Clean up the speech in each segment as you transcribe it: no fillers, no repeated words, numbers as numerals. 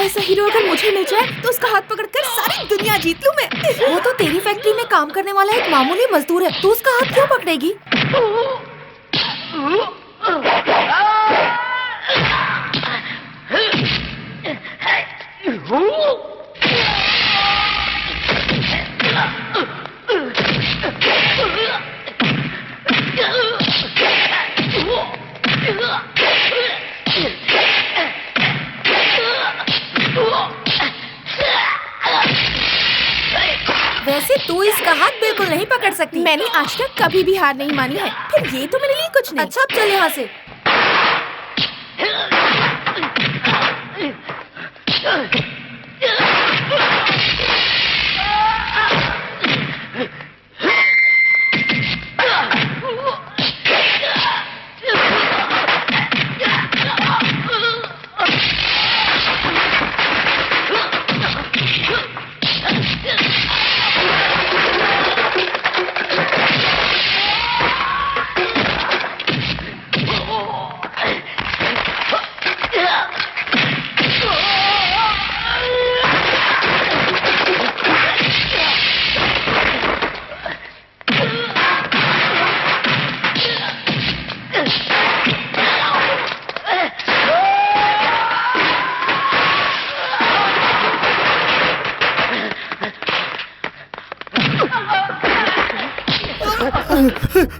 ऐसा हीरो अगर मुझे मिल जाए तो उसका हाथ पकड़कर सारी दुनिया जीत लूं मैं। वो तो तेरी फैक्ट्री में काम करने वाला एक मामूली मजदूर है, तू उसका हाथ क्यों पकड़ेगी? वैसे तू इसका हाथ बिल्कुल नहीं पकड़ सकती। मैंने आज तक कभी भी हार नहीं मानी है, फिर ये तो मेरे लिए कुछ नहीं। अच्छा अब चल यहाँ से।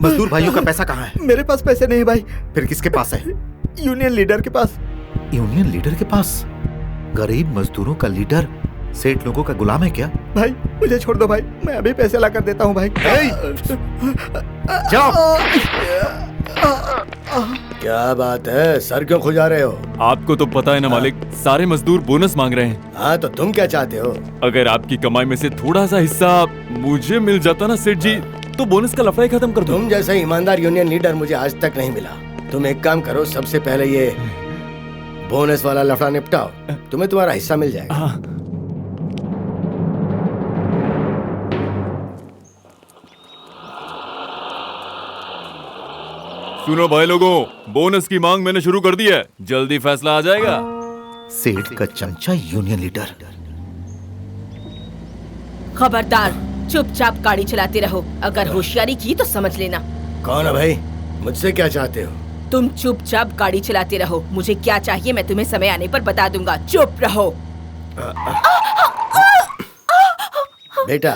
मजदूर भाइयों का पैसा कहाँ है? मेरे पास पैसे नहीं भाई। फिर किसके पास है? यूनियन लीडर के पास। यूनियन लीडर के पास? गरीब मजदूरों का लीडर सेठ लोगों का गुलाम है क्या? भाई मुझे छोड़ दो भाई, मैं अभी पैसे ला कर देता हूँ भाई। जाओ। क्या बात है, सर क्यों खुजा रहे हो? आपको तो पता है ना मालिक, सारे मजदूर बोनस मांग रहे हैं। हाँ तो तुम क्या चाहते हो? अगर आपकी कमाई में से थोड़ा सा हिस्सा मुझे मिल जाता ना सेठ जी, तो बोनस का लफड़ा ही खत्म कर दो। तुम जैसा ईमानदार यूनियन लीडर मुझे आज तक नहीं मिला। तुम एक काम करो, सबसे पहले ये बोनस वाला लफड़ा निपटाओ, तुम्हें तुम्हारा हिस्सा मिल जाएगा। सुनो भाई लोगों, बोनस की मांग मैंने शुरू कर दी है, जल्दी फैसला आ जाएगा। सेठ का चमचा यूनियन लीडर। खबरदार, चुपचाप गाड़ी चलाते रहो। अगर होशियारी की तो समझ लेना। कौन है भाई? मुझसे क्या चाहते हो? तुम चुपचाप गाड़ी चलाते रहो। मुझे क्या चाहिए मैं तुम्हें समय आने पर बता दूंगा। चुप रहो। बेटा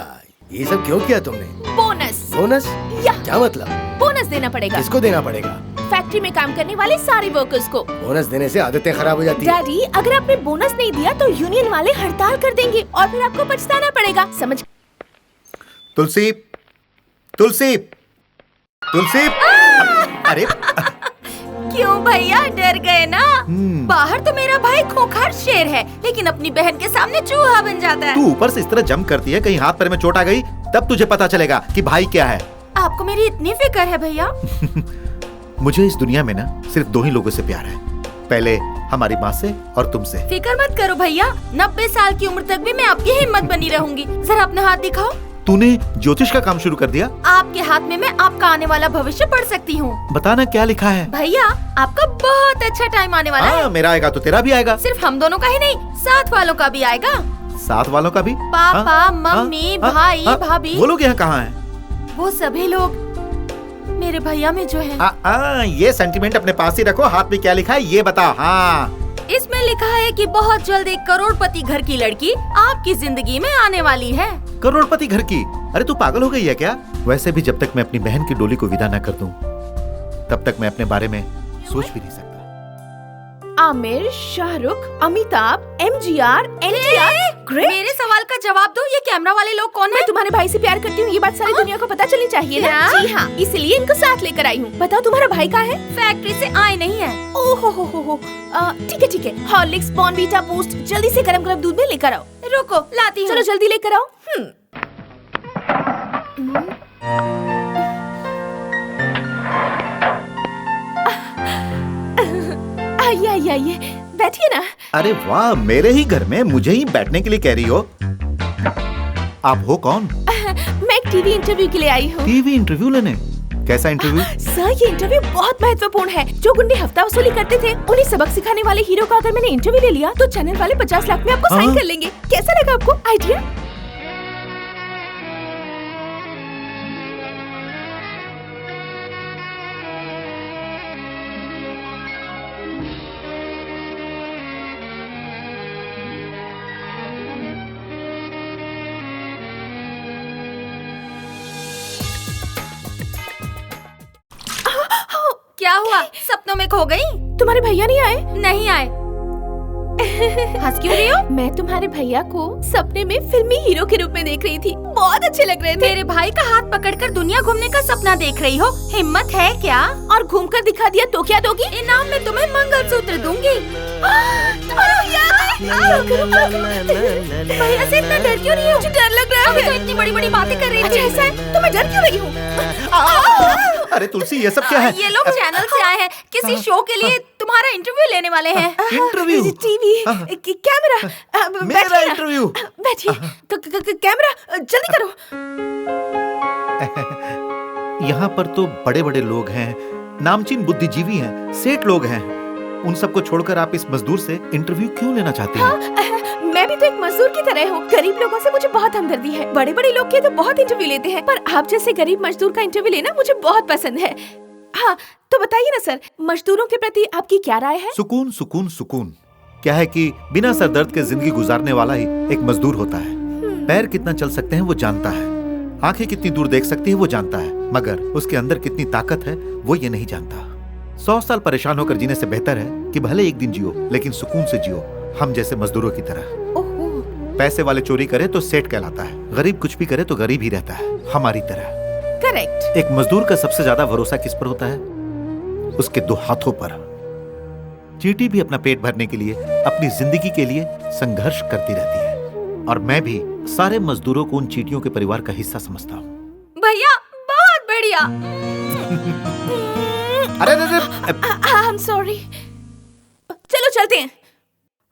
ये सब क्यों किया तुमने? बोनस। बोनस? या क्या मतलब? बोनस देना पड़ेगा। किसको देना पड़ेगा? फैक्ट्री में काम करने वाले सारे वर्कर्स को। बोनस देने से आदतें खराब हो जाती है। डैडी, अगर आपने बोनस नहीं दिया तो यूनियन वाले हड़ताल कर देंगे और फिर आपको पछताना पड़ेगा, समझ? तुलसी, तुलसी, तुलसी। अरे क्यों भैया, डर गए ना? बाहर तो मेरा भाई खूंखार शेर है, लेकिन अपनी बहन के सामने चूहा बन जाता है। तू ऊपर से इस तरह जंप करती है, कहीं हाथ पैर में चोट आ गई तब तुझे पता चलेगा कि भाई क्या है। आपको मेरी इतनी फिक्र है भैया? मुझे इस दुनिया में ना सिर्फ दो ही लोगों से प्यार है, पहले हमारी माँ से और तुमसे। फिक्र मत करो भैया, 90 साल की उम्र तक भी मैं आपकी हिम्मत बनी रहूंगी। जरा अपना हाथ दिखाओ। तूने ज्योतिष का काम शुरू कर दिया? आपके हाथ में मैं आपका आने वाला भविष्य पढ़ सकती हूँ। बताना क्या लिखा है? भैया आपका बहुत अच्छा टाइम आने वाला है। मेरा आएगा तो तेरा भी आएगा। सिर्फ हम दोनों का ही नहीं, साथ वालों का भी आएगा। साथ वालों का भी? पापा, मम्मी, भाई, भाभी। वो लोग यहाँ कहाँ हैं? वो सभी लोग मेरे भैया में जो है। ये सेंटीमेंट अपने पास ही रखो। हाथ में क्या लिखा है ये बताओ। हाँ, इसमें लिखा है कि बहुत जल्द एक करोड़पति घर की लड़की आपकी जिंदगी में आने वाली है। करोड़पति घर की? अरे तू पागल हो गई है क्या? वैसे भी जब तक मैं अपनी बहन की डोली को विदा न कर दूं, तब तक मैं अपने बारे में सोच भी नहीं सकता। Aamir, Shahrukh, Amitabh, MGR, NTR। मेरे सवाल का जवाब दो, ये कैमरा वाले लोग कौन है? मैं तुम्हारे भाई से प्यार करती हूँ, ये बात सारी दुनिया को पता चलनी चाहिए ना? जी हाँ, इसलिए इनको साथ लेकर आई हूँ। बताओ तुम्हारा भाई कहाँ है? फैक्ट्री से आए नहीं है। ओहो हो। ठीक है ठीक है, हॉर्लिक्स, बॉर्नवीटा, बूस्ट जल्दी से गरम गरम दूध में लेकर आओ। रुको लाती हूँ। चलो जल्दी लेकर आओ। आइए बैठिए ना। अरे वाह, मेरे ही घर में मुझे ही बैठने के लिए कह रही हो? आप हो कौन? मैं एक टीवी इंटरव्यू के लिए आई हूँ। टीवी इंटरव्यू लेने? कैसा इंटरव्यू? सर ये इंटरव्यू बहुत महत्वपूर्ण है। जो गुंडे हफ्ता वसूली करते थे उन्हें सबक सिखाने वाले हीरो का अगर मैंने इंटरव्यू ले लिया तो चैनल वाले 50 लाख में आपको साइन कर लेंगे। कैसा लगा आपको आइडिया? क्या हुआ? सपनों में खो गई? तुम्हारे भैया नहीं आए? नहीं आए। हंस क्यों रही हो? मैं तुम्हारे भैया को सपने में फिल्मी हीरो के रूप में देख रही थी। बहुत अच्छे लग रहे थे। मेरे भाई का हाथ पकड़कर दुनिया घूमने का सपना देख रही हो? हिम्मत है क्या? और घूमकर दिखा दिया तो क्या दोगी? इनाम में तुम्हें मंगलसूत्र दूंगी। भैया से इतना डर क्यों रही हो? मुझे डर लग रहा अभी है। तो इतनी बड़ी बड़ी बातें कर रही अच्छा थी। ऐसा है तो मैं डर क्यों रही हूँ? अरे तुलसी, ये सब क्या है? ये लोग चैनल से आए हैं, किसी शो के लिए तुम्हारा इंटरव्यू लेने वाले हैं। इंटरव्यू? टीवी, कैमरा, मेरा बैठिए ना। इंटरव्यू? बैठिए। कैमरा जल्दी करो। यहाँ पर तो बड़े बड़े लोग हैं, नामचीन बुद्धिजीवी हैं, सेठ लोग हैं। उन सबको छोड़कर आप इस मजदूर से इंटरव्यू क्यों लेना चाहते हैं? मैं भी तो एक मजदूर की तरह हूँ। गरीब लोगों से मुझे बहुत हमदर्दी है। बड़े बड़े लोग के तो बहुत इंटरव्यू लेते हैं, पर आप जैसे गरीब मजदूर का इंटरव्यू लेना मुझे बहुत पसंद है। हाँ तो बताइए ना सर, मजदूरों के प्रति आपकी क्या राय है? सुकून सुकून सुकून। क्या है कि बिना सर दर्द के जिंदगी गुजारने वाला ही एक मजदूर होता है। पैर कितना चल सकते हैं वो जानता है, आंखें कितनी दूर देख सकती है वो जानता है, मगर उसके अंदर कितनी ताकत है वो ये नहीं जानता। 100 साल परेशान होकर जीने से बेहतर है कि भले एक दिन जियो लेकिन सुकून से जियो, हम जैसे मजदूरों की तरह। पैसे वाले चोरी करे तो सेठ कहलाता है, गरीब कुछ भी करे तो गरीब ही रहता है, हमारी तरह। करेक्ट। एक मजदूर का सबसे ज्यादा भरोसा किस पर होता है? उसके 2 हाथों पर। चींटी भी अपना पेट भरने के लिए, अपनी जिंदगी के लिए संघर्ष करती रहती है, और मैं भी सारे मजदूरों को उन चींटियों के परिवार का हिस्सा समझता हूँ। भैया बहुत बढ़िया। अरे आई एम सॉरी। चलो चलते हैं।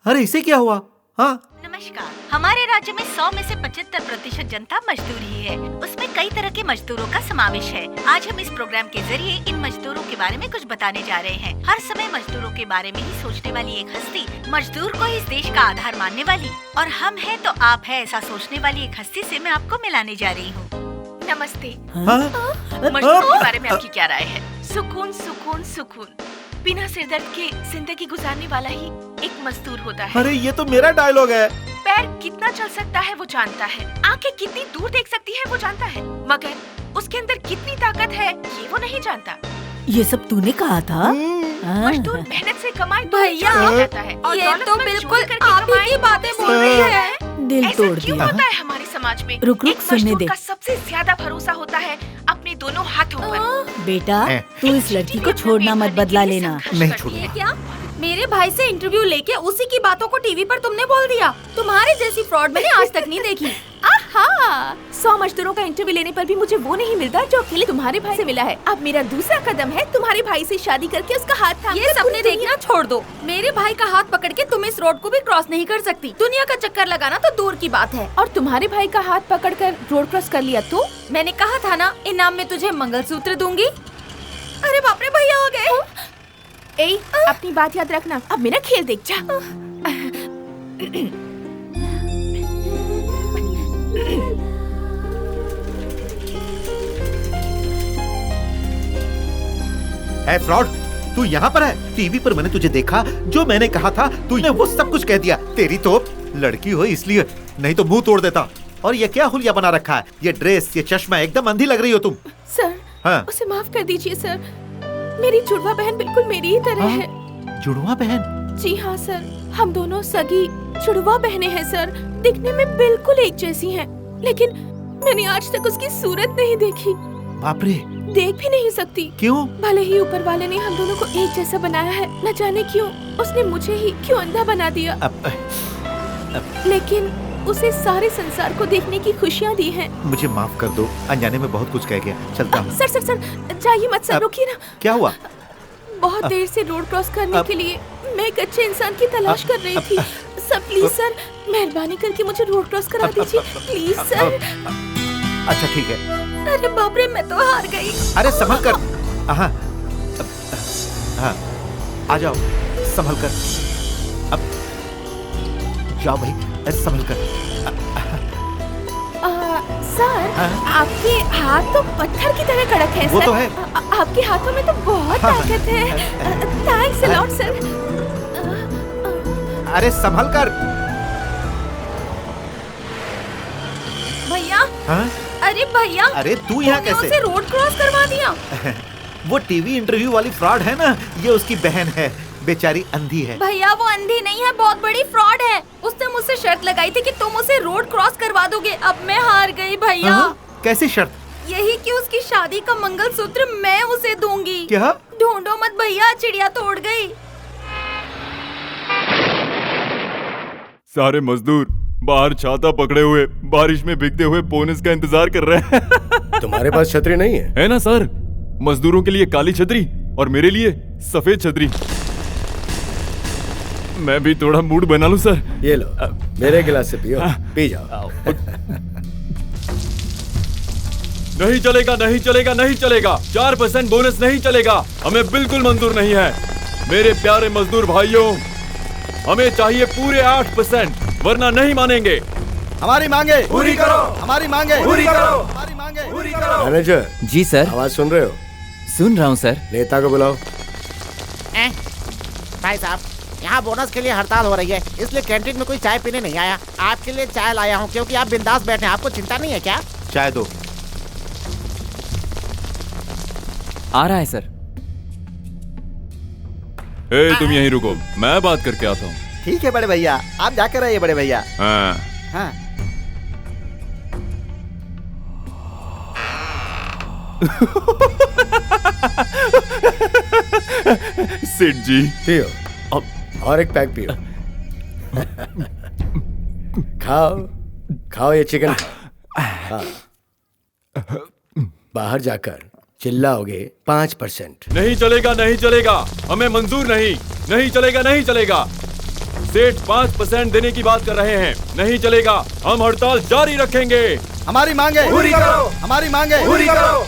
अरे इसे क्या हुआ? हाँ नमस्कार। हमारे राज्य में 100 में से 75% जनता मजदूर ही है। उसमें कई तरह के मजदूरों का समावेश है। आज हम इस प्रोग्राम के जरिए इन मजदूरों के बारे में कुछ बताने जा रहे हैं। हर समय मजदूरों के बारे में ही सोचने वाली एक हस्ती, मजदूर को इस देश का आधार मानने वाली, और हम हैं तो आप है ऐसा सोचने वाली एक हस्ती से मैं आपको मिलाने जा रही हूँ। नमस्ते। हाँ मजदूर के बारे में आपकी क्या राय है? सुकून सुकून सुकून। बिना सिरदर्द के जिंदगी गुजारने वाला ही एक मजदूर होता है। अरे ये तो मेरा डायलॉग है। पैर कितना चल सकता है वो जानता है, आंखें कितनी दूर देख सकती है वो जानता है, मगर उसके अंदर कितनी ताकत है ये वो नहीं जानता। ये सब तूने कहा था? मजदूर मेहनत से कमाए तो भैया, चोरी करता है, और ये दौलतमंद तो चोरी बिल्कुल करके आप ही कमाए की बातें तो बोल रही सीधे है। है। दिल ऐसा तोड़ क्यों दिया। होता है हमारे समाज में? रुक एक सुनने मजदूर दे। का सबसे ज्यादा भरोसा होता है अपने दोनों हाथों पर। बेटा तू इस लड़की को छोड़ना मत, बदला लेना। नहीं छोड़ूंगा। ये क्या? मेरे भाई से इंटरव्यू लेके उसी की बातों को टीवी पर तुमने बोल दिया। तुम्हारी जैसी फ्रॉड मैंने आज तक नहीं देखी। आहा, 100 मजदूरों का इंटरव्यू लेने पर भी मुझे वो नहीं मिलता जो अकेले तुम्हारे भाई से मिला है। अब मेरा दूसरा कदम है तुम्हारे भाई से शादी करके उसका हाथ थाम ये सपने देखना छोड़ दो। मेरे भाई का हाथ पकड़ के तुम इस रोड को भी क्रॉस नहीं कर सकती। दुनिया का चक्कर लगाना तो दूर की बात है। और तुम्हारे भाई का हाथ पकड़कर रोड क्रॉस कर लिया तो? मैंने कहा था ना, इनाम में तुझे मंगलसूत्र दूंगी। अरे बाप रे, भैया आ गए। ए, अपनी बात याद रखना। अब मेरा खेल देख जा। है फ्रॉड, तू यहाँ पर है? टीवी पर मैंने तुझे देखा, जो मैंने कहा था तूने वो सब कुछ कह दिया। तेरी तो लड़की हो इसलिए, नहीं तो मुंह तोड़ देता। और ये क्या हुलिया बना रखा है? ये ड्रेस, ये चश्मा, एकदम अंधी लग रही हो तुम। सर, हाँ? उसे माफ कर दीजिए सर। मेरी जुड़वा बहन बिल्कुल मेरी ही तरह है। जुड़वा बहन? जी हाँ सर, हम दोनों सगी जुड़वा बहनें हैं सर। दिखने में बिल्कुल एक जैसी हैं, लेकिन मैंने आज तक उसकी सूरत नहीं देखी। बाप रे। देख भी नहीं सकती। क्यों? भले ही ऊपर वाले ने हम दोनों को एक जैसा बनाया है, न जाने क्यों उसने मुझे ही क्यों अंधा बना दिया। लेकिन उसे सारे संसार को देखने की खुशियाँ दी हैं। मुझे माफ कर दो, अनजाने में बहुत कुछ कह गया। चलता हूँ। सर सर सर, जाइए मत सर, रुकिए ना। क्या हुआ? बहुत देर से रोड क्रॉस करने के लिए मैं एक अच्छे इंसान की तलाश कर रही थी। सर प्लीज सर, मेहरबानी करके मुझे रोड क्रॉस करा दीजिए, प्लीज सर। अच्छा ठीक है। अरे बाप रे, मैं तो हार गई। अरे संभल कर। हाँ हाँ, आ जाओ संभल कर। अब जाओ भाई, संभल कर। सर, हाँ? आपके हाथ तो पत्थर की तरह कड़क हैं, वो सर। तो है। आपके हाथों में तो बहुत हाँ, ताकत है। Thanks a lot, sir. अरे संभल कर। भैया, हाँ? अरे भैया, अरे तू यहाँ तूने कैसे? उसे रोड क्रॉस करवा दिया। वो टीवी इंटरव्यू वाली फ्रॉड है ना, ये उसकी बहन है, बेचारी अंधी है। भैया वो अंधी नहीं है, बहुत बड़ी फ्रॉड है। उसने मुझसे शर्त लगाई थी कि तुम उसे रोड क्रॉस करवा दोगे। अब मैं हार गई भैया। हाँ? कैसी शर्त? यही कि उसकी शादी का मंगलसूत्र मैं उसे दूंगी। क्या? ढूंढो मत भैया, चिड़िया तो उड़ गई। सारे मजदूर बाहर छाता पकड़े हुए बारिश में भीगते हुए बोनस का इंतजार कर रहे हैं। तुम्हारे पास छतरी नहीं है? है ना सर, मजदूरों के लिए काली छतरी और मेरे लिए सफेद छतरी। मैं भी थोड़ा मूड बना लूं सर। ये लो, मेरे गिलास से पियो, पी जाओ। नहीं चलेगा, नहीं चलेगा, नहीं चलेगा। 4% बोनस नहीं चलेगा, हमें बिल्कुल मंजूर नहीं है। मेरे प्यारे मजदूर भाइयों, हमें चाहिए पूरे 8%, वरना नहीं मानेंगे। हमारी मांगे पूरी करो, हमारी मांगे पूरी करो, हमारी मांगे पूरी करो। मैनेजर जी सर, आवाज सुन रहे हो? सुन रहा हूँ सर। नेता को बुलाओ। भाई साहब, यहाँ बोनस के लिए हड़ताल हो रही है, इसलिए कैंटीन में कोई चाय पीने नहीं आया। आपके लिए चाय लाया हूँ, क्योंकि आप बिंदास बैठे हैं। आपको चिंता नहीं है क्या? चाय दो। आ रहा है सर। ए, तुम यहीं रुको, मैं बात करके आता हूँ। ठीक है बड़े भैया, आप जाकर आइए बड़े भैया। हाँ। हाँ। सेठ जी, पियो, और एक पैक पियो। खाओ खाओ, ये चिकन खाओ। हाँ। बाहर जाकर चिल्लाओगे 5%। नहीं चलेगा, नहीं चलेगा, हमें मंजूर नहीं। नहीं चलेगा, नहीं चलेगा। सेठ 5% देने की बात कर रहे हैं। नहीं चलेगा, हम हड़ताल जारी रखेंगे। हमारी मांगे पूरी करो, हमारी मांगे पूरी करो।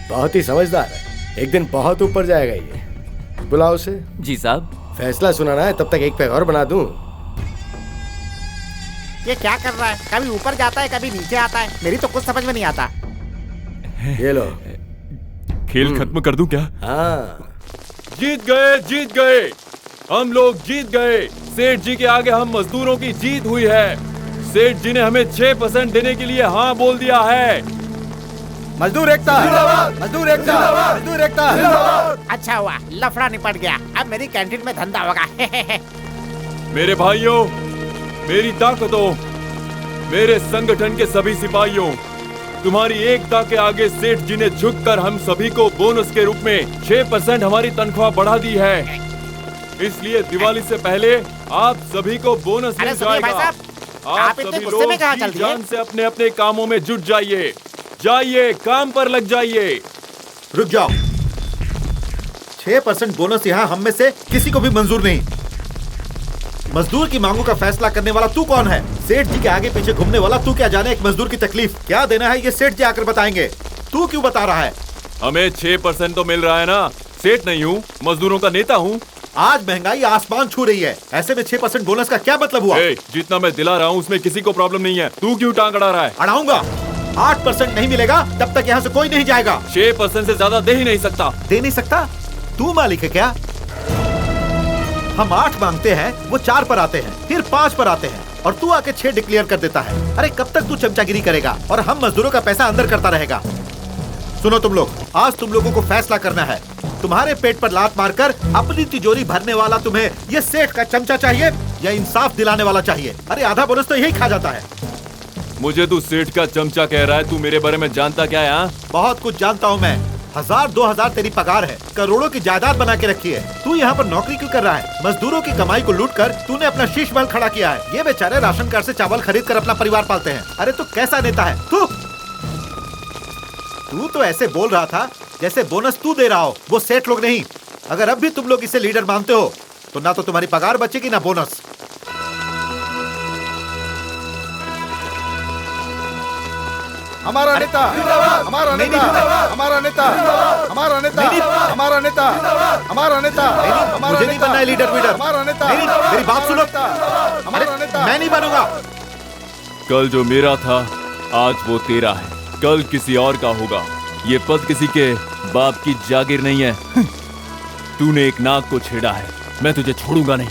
बहुत ही समझदार है, एक दिन बहुत ऊपर जाएगा ये। बुलाओ उसे। जी साहब। फैसला सुनाना है, तब तक एक पैक और बना दूं। ये क्या कर रहा है? कभी ऊपर जाता है, कभी नीचे आता है। मेरी तो कुछ समझ में नहीं आता। ये लो। खेल खत्म कर दूं क्या? हाँ। जीत गए, जीत गए, हम लोग जीत गए। सेठ जी के आगे हम मजदूरों की जीत हुई है। सेठ जी ने हमें 6% देने के लिए हाँ बोल दिया है। मजदूर एकता, मजदूर एकता, मजदूर एकता। अच्छा हुआ, लफड़ा निपट गया। अब मेरी कैंटीन में धंधा होगा। मेरे भाइयों, मेरी ताकतों, मेरे संगठन के सभी सिपाहियों, तुम्हारी एकता के आगे सेठ जी ने झुककर हम सभी को बोनस के रूप में 6% हमारी तनख्वाह बढ़ा दी है। इसलिए दिवाली से पहले आप सभी को बोनस मिल सुनिए भाई जाएगा। साहब, आप इतने सभी गुस्से में लोग कहाँ जी चल दिए? जान से अपने अपने कामों में जुट जाइए। जाइए, काम पर लग जाइए। रुक जाओ। 6% बोनस यहाँ हम में से किसी को भी मंजूर नहीं। मजदूर की मांगों का फैसला करने वाला तू कौन है? सेठ जी के आगे पीछे घूमने वाला तू क्या जाने एक मजदूर की तकलीफ क्या देना है, ये सेठ जी आकर बताएंगे। तू क्यों बता रहा है? हमें 6% तो मिल रहा है ना। सेठ नहीं हूँ, मजदूरों का नेता हूँ। आज महंगाई आसमान छू रही है, ऐसे में 6% बोनस का क्या मतलब हुआ? जितना मैं दिला रहा हूँ उसमें किसी को प्रॉब्लम नहीं है। तू क्यों टांग अड़ा रहा है? अड़ाऊंगा। 8% नहीं मिलेगा तब तक यहाँ से कोई नहीं जाएगा। 6% से ज्यादा दे ही नहीं सकता। दे नहीं सकता? तू मालिक है क्या? हम 8 मांगते हैं, वो 4 पर आते हैं, फिर 5 पर आते हैं, और तू आके 6 डिक्लेयर कर देता है। अरे कब तक तू चमचागिरी करेगा और हम मजदूरों का पैसा अंदर करता रहेगा? सुनो तुम लोग, आज तुम लोगों को फैसला करना है। तुम्हारे पेट पर लात मारकर अपनी तिजोरी भरने वाला तुम्हें ये सेठ का चमचा चाहिए या इंसाफ दिलाने वाला चाहिए? अरे आधा बोनस तो यही खा जाता है। मुझे तू सेठ का चमचा कह रहा है, तू मेरे बारे में जानता क्या है? बहुत कुछ जानता हूँ मैं। 1000-2000 तेरी पगार है, करोड़ों की जायदाद बना के रखी है। तू यहाँ पर नौकरी क्यों कर रहा है? मजदूरों की कमाई को लूट कर तूने अपना शीश महल खड़ा किया है। ये बेचारे राशन कार्ड से चावल खरीद कर अपना परिवार पालते हैं। अरे तू कैसा नेता है? तू तो ऐसे बोल रहा था जैसे बोनस तू दे रहा हो, वो सेठ लोग नहीं। अगर अब भी तुम लोग इसे लीडर मानते हो तो ना तो तुम्हारी पगार बचेगी ना बोनस। हमारा नेता, हमारा नेता, हमारा नेता, हमारा नेता, हमारा नेता, हमारा नेता, मुझे नहीं बनना है लीडर वीडर। हमारा नेता, मेरी बात सुनो। हमारा नेता, मैं नहीं बनूंगा। कल जो मेरा था आज वो तेरा है, कल किसी और का होगा। ये पद किसी के बाप की जागीर नहीं है। तूने एक नाग को छेड़ा है, मैं तुझे छोड़ूंगा नहीं।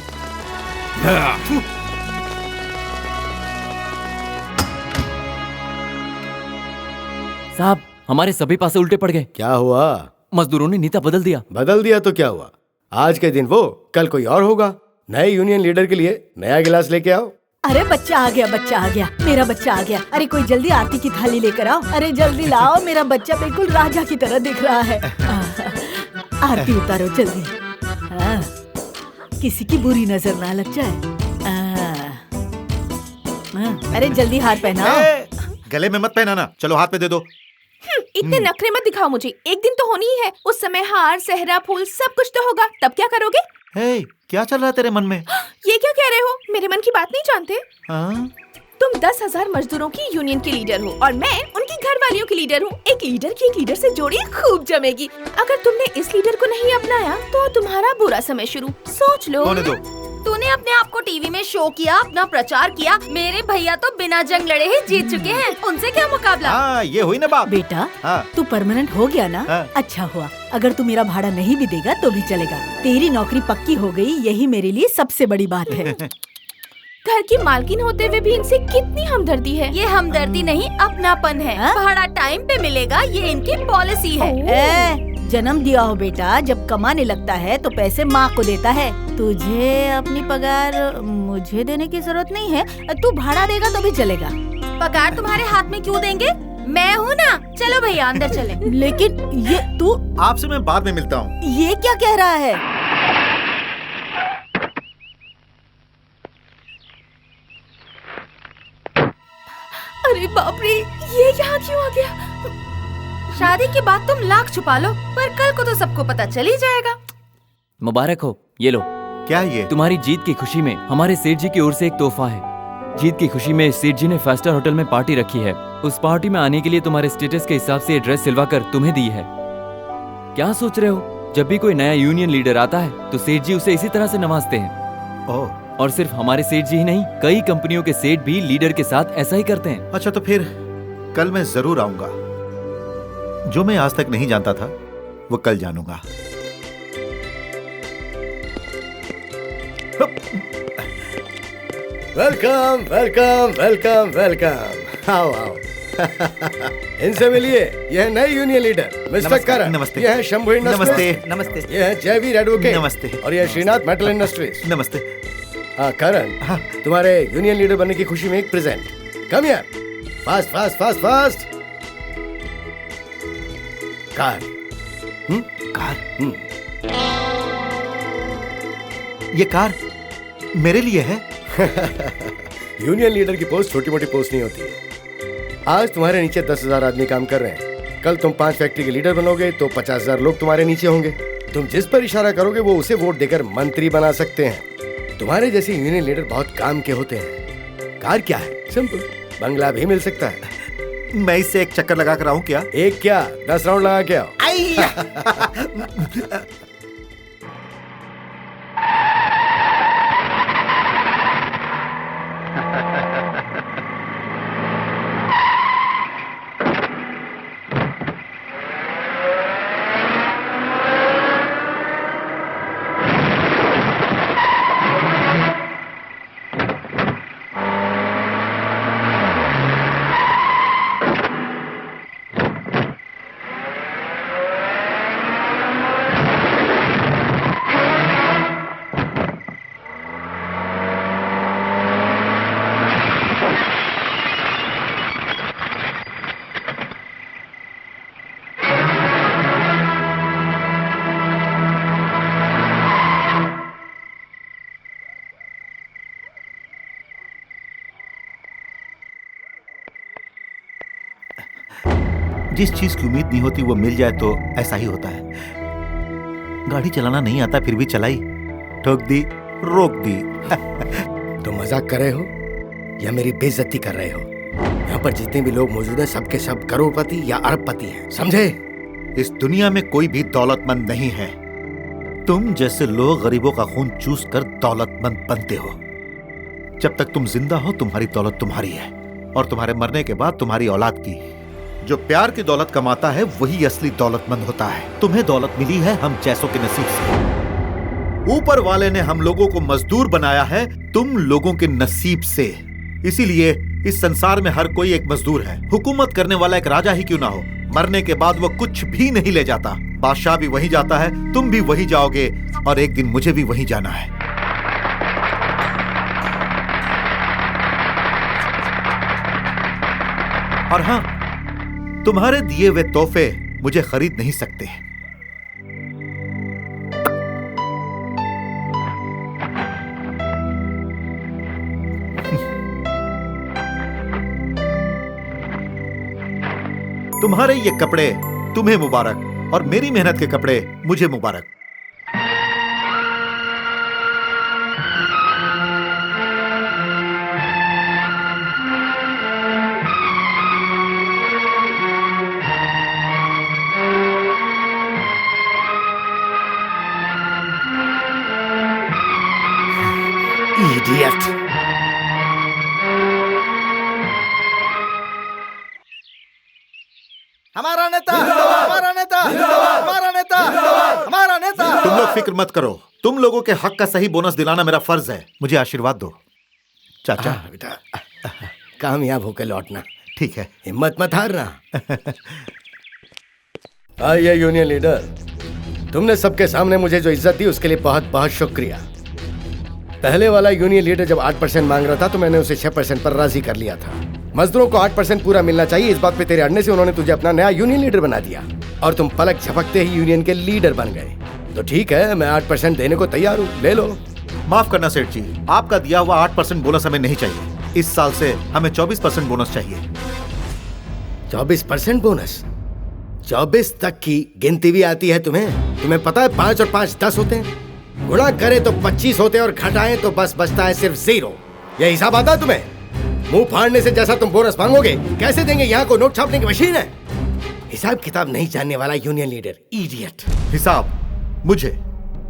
साहब हमारे सभी पासे उल्टे पड़ गए। क्या हुआ? मजदूरों ने नीता बदल दिया। बदल दिया तो क्या हुआ? आज के दिन वो, कल कोई और होगा। नए यूनियन लीडर के लिए नया गिलास लेके आओ। अरे बच्चा आ गया, बच्चा आ गया, मेरा बच्चा आ गया। अरे कोई जल्दी आरती की थाली लेकर आओ। अरे जल्दी लाओ, मेरा बच्चा बिल्कुल राजा की तरह दिख रहा है। आरती उतारो जल्दी। किसी की बुरी नजर ना लग जाए। अरे जल्दी हार पहनाओ। गले में मत पहनाना, चलो हाथ पे दे दो। इतने नखरे मत दिखाओ मुझे, एक दिन तो होनी ही है। उस समय हार, सहरा, फूल सब कुछ तो होगा, तब क्या करोगे? हे, क्या चल रहा है तेरे मन में? ये क्या कह रहे हो? मेरे मन की बात नहीं जानते? हाँ? तुम 10,000 मजदूरों की यूनियन की लीडर हो और मैं उनकी घर वालियों की लीडर हूँ। एक लीडर की एक लीडर से जोड़ी खूब जमेगी। अगर तुमने इस लीडर को नहीं अपनाया तो तुम्हारा बुरा समय शुरू। सोच लो। होने दो। तूने अपने आप को टीवी में शो किया, अपना प्रचार किया। मेरे भैया तो बिना जंग लड़े ही जीत चुके हैं, उनसे क्या मुकाबला। हाँ, ये हुई ना बात। बेटा हाँ। तू परमानेंट हो गया ना? हाँ। अच्छा हुआ। अगर तू मेरा भाड़ा नहीं भी देगा तो भी चलेगा। तेरी नौकरी पक्की हो गई, यही मेरे लिए सबसे बड़ी बात है। घर की मालकिन होते हुए भी इनसे कितनी हमदर्दी है। ये हमदर्दी नहीं, अपनापन है। भाड़ा टाइम पे मिलेगा, ये इनकी पॉलिसी है। जन्म दिया हो बेटा, जब कमाने लगता है तो पैसे माँ को देता है। तुझे अपनी पगार मुझे देने की जरूरत नहीं है। तू भाड़ा देगा तो भी चलेगा। पगार तुम्हारे हाथ में क्यों देंगे? मैं हूँ ना। चलो भैया अंदर चले। लेकिन ये तू, आपसे मैं बाद में मिलता हूँ। ये क्या कह रहा है? अरे बाप रे, ये यहाँ क्यों आ गया? शादी की बात तुम लाख छुपा लो, पर कल को तो सबको पता चल ही जाएगा। मुबारक हो, ये लो। क्या ये? तुम्हारी जीत की खुशी में हमारे सेठ जी की ओर से एक तोहफा है। जीत की खुशी में सेठ जी ने 5 स्टार होटल में पार्टी रखी है। उस पार्टी में आने के लिए तुम्हारे स्टेटस के हिसाब से ये ड्रेस सिलवा कर तुम्हें दी है। क्या सोच रहे हो? जब भी कोई नया यूनियन लीडर आता है तो सेठ जी उसे इसी तरह से नवाजते हैं। और सिर्फ हमारे सेठ जी ही नहीं, कई कंपनियों के सेठ भी लीडर के साथ ऐसा ही करते हैं। अच्छा तो फिर कल मैं जरूर आऊंगा। जो मैं आज तक नहीं जानता था वो कल जानूंगा। Welcome welcome welcome welcome. आओ आओ। इनसे मिलिए, यह नए यूनियन लीडर मिस्टर करण। नमस्ते। यह है शंभू इंडस्ट्रीज। नमस्ते। नमस्ते। यह है जयवीर एडवोकेट। नमस्ते। और यह श्रीनाथ मेटल इंडस्ट्रीज। नमस्ते। हाँ करण, हाँ। तुम्हारे यूनियन लीडर बनने की खुशी में एक present. Come here. Fast fast fast fast. Car. Car? ये कार मेरे लिए है? यूनियन लीडर की पोस्ट छोटी मोटी पोस्ट नहीं होती है। आज तुम्हारे नीचे 10,000 आदमी काम कर रहे हैं। कल तुम 5 फैक्ट्री के लीडर बनोगे तो 50,000 लोग तुम्हारे नीचे होंगे। तुम जिस पर इशारा करोगे वो उसे वोट देकर मंत्री बना सकते हैं। तुम्हारे जैसे यूनियन लीडर बहुत काम के होते हैं। कार क्या है? सिंपल, बंगला भी मिल सकता है। मैं इससे एक चक्कर लगा कर आऊं क्या? एक क्या, 10 राउंड लगा के आओ। जिस चीज की उम्मीद नहीं होती वो मिल जाए तो ऐसा ही होता है। गाड़ी चलाना नहीं आता फिर भी चलाई, ठोक दी, रोक दी। तुम मजाक कर रहे हो या मेरी बेइज्जती कर रहे हो? यहाँ पर जितने भी लोग मौजूद हैं सबके सब करोड़पति या अरबपति हैं, समझे? इस दुनिया में कोई भी दौलतमंद नहीं है। तुम जैसे लोग गरीबों का खून चूस कर दौलतमंद बनते हो। जब तक तुम जिंदा हो तुम्हारी दौलत तुम्हारी है, और तुम्हारे मरने के बाद तुम्हारी औलाद की। जो प्यार की दौलत कमाता है वही असली दौलतमंद होता है। तुम्हें दौलत मिली है हम जैसों के नसीब से। ऊपर वाले ने हम लोगों को मजदूर बनाया है तुम लोगों के नसीब से। इसीलिए इस संसार में हर कोई एक मजदूर है। हुकूमत करने वाला एक राजा ही क्यों ना हो, मरने के बाद वो कुछ भी नहीं ले जाता। बादशाह भी वहीं जाता है, तुम भी वहीं जाओगे, और एक दिन मुझे भी वहीं जाना है। और हां, तुम्हारे दिए हुए तोहफे मुझे खरीद नहीं सकते। तुम्हारे ये कपड़े तुम्हें मुबारक, और मेरी मेहनत के कपड़े मुझे मुबारक। Idiot. हमारा नेता, हमारा नेता, हमारा नेता, हमारा नेता। तुम लोग फिक्र मत करो, तुम लोगों के हक का सही बोनस दिलाना मेरा फर्ज है। मुझे आशीर्वाद दो चाचा। बेटा, कामयाब होकर लौटना। ठीक है, हिम्मत मत हारना। आइए यूनियन लीडर, तुमने सबके सामने मुझे जो इज्जत दी उसके लिए बहुत बहुत शुक्रिया। पहले वाला यूनियन लीडर जब 8% मांग रहा था तो मैंने उसे 6% पर राजी कर लिया था। मजदूरों को 8% पूरा मिलना चाहिए, इस बात पे तेरे अड़ने से उन्होंने तुझे अपना नया यूनियन लीडर बना दिया, और तुम पलक झपकते ही यूनियन के लीडर बन गए। तो ठीक है, मैं 8% देने को तैयार हूँ, ले लो। माफ करना सेठ जी, आपका दिया हुआ 8% बोनस हमें नहीं चाहिए। इस साल से हमें 24% बोनस चाहिए। 24% बोनस? 24 तक की गिनती भी आती है तुम्हें? तुम्हें पता है 5 और 5 10 होते हैं, गुणा करे तो 25 होते हैं, और घटाएं तो बस बचता है सिर्फ 0। यह हिसाब आता है तुम्हें? मुंह फाड़ने से जैसा तुम बोनस मांगोगे, कैसे देंगे? यहाँ को नोट छापने की मशीन है? हिसाब किताब नहीं जानने वाला यूनियन लीडर, इडियट। हिसाब मुझे?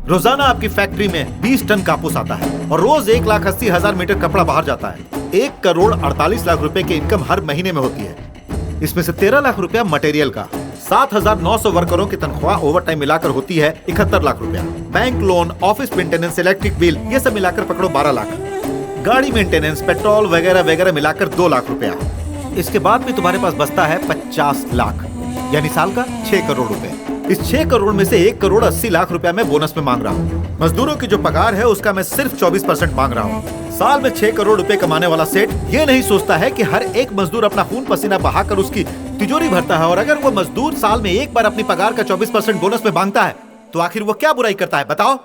रोजाना आपकी फैक्ट्री में 20 टन कापूस आता है, और रोज 1,80,000 मीटर कपड़ा बाहर जाता है। 1 करोड़ 48 लाख रुपए की इनकम हर महीने में होती है। इसमें से 13 लाख रुपया मटेरियल का, 7,900 वर्करों की तनख्वाह ओवर टाइम मिलाकर होती है 71 लाख रुपया। Bank loan, office maintenance, electric bill, ये सब मिलाकर पकड़ो 12 लाख। गाड़ी मेंटेनेंस, पेट्रोल वगैरह वगैरह मिलाकर 2 लाख रुपया। इसके बाद भी तुम्हारे पास बचता है 50 लाख, यानी साल का 6 करोड़ रुपए। इस 6 करोड़ में से 1 करोड़ 80 लाख रुपया मैं बोनस में मांग रहा हूँ। मजदूरों की जो पगार है उसका मैं सिर्फ 24% मांग रहा हूँ। साल में 6 करोड़ रुपए कमाने वाला सेठ ये नहीं सोचता है कि हर एक मजदूर अपना खून पसीना बहाकर उसकी तिजोरी भरता है, और अगर वो मजदूर साल में एक बार अपनी पगार का 24% बोनस में मांगता है तो आखिर वो क्या बुराई करता है, बताओ?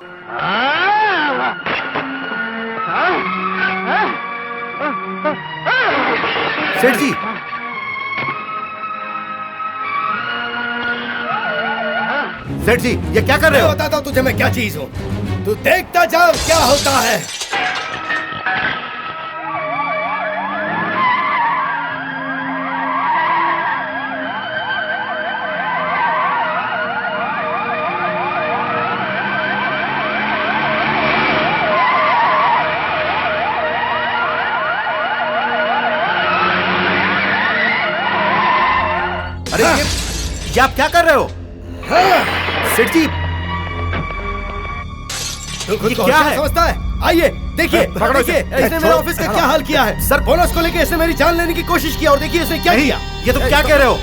सेठ जी, सेठ जी, ये क्या कर रहे हो? बताता हूँ तुझे मैं क्या चीज हूँ, तू देखता जाओ क्या होता है। अरे ये आप क्या कर रहे हो? सेठ जी, तू खुद ये को क्या होशियार है? समझता है? आइए देखिए, पकड़ो देखिए इसे। इसने मेरे ऑफिस का क्या हाल किया है। सर, बोनस को लेके इसने मेरी जान लेने की कोशिश की, और देखिए इसने क्या किया। ये तुम क्या कह रहे हो?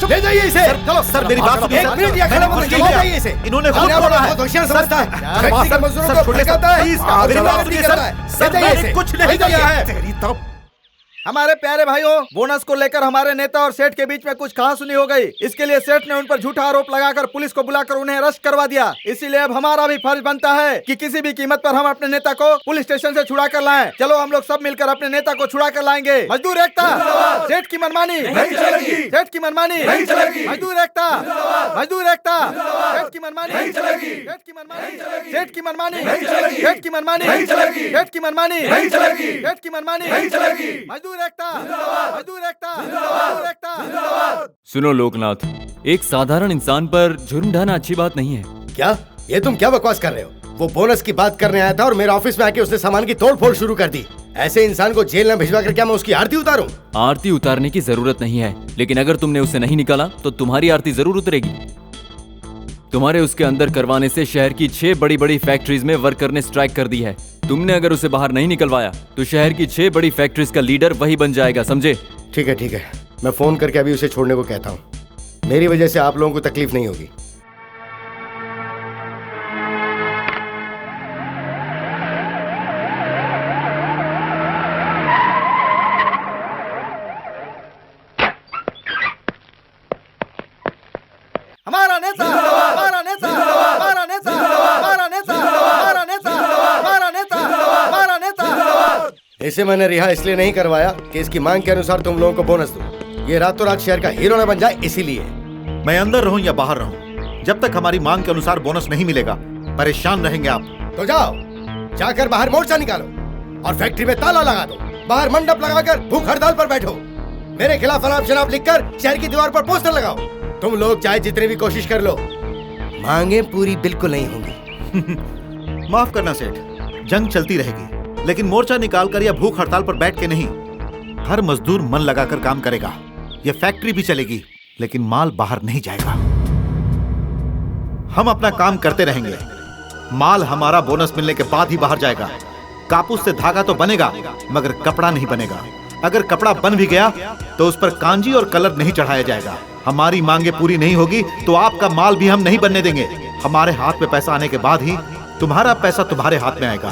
ले जाइए इसे। चलो सर, मेरी बात सुनिए। एक मिनट या खड़ा मत ले जाइए इसे। इन्होंने खुद अपने आप को बोला है। बहुत होशियार समझता है। सर, फैक्ट्री के मजदूरों को भड़काता है, प्लीज, और मेरी बात जवाब सुनिए नहीं सर। करता है। सर, ले जाइए मैंने इसे। कुछ नहीं ले जाइए। किया है। हमारे प्यारे भाइयों, बोनस को लेकर हमारे नेता और सेठ के बीच में कुछ कहासुनी हो गई। इसके लिए सेठ ने उन पर झूठा आरोप लगाकर पुलिस को बुलाकर उन्हें अरेस्ट करवा दिया। इसीलिए अब हमारा भी फर्ज बनता है कि किसी भी कीमत पर हम अपने नेता को पुलिस स्टेशन से छुड़ा कर लाएं। चलो हम लोग सब मिलकर अपने नेता को छुड़ा कर लाएंगे। मजदूर एकता, सेठ की मनमानी नहीं चलेगी। सेठ की मनमानी नहीं चलेगी। मजदूर एकता, मजदूर एकता, सेठ की मनमानी नहीं चलेगी। सेठ की मनमानी, सेठ की मनमानी नहीं चलेगी। सेठ की मनमानी नहीं चलेगी। सेठ की मनमानी नहीं चलेगी। सेठ की मनमानी नहीं चलेगी। मजदूर मजदूर एकता, मजदूर एकता, मजदूर एकता। सुनो लोकनाथ, एक साधारण इंसान पर जुर्म ढाना अच्छी बात नहीं है। क्या ये तुम क्या बकवास कर रहे हो? वो बोनस की बात करने आया था और मेरे ऑफिस में आके उसने सामान की तोड़ फोड़ शुरू कर दी। ऐसे इंसान को जेल में भिजवा कर क्या मैं उसकी आरती उतारूं? आरती उतारने की जरूरत नहीं है, लेकिन अगर तुमने उसे नहीं निकाला तो तुम्हारी आरती जरूर उतरेगी। तुम्हारे उसके अंदर करवाने से शहर की 6 बड़ी बड़ी फैक्ट्रीज में वर्कर ने स्ट्राइक कर दी है। तुमने अगर उसे बाहर नहीं निकलवाया तो शहर की 6 बड़ी फैक्ट्रीज का लीडर वही बन जाएगा, समझे? ठीक है, मैं फोन करके अभी उसे छोड़ने को कहता हूँ। मेरी वजह से आप लोगों को तकलीफ नहीं होगी। हमारा नेता, हमारा नेता, हमारा नेता, हमारा नेता, हमारा नेता, हमारा नेता, हमारा नेता। इसे मैंने रिहा इसलिए नहीं करवाया कि इसकी मांग के अनुसार तुम लोगों को बोनस दूं। ये रातों रात शहर का हीरो न बन जाए, इसीलिए। मैं अंदर रहूं या बाहर रहूं, जब तक हमारी मांग के अनुसार बोनस नहीं मिलेगा परेशान रहेंगे आप। तो जाओ, जाकर बाहर मोर्चा निकालो और फैक्ट्री में ताला लगा दो। बाहर मंडप लगाकर भूख हड़ताल पर बैठो। मेरे खिलाफ अनाप शनाप लिखकर शहर की दीवार पर पोस्टर लगाओ। तुम लोग चाहे जितनी भी कोशिश कर लो, मांगे पूरी बिल्कुल नहीं होंगी। माफ करना सेठ, जंग चलती रहेगी, लेकिन मोर्चा निकालकर या भूख हड़ताल पर बैठ के नहीं। हर मजदूर मन लगाकर काम करेगा। ये फैक्ट्री भी चलेगी, लेकिन माल बाहर नहीं जाएगा। हम अपना काम करते रहेंगे। माल हमारा बोनस मिलने के बाद ही बाहर जाएगा। कापूस से धागा तो बनेगा, मगर कपड़ा नहीं बनेगा। अगर कपड़ा बन भी गया तो उस पर कांजी और कलर नहीं चढ़ाया जाएगा। हमारी मांगे पूरी नहीं होगी तो आपका माल भी हम नहीं बनने देंगे। हमारे हाथ में पैसा आने के बाद ही तुम्हारा पैसा तुम्हारे हाथ में आएगा।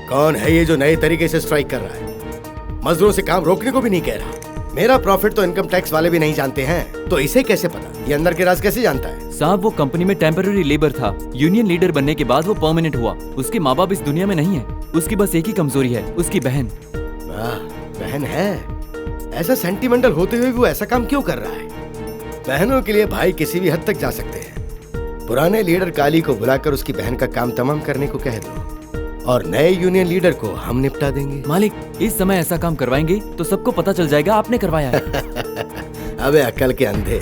कौन है ये जो नए तरीके से स्ट्राइक कर रहा है? मजदूरों से काम रोकने को भी नहीं कह रहा। मेरा प्रॉफिट तो इनकम टैक्स वाले भी नहीं जानते हैं, तो इसे कैसे पता? ये अंदर के राज कैसे जानता है? साहब, वो कंपनी में टेम्पररी लेबर था। यूनियन लीडर बनने के बाद वो परमानेंट हुआ। उसके माँ बाप इस दुनिया में नहीं है। उसकी बस एक ही कमजोरी है, उसकी बहन। बहन है? ऐसा सेंटिमेंटल होते हुए वो ऐसा काम क्यों कर रहा है? बहनों के लिए भाई किसी भी हद तक जा सकते हैं। पुराने लीडर काली को बुलाकर उसकी बहन का काम तमाम करने को कह दो और नए यूनियन लीडर को हम निपटा देंगे। मालिक, इस समय ऐसा काम करवाएंगे तो सबको पता चल जाएगा आपने करवाया है। अबे अकल के अंधे,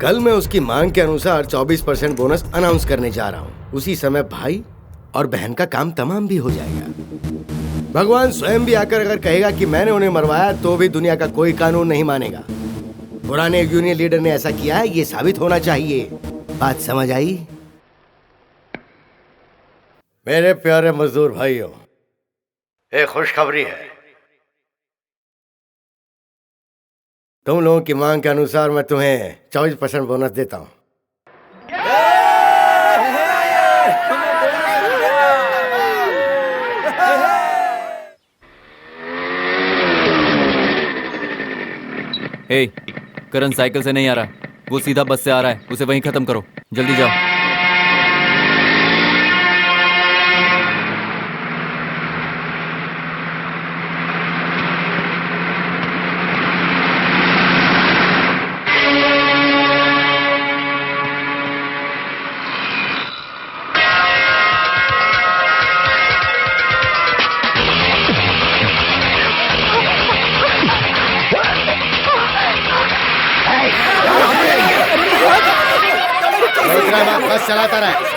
कल मैं उसकी मांग के अनुसार 24% बोनस अनाउंस करने जा रहा हूँ। उसी समय भाई और बहन का काम तमाम भी हो जाएगा। भगवान स्वयं भी आकर अगर कहेगा कि मैंने उन्हें मरवाया तो भी दुनिया का कोई कानून नहीं मानेगा। पुराने यूनियन लीडर ने ऐसा किया है, ये साबित होना चाहिए। बात समझ आई? मेरे प्यारे मजदूर भाइयों, एक खुशखबरी है। तुम लोगों की मांग के अनुसार मैं तुम्हें 24% बोनस देता हूं। हे, करण साइकिल से नहीं आ रहा, वो सीधा बस से आ रहा है। उसे वहीं खत्म करो, जल्दी जाओ। बस चलाता रहे।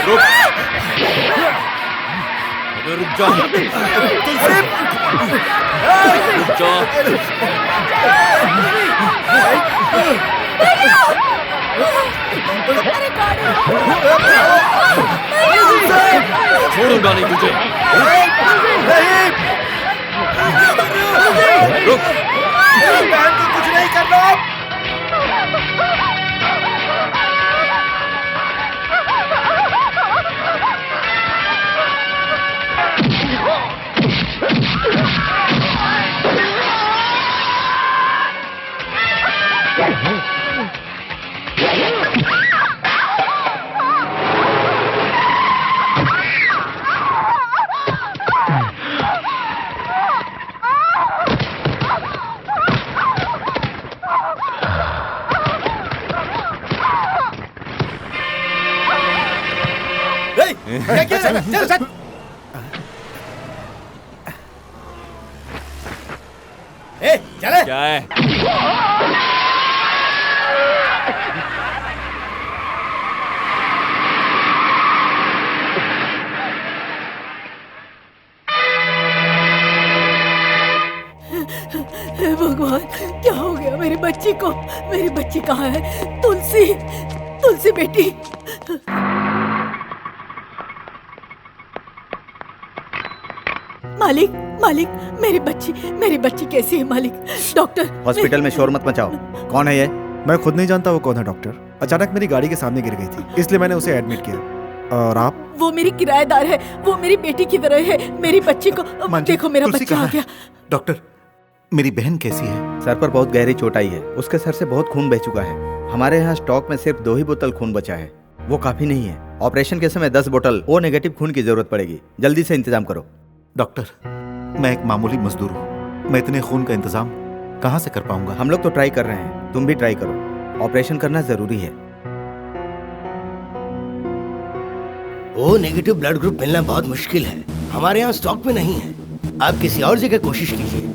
रुक। अबे रुक जा। तुलसी। रुक जा। छोड़ूंगा नहीं तुझे। रुक। बहन को कुछ नहीं करना। चल। चले। क्या है? हे भगवान, क्या हो गया मेरी बच्ची को? मेरी बच्ची कहाँ है? तुलसी, तुलसी बेटी। मालिक, मालिक, मेरी बच्ची कैसी है मालिक? डॉक्टर। हॉस्पिटल में शोर मत मचाओ। कौन है ये? मैं खुद नहीं जानता वो कौन है डॉक्टर। अचानक मेरी गाड़ी के सामने गिर गई थी, इसलिए मैंने उसे एडमिट किया। और आप? वो मेरी किराएदार है, वो मेरी बेटी की तरह है। मेरी बच्ची को देखो, मेरा बच्चा आ गया। डॉक्टर, मेरी बहन कैसी है? सर पर बहुत गहरी चोट आई है, उसके सर से बहुत खून बह चुका है। हमारे यहाँ स्टॉक में सिर्फ 2 ही बोतल खून बचा है, वो काफी नहीं है। ऑपरेशन के समय 10 बोतल ओ नेगेटिव खून की जरूरत पड़ेगी, जल्दी से इंतजाम करो। डॉक्टर, मैं एक मामूली मजदूर हूँ, मैं इतने खून का इंतजाम कहाँ से कर पाऊंगा? हम लोग तो ट्राई कर रहे हैं, तुम भी ट्राई करो। ऑपरेशन करना जरूरी है। ओ नेगेटिव ब्लड ग्रुप मिलना बहुत मुश्किल है, हमारे यहाँ स्टॉक में नहीं है। आप किसी और जगह कोशिश कीजिए।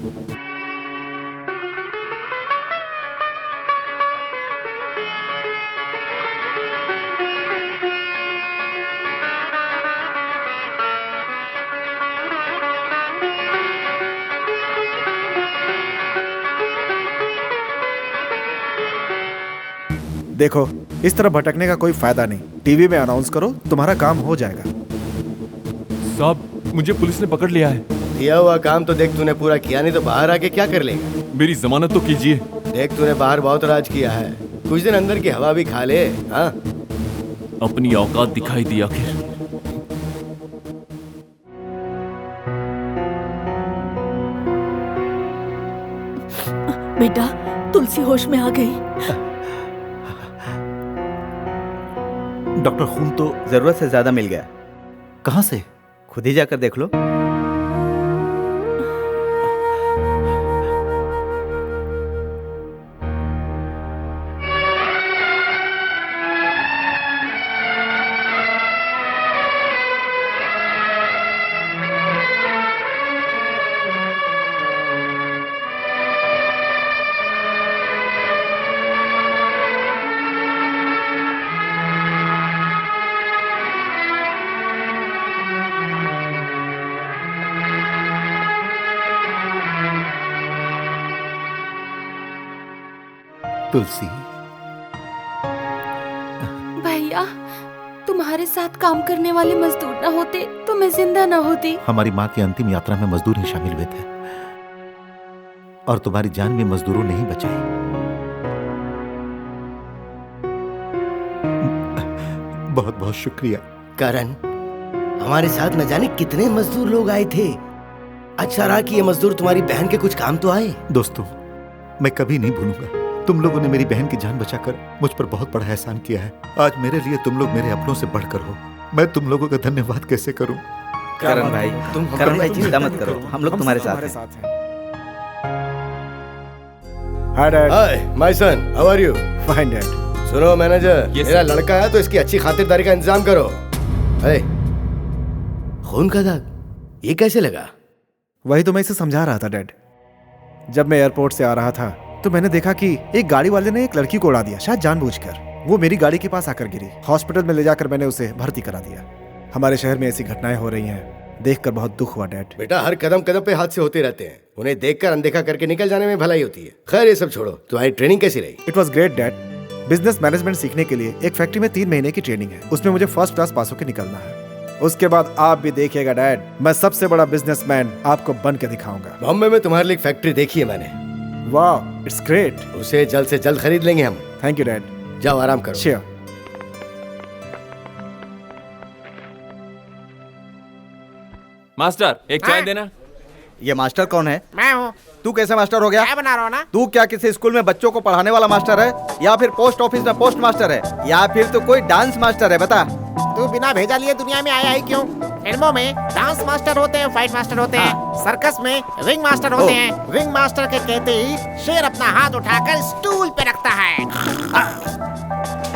देखो, इस तरह भटकने का कोई फायदा नहीं। टीवी में अनाउंस करो, तुम्हारा काम हो जाएगा। साहब, मुझे पुलिस ने पकड़ लिया है। दिया हुआ काम तो देख तूने पूरा किया नहीं तो बाहर आके क्या कर लेगा? मेरी जमानत तो कीजिए। देख तूने बाहर बहुत राज किया है, कुछ दिन अंदर की हवा भी खा ले। हाँ, अपनी औकात दिखाई दी आखिर। बेटा, तुलसी होश में आ गई। डॉक्टर, खून तो जरूरत से ज्यादा मिल गया। कहाँ से? खुद ही जाकर देख लो। तुलसी, भैया, तुम्हारे साथ काम करने वाले मजदूर न होते तो मैं जिंदा न होती। हमारी माँ की अंतिम यात्रा में मजदूर ही शामिल हुए थे और तुम्हारी जान भी मजदूरों ने ही बचाई। बहुत बहुत शुक्रिया। करण, हमारे साथ न जाने कितने मजदूर लोग आए थे। अच्छा रहा कि ये मजदूर तुम्हारी बहन के कुछ काम तो आए। दोस्तों, मैं कभी नहीं भूलूंगा, तुम लोगों ने मेरी बहन की जान बचाकर मुझ पर बहुत बड़ा एहसान किया है। आज मेरे लिए तुम लोग मेरे अपनों से बढ़कर हो। मैं तुम लोगों का धन्यवाद कैसे करूं? करण भाई, करण भाई चिंता मत करो, हम लोग तुम्हारे साथ हैं। Hi dad. Hi my son, how are you? Fine dad. सुनो मैनेजर, मेरा लड़का है तो इसकी अच्छी खातिरदारी का इंतजाम करो। खून का दाग ये कैसे लगा? वही तो मैं इसे समझा रहा था डैड। जब मैं एयरपोर्ट से आ रहा था तो मैंने देखा कि एक गाड़ी वाले ने एक लड़की को उड़ा दिया, शायद जानबूझकर। वो मेरी गाड़ी के पास आकर गिरी। हॉस्पिटल में ले जाकर मैंने उसे भर्ती करा दिया। हमारे शहर में ऐसी घटनाएं हो रही हैं, देखकर बहुत दुख हुआ डैड। बेटा, हर कदम कदम पे हादसे होते रहते हैं, उन्हें देखकर अनदेखा करके निकल जाने में भलाई होती है। खैर ये सब छोड़ो, तुम्हारी ट्रेनिंग कैसी रही? It was great dad. Business management सीखने के लिए एक फैक्ट्री में 3 महीने की ट्रेनिंग है। उसमें मुझे फर्स्ट क्लास पास होकर निकलना है। उसके बाद आप भी देखिएगा डैड, मैं सबसे बड़ा बिजनेसमैन आपको बन के दिखाऊंगा। बॉम्बे में तुम्हारे लिए एक फैक्ट्री देखी है मैंने। वाह, इट्स ग्रेट। उसे जल्द से जल्द खरीद लेंगे हम। Thank you dad. जाओ आराम करो। श्योर। मास्टर, एक चाय देना। ये मास्टर कौन है? मैं हूँ। तू कैसे मास्टर हो गया? क्या बना रहा हूँ ना? तू क्या किसी स्कूल में बच्चों को पढ़ाने वाला मास्टर है, या फिर पोस्ट ऑफिस में पोस्ट मास्टर है, या फिर तो कोई डांस मास्टर है? बता। तू बिना भेजा लिए दुनिया में आया है क्यों? फिल्मों में डांस मास्टर होते हैं, फाइट मास्टर होते हैं, सर्कस में रिंग मास्टर होते हैं। रिंग मास्टर के कहते ही शेर अपना हाथ उठाकर स्टूल पे रखता है।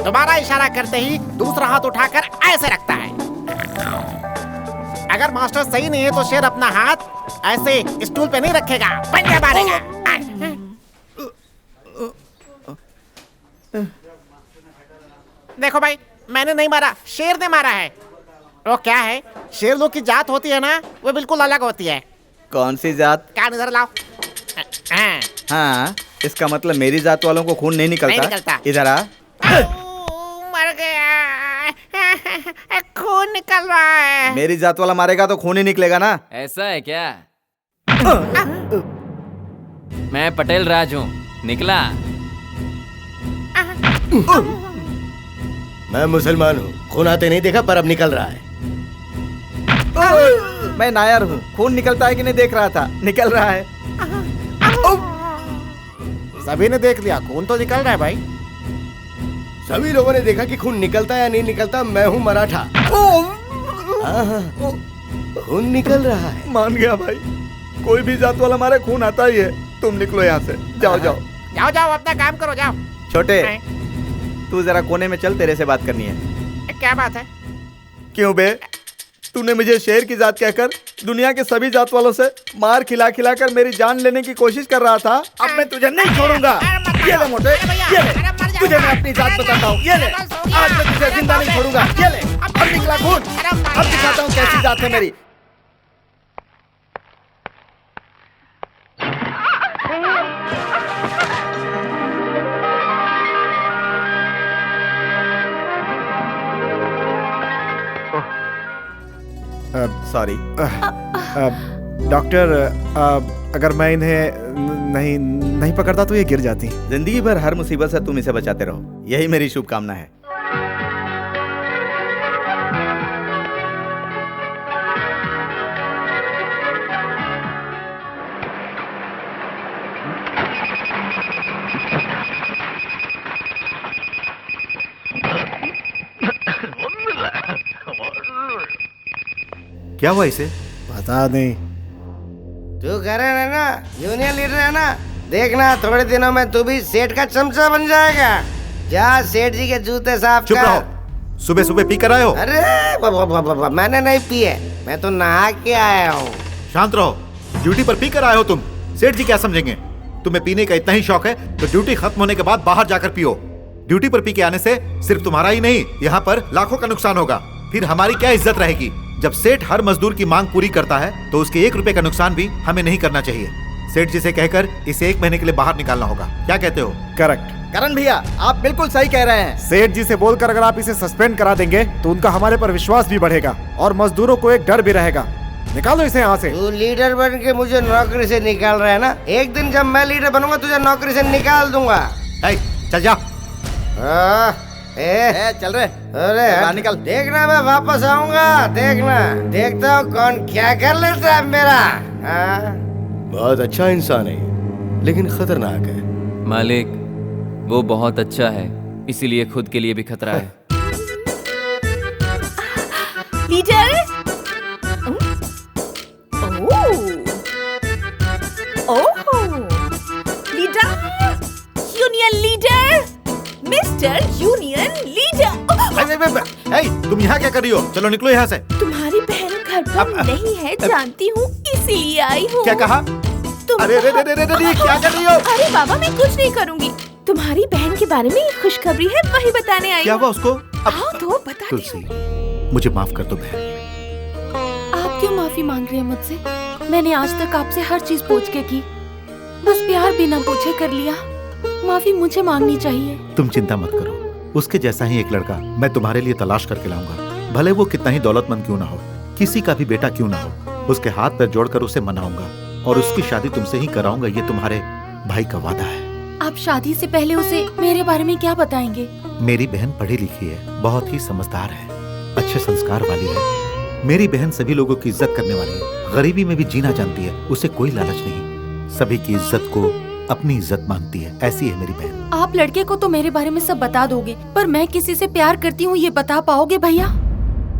तुम्हारा इशारा करते ही दूसरा हाथ उठाकर ऐसे रखता है। अगर मास्टर सही नहीं है तो शेर अपना हाथ ऐसे स्टूल पे नहीं रखेगा, पंजा मारेगा। देखो भाई, मैंने नहीं मारा, शेर ने मारा है। वो क्या है, शेर लोग की जात होती है ना, वो बिल्कुल अलग होती है। कौन सी जात? कान इधर लाओ। हाँ, इसका मतलब मेरी जात वालों को खून नहीं निकलता। नहीं निकलता। इधर आ। मर गया, खून निकल रहा है। मेरी जात वाला मारेगा तो खून ही निकलेगा ना। ऐसा है क्या? मैं पटेल राज हूँ, निकला। मैं मुसलमान हूँ, खून आते नहीं देखा पर अब निकल रहा है। मैं नायर हूँ, खून निकलता है कि नहीं देख रहा था, निकल रहा है। सभी ने देख लिया, खून तो निकल रहा है भाई। सभी लोगों ने देखा कि खून निकलता या नहीं निकलता। मैं हूँ मराठा। खून निकल रहा है। मान गया भाई, कोई भी जात वाला हमारे खून आता ही है। तुम निकलो यहाँ से, जाओ जाओ जाओ जाओ, अपना काम करो, जाओ। छोटे, तू जरा कोने में चल, तेरे से बात करनी है। क्या बात है? क्यों बे, तूने मुझे शेर की जात कहकर दुनिया के सभी जात वालों से मार खिला खिला कर मेरी जान लेने की कोशिश कर रहा था। अब मैं तुझे नहीं छोड़ूंगा। ये ले मोटे, ये ले, तुझे मैं अपनी जात बताता हूँ। ये ले, आज मैं तुझे जिंदा नहीं छोड़ूंगा। ये ले, अब निकला खून, अब दिखाता हूँ कैसी जात है मेरी। सॉरी डॉक्टर, अगर मैं इन्हें नहीं पकड़ता तो ये गिर जाती। जिंदगी भर हर मुसीबत से तुम इसे बचाते रहो, यही मेरी शुभकामना है। क्या हुआ इसे? पता नहीं। तू करण है ना, यूनियन लीडर है ना, देखना थोड़े दिनों में तू भी सेठ का चमचा बन जाएगा। जा सेठ जी के जूते साफ चुप कर। रहो, सुबह सुबह पी कर आए हो? अरे मैंने नहीं पिए, मैं तो नहा के आया हूँ। शांत रहो, ड्यूटी पर पी कर आए हो तुम। सेठ जी क्या समझेंगे? तुम्हें पीने का इतना ही शौक है तो ड्यूटी खत्म होने के बाद बाहर जाकर पियो। ड्यूटी पर पी के आने से सिर्फ तुम्हारा ही नहीं, यहाँ पर लाखों का नुकसान होगा। फिर हमारी क्या इज्जत रहेगी? जब सेठ हर मजदूर की मांग पूरी करता है तो उसके 1 रुपए का नुकसान भी हमें नहीं करना चाहिए। सेठ जी से कहकर इसे 1 महीने के लिए बाहर निकालना होगा। क्या कहते हो? करेक्ट। करण भैया, आप बिल्कुल सही कह रहे हैं। सेठ जी से बोलकर अगर आप इसे सस्पेंड करा देंगे तो उनका हमारे पर विश्वास भी बढ़ेगा और मजदूरों को एक डर भी रहेगा। निकालो इसे यहाँ से। तू लीडर बन के मुझे नौकरी से निकाल रहा है ना? एक दिन जब मैं लीडर बनूंगा तुझे नौकरी से निकाल दूंगा। चल जा। चल रहे। अरे बाहर निकल। देखना मैं वापस आऊंगा, देखना। देखता हूँ कौन क्या कर लेता है मेरा। बहुत अच्छा इंसान है लेकिन खतरनाक है। मालिक, वो बहुत अच्छा है, इसीलिए खुद के लिए भी खतरा है। Leader. Leader, union leader, mister union leader. तुम यहाँ क्या कर रही हो? चलो निकलो यहाँ से। तुम्हारी बहन घर पर नहीं है, जानती हूँ, इसीलिए आई हूँ। क्या कहा? अरे क्या कर रही हो? अरे बाबा, मैं कुछ नहीं करूँगी। तुम्हारी बहन के बारे में खुशखबरी है, वही बताने आई। क्या हुआ उसको? आओ तो बता। तुलसी, मुझे माफ कर दो बहन। आप क्यों माफी मांग रही हैं मुझसे? मैंने आज तक आपसे हर चीज पूछ के की, बस प्यार बिना पूछे कर लिया। माफी मुझे मांगनी चाहिए। तुम चिंता मत करो, उसके जैसा ही एक लड़का मैं तुम्हारे लिए तलाश करके लाऊंगा। भले वो कितना ही दौलतमंद क्यों ना हो, किसी का भी बेटा क्यों ना हो, उसके हाथ पैर जोड़कर उसे मनाऊंगा और उसकी शादी तुमसे ही कराऊंगा। ये तुम्हारे भाई का वादा है। आप शादी से पहले उसे मेरे बारे में क्या बताएंगे? मेरी बहन पढ़ी लिखी है, बहुत ही समझदार है, अच्छे संस्कार वाली है। मेरी बहन सभी लोगों की इज्जत करने वाली है, गरीबी में भी जीना जानती है, उसे कोई लालच नहीं, सभी की इज्जत को अपनी इज्जत मानती है। ऐसी है मेरी बहन। आप लड़के को तो मेरे बारे में सब बता दोगे, पर मैं किसी से प्यार करती हूँ ये बता पाओगे भैया?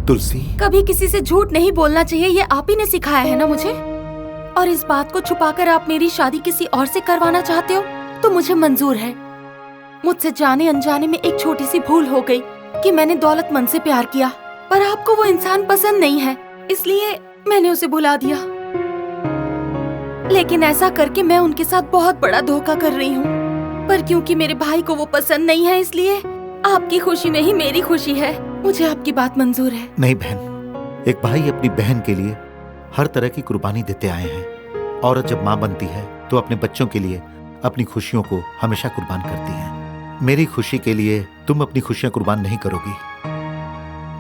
तुलसी, कभी किसी से झूठ नहीं बोलना चाहिए, ये आप ही ने सिखाया है ना मुझे। और इस बात को छुपाकर आप मेरी शादी किसी और से करवाना चाहते हो तो मुझे मंजूर है। मुझसे जाने अनजाने में एक छोटी सी भूल हो गई कि मैंने दौलतमंद से प्यार किया, पर आपको वो इंसान पसंद नहीं है, इसलिए मैंने उसे भुला दिया। लेकिन ऐसा करके मैं उनके साथ बहुत बड़ा धोखा कर रही हूँ। पर क्योंकि मेरे भाई को वो पसंद नहीं है, इसलिए आपकी खुशी में ही मेरी खुशी है। मुझे आपकी बात मंजूर है। नहीं बहन, एक भाई अपनी बहन के लिए हर तरह की कुर्बानी देते आए हैं। औरत जब माँ बनती है तो अपने बच्चों के लिए अपनी खुशियों को हमेशा कुर्बान करती है। मेरी खुशी के लिए तुम अपनी खुशियां कुर्बान नहीं करोगी।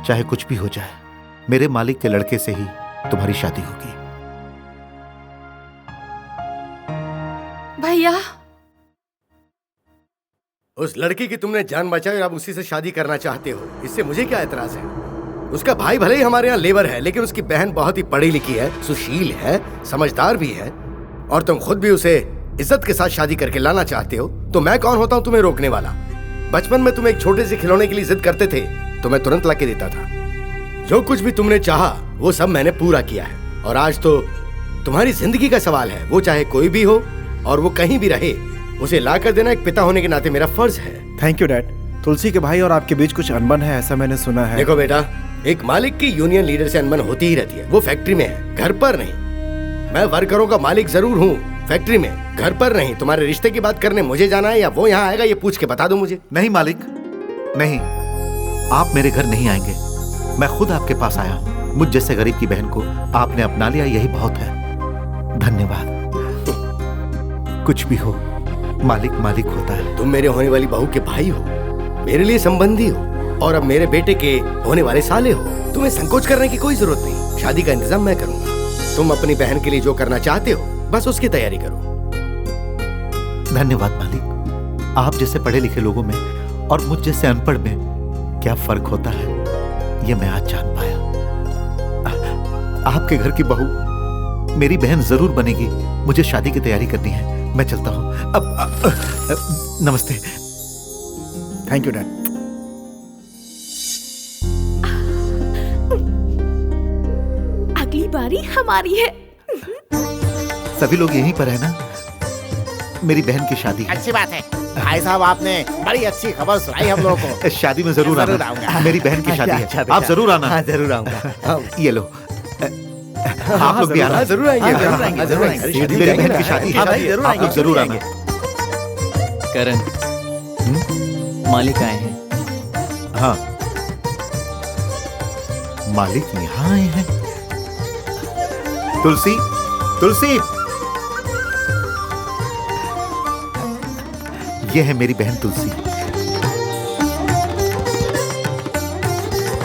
चाहे कुछ भी हो जाए, मेरे मालिक के लड़के से ही तुम्हारी शादी होगी। भैया, उस लड़की की तुमने जान बचाई और अब उसी से शादी करना चाहते हो, इससे मुझे क्या एतराज है? उसका भाई भले ही हमारे यहाँ लेबर है, लेकिन उसकी बहन बहुत ही पढ़ी लिखी है, सुशील है, समझदार भी है, और तुम खुद भी उसे इज्जत के साथ शादी करके लाना चाहते हो, तो मैं कौन होता हूँ तुम्हें रोकने वाला? बचपन में तुम एक छोटे से खिलौने के लिए जिद करते थे तो मैं तुरंत लाके देता था। जो कुछ भी तुमने चाहा वो सब मैंने पूरा किया है, और आज तो तुम्हारी जिंदगी का सवाल है। वो चाहे कोई भी हो और वो कहीं भी रहे, उसे ला कर देना एक पिता होने के नाते मेरा फर्ज है। Thank you dad. तुलसी के भाई और आपके बीच कुछ अनबन है, ऐसा मैंने सुना है। देखो बेटा, एक मालिक की यूनियन लीडर से अनबन होती ही रहती है। वो फैक्ट्री में है, घर पर नहीं। मैं वर्करों का मालिक जरूर हूँ, फैक्ट्री में, घर पर नहीं। तुम्हारे रिश्ते की बात करने मुझे जाना है या वो यहाँ आएगा, ये पूछ के बता दो मुझे। नहीं मालिक, नहीं, आप मेरे घर नहीं आएंगे। मैं खुद आपके पास आया हूँ। मुझ जैसे गरीब की बहन को आपने अपना लिया, यही बहुत है। धन्यवाद। कुछ भी हो, मालिक मालिक होता है। तुम मेरे होने वाली बहू के भाई हो, मेरे लिए संबंधी हो, और अब मेरे बेटे के होने वाले साले हो। तुम्हें संकोच करने की कोई जरूरत नहीं। शादी का इंतजाम मैं करूंगा। तुम अपनी बहन के लिए जो करना चाहते हो बस उसकी तैयारी करो। धन्यवाद मालिक। आप जैसे पढ़े लिखे लोगों में और मुझ जैसे अनपढ़ में क्या फर्क होता है, ये मैं आज जान पाया। आपके घर की बहू मेरी बहन जरूर बनेगी। मुझे शादी की तैयारी करनी है, मैं चलता हूँ। अब नमस्ते। Thank you dad. अगली बारी हमारी है। सभी लोग यहीं पर है ना? मेरी बहन की शादी है। अच्छी बात है भाई साहब, आपने बड़ी अच्छी खबर सुनाई हम लोगों को। शादी में जरूर आना। मेरी बहन की शादी है, आप जरूर आना। हाँ, जरूर आऊंगा। ये लो, आप लोग भी आना। जरूर आएंगे, जरूर आएंगे। मेरी बहन की शादी है, आप लोग जरूर आना। करण, मालिक आए हैं। हाँ, मालिक यहाँ आए हैं। तुलसी, तुलसी, ये है मेरी बहन तुलसी।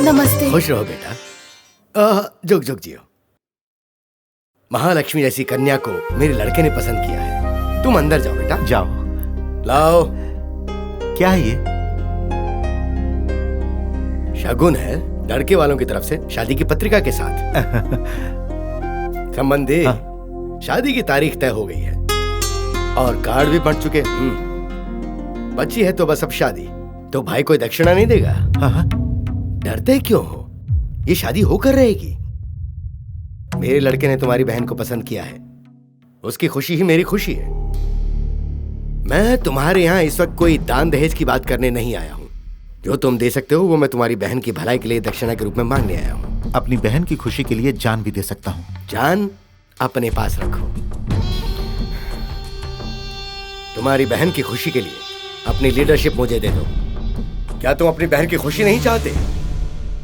नमस्ते। खुश रहो बेटा, जुग जुग जियो। महालक्ष्मी जैसी कन्या को मेरे लड़के ने पसंद किया है। तुम अंदर जाओ बेटा। जाओ। लाओ। क्या है ये? शगुन है लड़के वालों की तरफ से शादी की पत्रिका के साथ। संबंधी, शादी की तारीख तय हो गई है और कार्ड भी बंट चुके। बच्ची है तो बस अब शादी। तो भाई कोई दक्षिणा नहीं देगा? डरते क्यों हो? ये शादी होकर रहेगी। मेरे लड़के ने तुम्हारी बहन को पसंद किया है, उसकी खुशी ही मेरी खुशी है। मैं तुम्हारे यहाँ इस वक्त कोई दान दहेज की बात करने नहीं आया हूँ। जो तुम दे सकते हो वो मैं तुम्हारी बहन की भलाई के लिए दक्षिणा के रूप में मांगने आया हूँ। अपनी बहन की खुशी के लिए जान भी दे सकता हूँ। जान अपने पास रखो। तुम्हारी बहन की खुशी के लिए अपनी लीडरशिप मुझे दे दो। क्या तुम अपनी बहन की खुशी नहीं चाहते?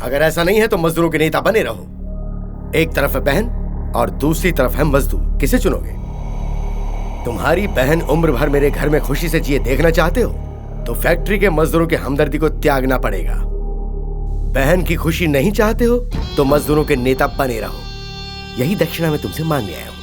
अगर ऐसा नहीं है तो मजदूरों के नेता बने रहो। एक तरफ है बहन और दूसरी तरफ है मजदूर। किसे चुनोगे? तुम्हारी बहन उम्र भर मेरे घर में खुशी से जिए देखना चाहते हो तो फैक्ट्री के मजदूरों की हमदर्दी को त्यागना पड़ेगा। बहन की खुशी नहीं चाहते हो तो मजदूरों के नेता बने रहो। यही दक्षिणा मैं तुमसे मांगने आया हूं।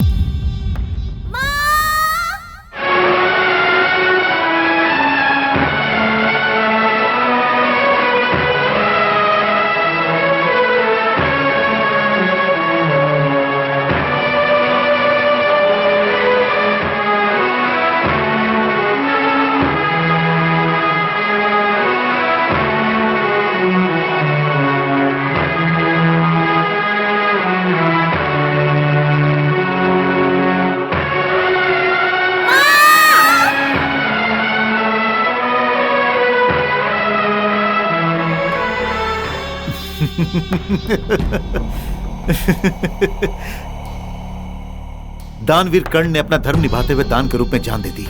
दानवीर कर्ण ने अपना धर्म निभाते हुए दान के रूप में जान दे दी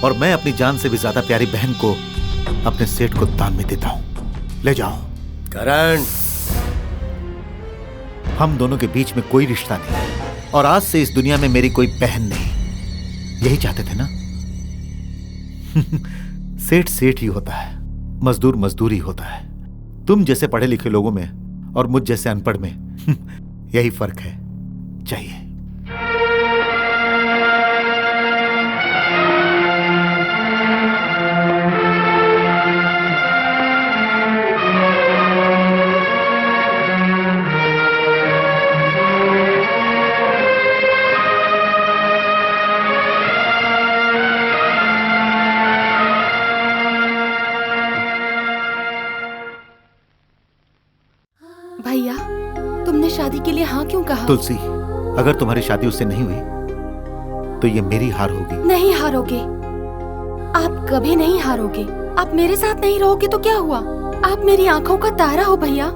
और मैं अपनी जान से भी ज्यादा प्यारी बहन को अपने सेठ को दान में देता हूं। ले जाओ। करण, हम दोनों के बीच में कोई रिश्ता नहीं और आज से इस दुनिया में मेरी कोई बहन नहीं। यही चाहते थे ना? सेठ सेठ ही होता है, मजदूर मजदूर ही होता है। तुम जैसे पढ़े लिखे लोगों में और मुझ जैसे अनपढ़ में यही फर्क है। चाहिए। भैया, तुमने शादी के लिए हाँ क्यों कहा? तुलसी, अगर तुम्हारी शादी उससे नहीं हुई तो ये मेरी हार होगी। नहीं हारोगे, आप कभी नहीं हारोगे। आप मेरे साथ नहीं रहोगे तो क्या हुआ? आप मेरी आंखों का तारा हो भैया।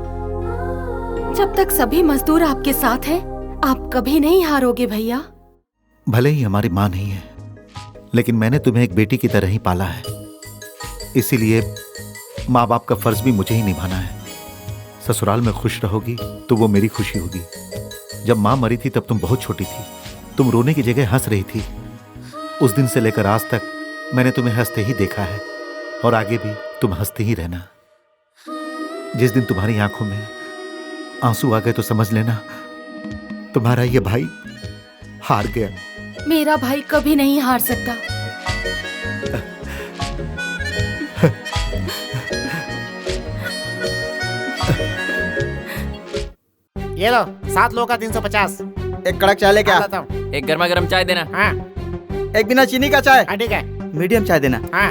जब तक सभी मजदूर आपके साथ हैं, आप कभी नहीं हारोगे भैया। भले ही हमारी माँ नहीं है, लेकिन मैंने तुम्हें एक बेटी की तरह ही पाला है। इसीलिए माँ बाप का फर्ज भी मुझे ही निभाना है। ससुराल में खुश रहोगी तो वो मेरी खुशी होगी। जब माँ मरी थी तब तुम बहुत छोटी थी। तुम रोने की जगह हंस रही थी। उस दिन से लेकर आज तक मैंने तुम्हें हंसते ही देखा है और आगे भी तुम हंसते ही रहना। जिस दिन तुम्हारी आंखों में आंसू आ गए तो समझ लेना तुम्हारा ये भाई हार गया। मेरा भाई कभी नहीं हार सकता। ये लो 7 लोगों का 350। एक कड़क चाय लेके आ। एक गर्मा गर्म चाय देना। हाँ। एक बिना चीनी का चाय। ठीक है। मीडियम चाय देना। हाँ।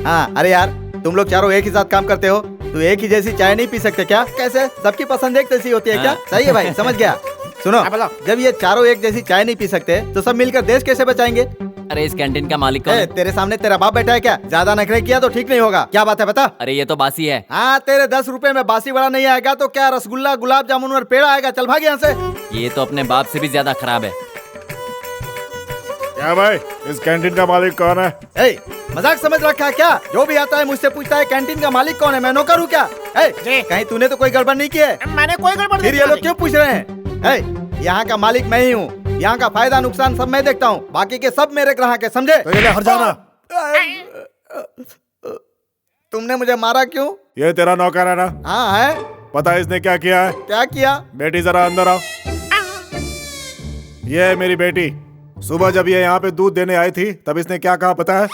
हाँ, अरे यार तुम लोग चारों एक ही साथ काम करते हो तो एक ही जैसी चाय नहीं पी सकते क्या? कैसे? सबकी पसंद एक जैसी होती है क्या? सही है भाई, समझ गया। सुनो, जब ये चारों एक जैसी चाय नहीं पी सकते तो सब मिलकर देश कैसे बचाएंगे? अरे इस कैंटीन का मालिक कौन है? तेरे सामने तेरा बाप बैठा है क्या? ज्यादा नखरे किया तो ठीक नहीं होगा। क्या बात है बता? अरे ये तो बासी है। हाँ, तेरे 10 रुपए में बासी बड़ा नहीं आएगा तो क्या रसगुल्ला, गुलाब जामुन और पेड़ा आएगा? चल भाग यहाँ से। ये तो अपने बाप से भी ज्यादा खराब है। क्या भाई, इस कैंटीन का मालिक कौन है? मजाक समझ रखा है क्या? जो भी आता है मुझसे पूछता है कैंटीन का मालिक कौन है, मैं नौकर हूँ क्या? कहीं तूने तो कोई गड़बड़ नहीं की है? मैंने कोई गड़बड़ नहीं फिर ये लोग क्यों पूछ रहे हैं? यहाँ का मालिक मैं ही हूँ। यहाँ का फायदा नुकसान सब मैं देखता हूँ। बाकी के सब मेरे ग्राहक है, समझे? तो ये ले, हट जाना। तुमने मुझे मारा क्यों? ये तेरा नौकर है ना? हाँ है। पता है इसने क्या किया है? क्या किया? बेटी जरा अंदर आओ। ये है मेरी बेटी। सुबह जब ये यहाँ पे दूध देने आई थी तब इसने क्या कहा पता है?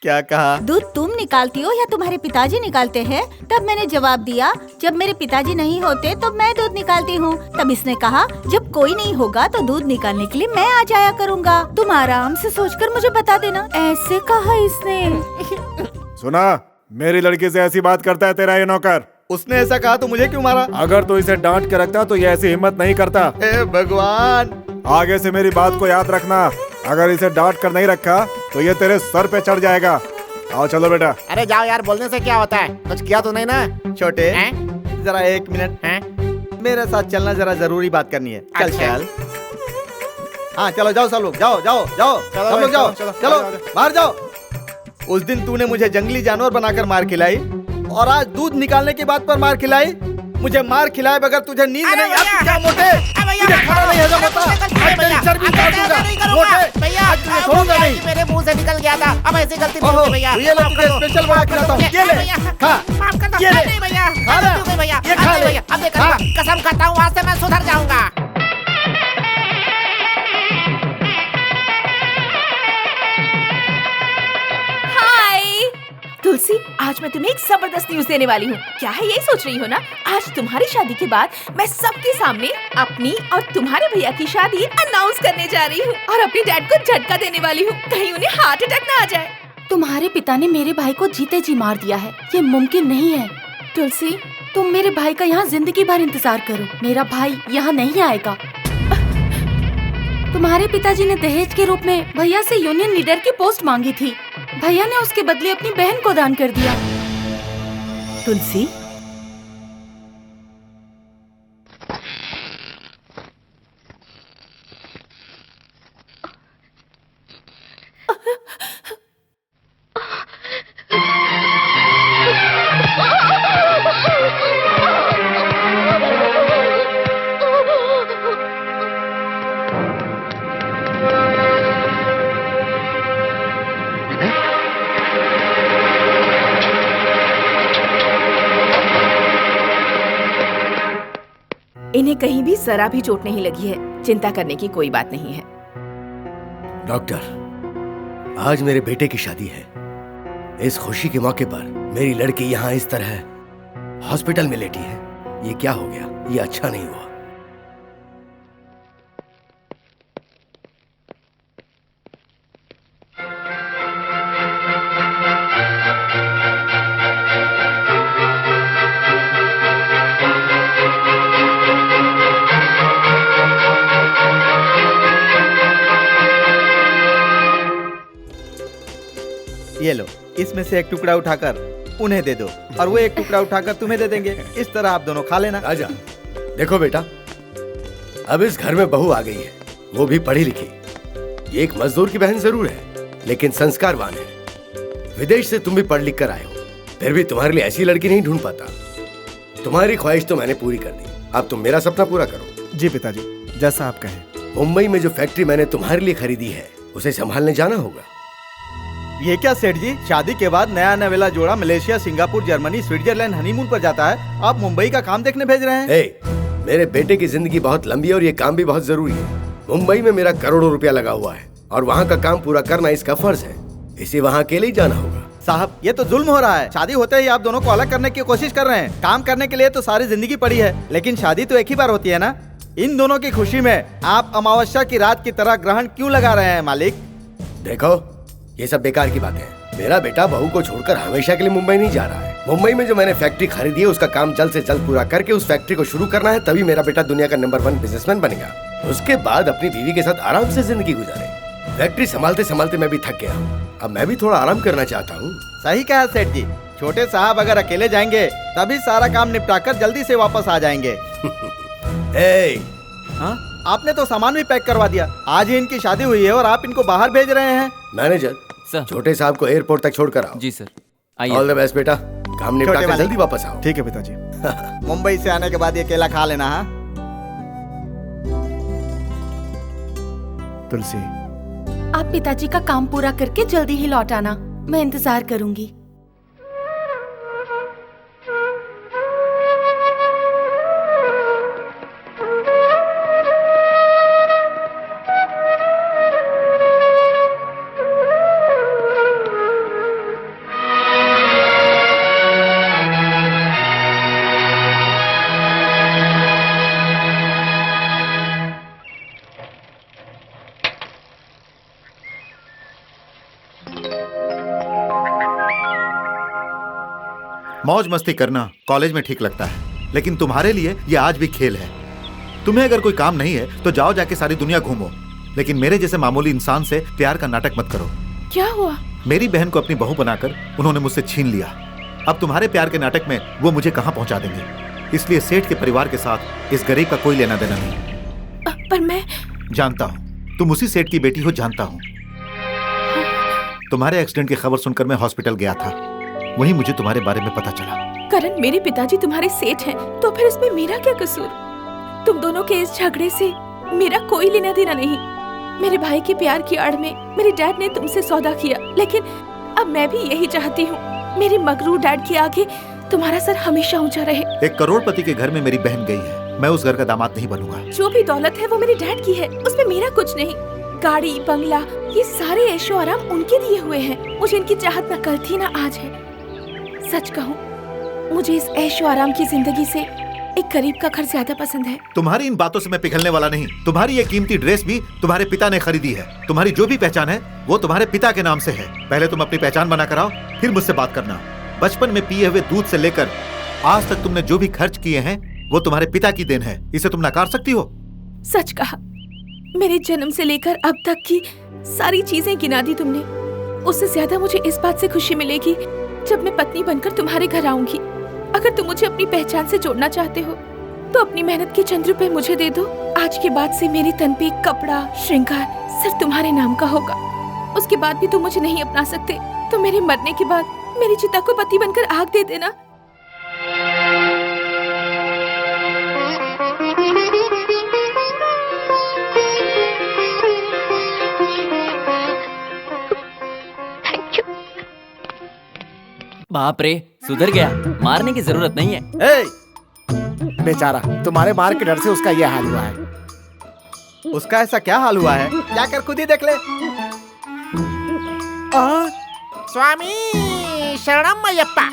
क्या कहा? दूध तुम निकालती हो या तुम्हारे पिताजी निकालते हैं? तब मैंने जवाब दिया, जब मेरे पिताजी नहीं होते तो मैं दूध निकालती हूँ। तब इसने कहा, जब कोई नहीं होगा तो दूध निकालने के लिए मैं आ जाया करूँगा। तुम आराम से सोचकर मुझे बता देना। ऐसे कहा इसने। सुना, मेरी लड़की से ऐसी बात करता है तेरा ये नौकर? उसने ऐसा कहा तो मुझे क्यों मारा? अगर तू इसे डांट के रखता तो ये ऐसी हिम्मत नहीं करता। हे भगवान! आगे से मेरी बात को याद रखना। अगर इसे डांट कर नहीं रखा तो ये तेरे सर पे चढ़ जाएगा। आओ चलो बेटा। अरे जाओ यार, बोलने से क्या होता है? कुछ किया तो नहीं ना? छोटे, जरा 1 मिनट मेरे साथ चलना, जरा जरूरी बात करनी है। चल चल। हाँ चलो, जाओ सब लोग, जाओ जाओ जाओ, सब लोग जाओ, चलो बाहर जाओ। उस दिन तूने मुझे जंगली जानवर बनाकर मार खिलाई और आज दूध निकालने की बात पर मार खिलाई। मुझे मार खिलाए बगैर तुझे नींद नहीं आती क्या मोटे? तुझे खाना नहीं हजम होता? आज तेरी चर्बी काट दूंगा मोटे। भैया आज तुझे छोड़ूंगा नहीं। मेरे मुंह से निकल गया था, अब ऐसी गलती नहीं होगी भैया। ये ले, तुझे स्पेशल बना के लाता हूँ। ये ले, खा। माफ कर दो। ये ले, नहीं भैया, खा ले। भैया, ये खा ले। भैया, अब देखा, कसम खाता हूँ आज से मैं सुधर जाऊंगा। तुलसी, आज मैं तुम्हें एक जबरदस्त न्यूज देने वाली हूँ। क्या है यही सोच रही हो ना? आज तुम्हारी शादी के बाद मैं सबके सामने अपनी और तुम्हारे भैया की शादी अनाउंस करने जा रही हूँ और अपने डैड को झटका देने वाली हूँ, कहीं उन्हें हार्ट अटैक ना आ जाए। तुम्हारे पिता ने मेरे भाई को जीते जी मार दिया है, ये मुमकिन नहीं है। तुलसी, तुम मेरे भाई का यहाँ जिंदगी भर इंतजार करो, मेरा भाई यहाँ नहीं आएगा। तुम्हारे पिताजी ने दहेज के रूप में भैया से यूनियन लीडर की पोस्ट मांगी थी। भैया ने उसके बदले अपनी बहन को दान कर दिया। तुलसी, इन्हें कहीं भी जरा भी चोट नहीं लगी है, चिंता करने की कोई बात नहीं है। डॉक्टर, आज मेरे बेटे की शादी है। इस खुशी के मौके पर मेरी लड़की यहाँ इस तरह हॉस्पिटल में लेटी है। ये क्या हो गया? ये अच्छा नहीं हुआ। ये लो, इसमें से एक टुकड़ा उठाकर उन्हें दे दो और वो एक टुकड़ा उठाकर तुम्हें दे देंगे। इस तरह आप दोनों खा लेना। राजा, देखो बेटा, अब इस घर में बहू आ गई है, वो भी पढ़ी लिखी। ये एक मजदूर की बहन जरूर है, लेकिन संस्कारवान है। विदेश से तुम भी पढ़ लिख कर आए हो, फिर भी तुम्हारे लिए ऐसी लड़की नहीं ढूंढ पाता। तुम्हारी ख्वाहिश तो मैंने पूरी कर दी, अब तुम मेरा सपना पूरा करो। जी पिताजी, जैसा आप कहें। मुंबई में जो फैक्ट्री मैंने तुम्हारे लिए खरीदी है, उसे संभालने जाना होगा। ये क्या सेठ जी, शादी के बाद नया नवेला जोड़ा Malaysia, Singapore, Germany, Switzerland honeymoon पर जाता है, आप मुंबई का काम देखने भेज रहे हैं? मेरे बेटे की जिंदगी बहुत लंबी है और ये काम भी बहुत जरूरी है। मुंबई में मेरा करोड़ों रुपया लगा हुआ है और वहाँ का काम पूरा करना इसका फर्ज है। इसे वहाँ अकेले ही जाना होगा। साहब, ये तो जुल्म हो रहा है। शादी होते ही आप दोनों को अलग करने की कोशिश कर रहे हैं। काम करने के लिए तो सारी जिंदगी पड़ी है, लेकिन शादी तो एक ही बार होती है ना। इन दोनों की खुशी में आप अमावस्या की रात की तरह ग्रहण क्यों लगा रहे हैं मालिक? देखो, ये सब बेकार की बात है। मेरा बेटा बहू को छोड़कर हमेशा के लिए मुंबई नहीं जा रहा है। मुंबई में जो मैंने फैक्ट्री खरीदी है, उसका काम जल्द से जल्द पूरा करके उस फैक्ट्री को शुरू करना है, तभी मेरा बेटा दुनिया का नंबर 1 बिजनेसमैन बनेगा। उसके बाद अपनी बीवी के साथ आराम से जिंदगी गुजारे। फैक्ट्री संभालते संभालते मैं भी थक गया हूँ, अब मैं भी थोड़ा आराम करना चाहता हूँ। सही कहा सेठ जी, छोटे साहब अगर अकेले जाएंगे तभी सारा काम निपटाकर जल्दी से वापस आ जाएंगे। हाँ, आपने तो सामान भी पैक करवा दिया। आज ही इनकी शादी हुई है और आप इनको बाहर भेज रहे हैं। मैनेजर, छोटे साहब को एयरपोर्ट तक छोड़कर आओ। जी सर। ऑल द बेस्ट बेटा, काम निपटाकर जल्दी वापस आओ। ठीक है पिताजी। मुंबई से आने के बाद ये केला खा लेना। हाँ तुलसी, आप पिताजी का काम पूरा करके जल्दी ही लौट आना। मैं इंतजार करूंगी। मौज मस्ती करना कॉलेज में ठीक लगता है, लेकिन तुम्हारे लिए ये आज भी खेल है। तुम्हें अगर कोई काम नहीं है तो जाओ जाके सारी दुनिया घूमो, लेकिन मेरे जैसे मामूली इंसान से प्यार का नाटक मत करो। क्या हुआ? मेरी बहन को अपनी बहू बनाकर उन्होंने मुझसे छीन लिया। अब तुम्हारे प्यार के नाटक में वो मुझे कहां पहुंचा देंगे। इसलिए सेठ के परिवार के साथ इस गरीब का कोई लेना देना नहीं। पर मैं जानता हूं तुम उसी सेठ की बेटी हो, जानता हूं। तुम्हारे एक्सीडेंट की खबर सुनकर मैं हॉस्पिटल गया था, वहीं मुझे तुम्हारे बारे में पता चला। करण, मेरे पिताजी तुम्हारे सेठ हैं, तो फिर इसमें मेरा क्या कसूर? तुम दोनों के इस झगड़े से मेरा कोई लेना देना नहीं। मेरे भाई के प्यार की आड़ में मेरे डैड ने तुमसे सौदा किया, लेकिन अब मैं भी यही चाहती हूँ मेरे मगरूर डैड के आगे तुम्हारा सर हमेशा ऊंचा रहे। एक करोड़पति के घर में मेरी बहन गई है, मैं उस घर का दामाद नहीं बनूंगा। जो भी दौलत है वो मेरे डैड की है, उसमें मेरा कुछ नहीं। गाड़ी बंगला ये सारे ऐशो आराम उनके दिए हुए हैं। मुझे इनकी चाहत न कल थी न आज है। सच कहूँ, मुझे इस ऐशो आराम की जिंदगी से एक गरीब का घर ज्यादा पसंद है। तुम्हारी इन बातों से मैं पिघलने वाला नहीं। तुम्हारी ये कीमती ड्रेस भी तुम्हारे पिता ने खरीदी है। तुम्हारी जो भी पहचान है वो तुम्हारे पिता के नाम से है। पहले तुम अपनी पहचान बना कर आओ, फिर मुझसे बात करना। बचपन में पिए हुए दूध से लेकर आज तक तुमने जो भी खर्च किए हैं वो तुम्हारे पिता की देन है। इसे तुम नकार सकती हो? सच कहा, मेरे जन्म से लेकर अब तक की सारी चीजें गिना दी तुमने। उससे ज्यादा मुझे इस बात से खुशी मिलेगी जब मैं पत्नी बनकर तुम्हारे घर आऊंगी। अगर तुम मुझे अपनी पहचान से जोड़ना चाहते हो तो अपनी मेहनत के चंद रुपए मुझे दे दो। आज के बाद से मेरे तन पे कपड़ा श्रृंगार सिर्फ तुम्हारे नाम का होगा। उसके बाद भी तुम मुझे नहीं अपना सकते तो मेरे मरने के बाद मेरी चिता को पति बनकर आग दे देना। बाप रे, सुधर गया, मारने की जरूरत नहीं है। बेचारा, तुम्हारे मार के डर से उसका ये हाल हुआ है। उसका ऐसा क्या हाल हुआ है, जाकर खुद ही देख ले। स्वामी शरणम अयप्पा।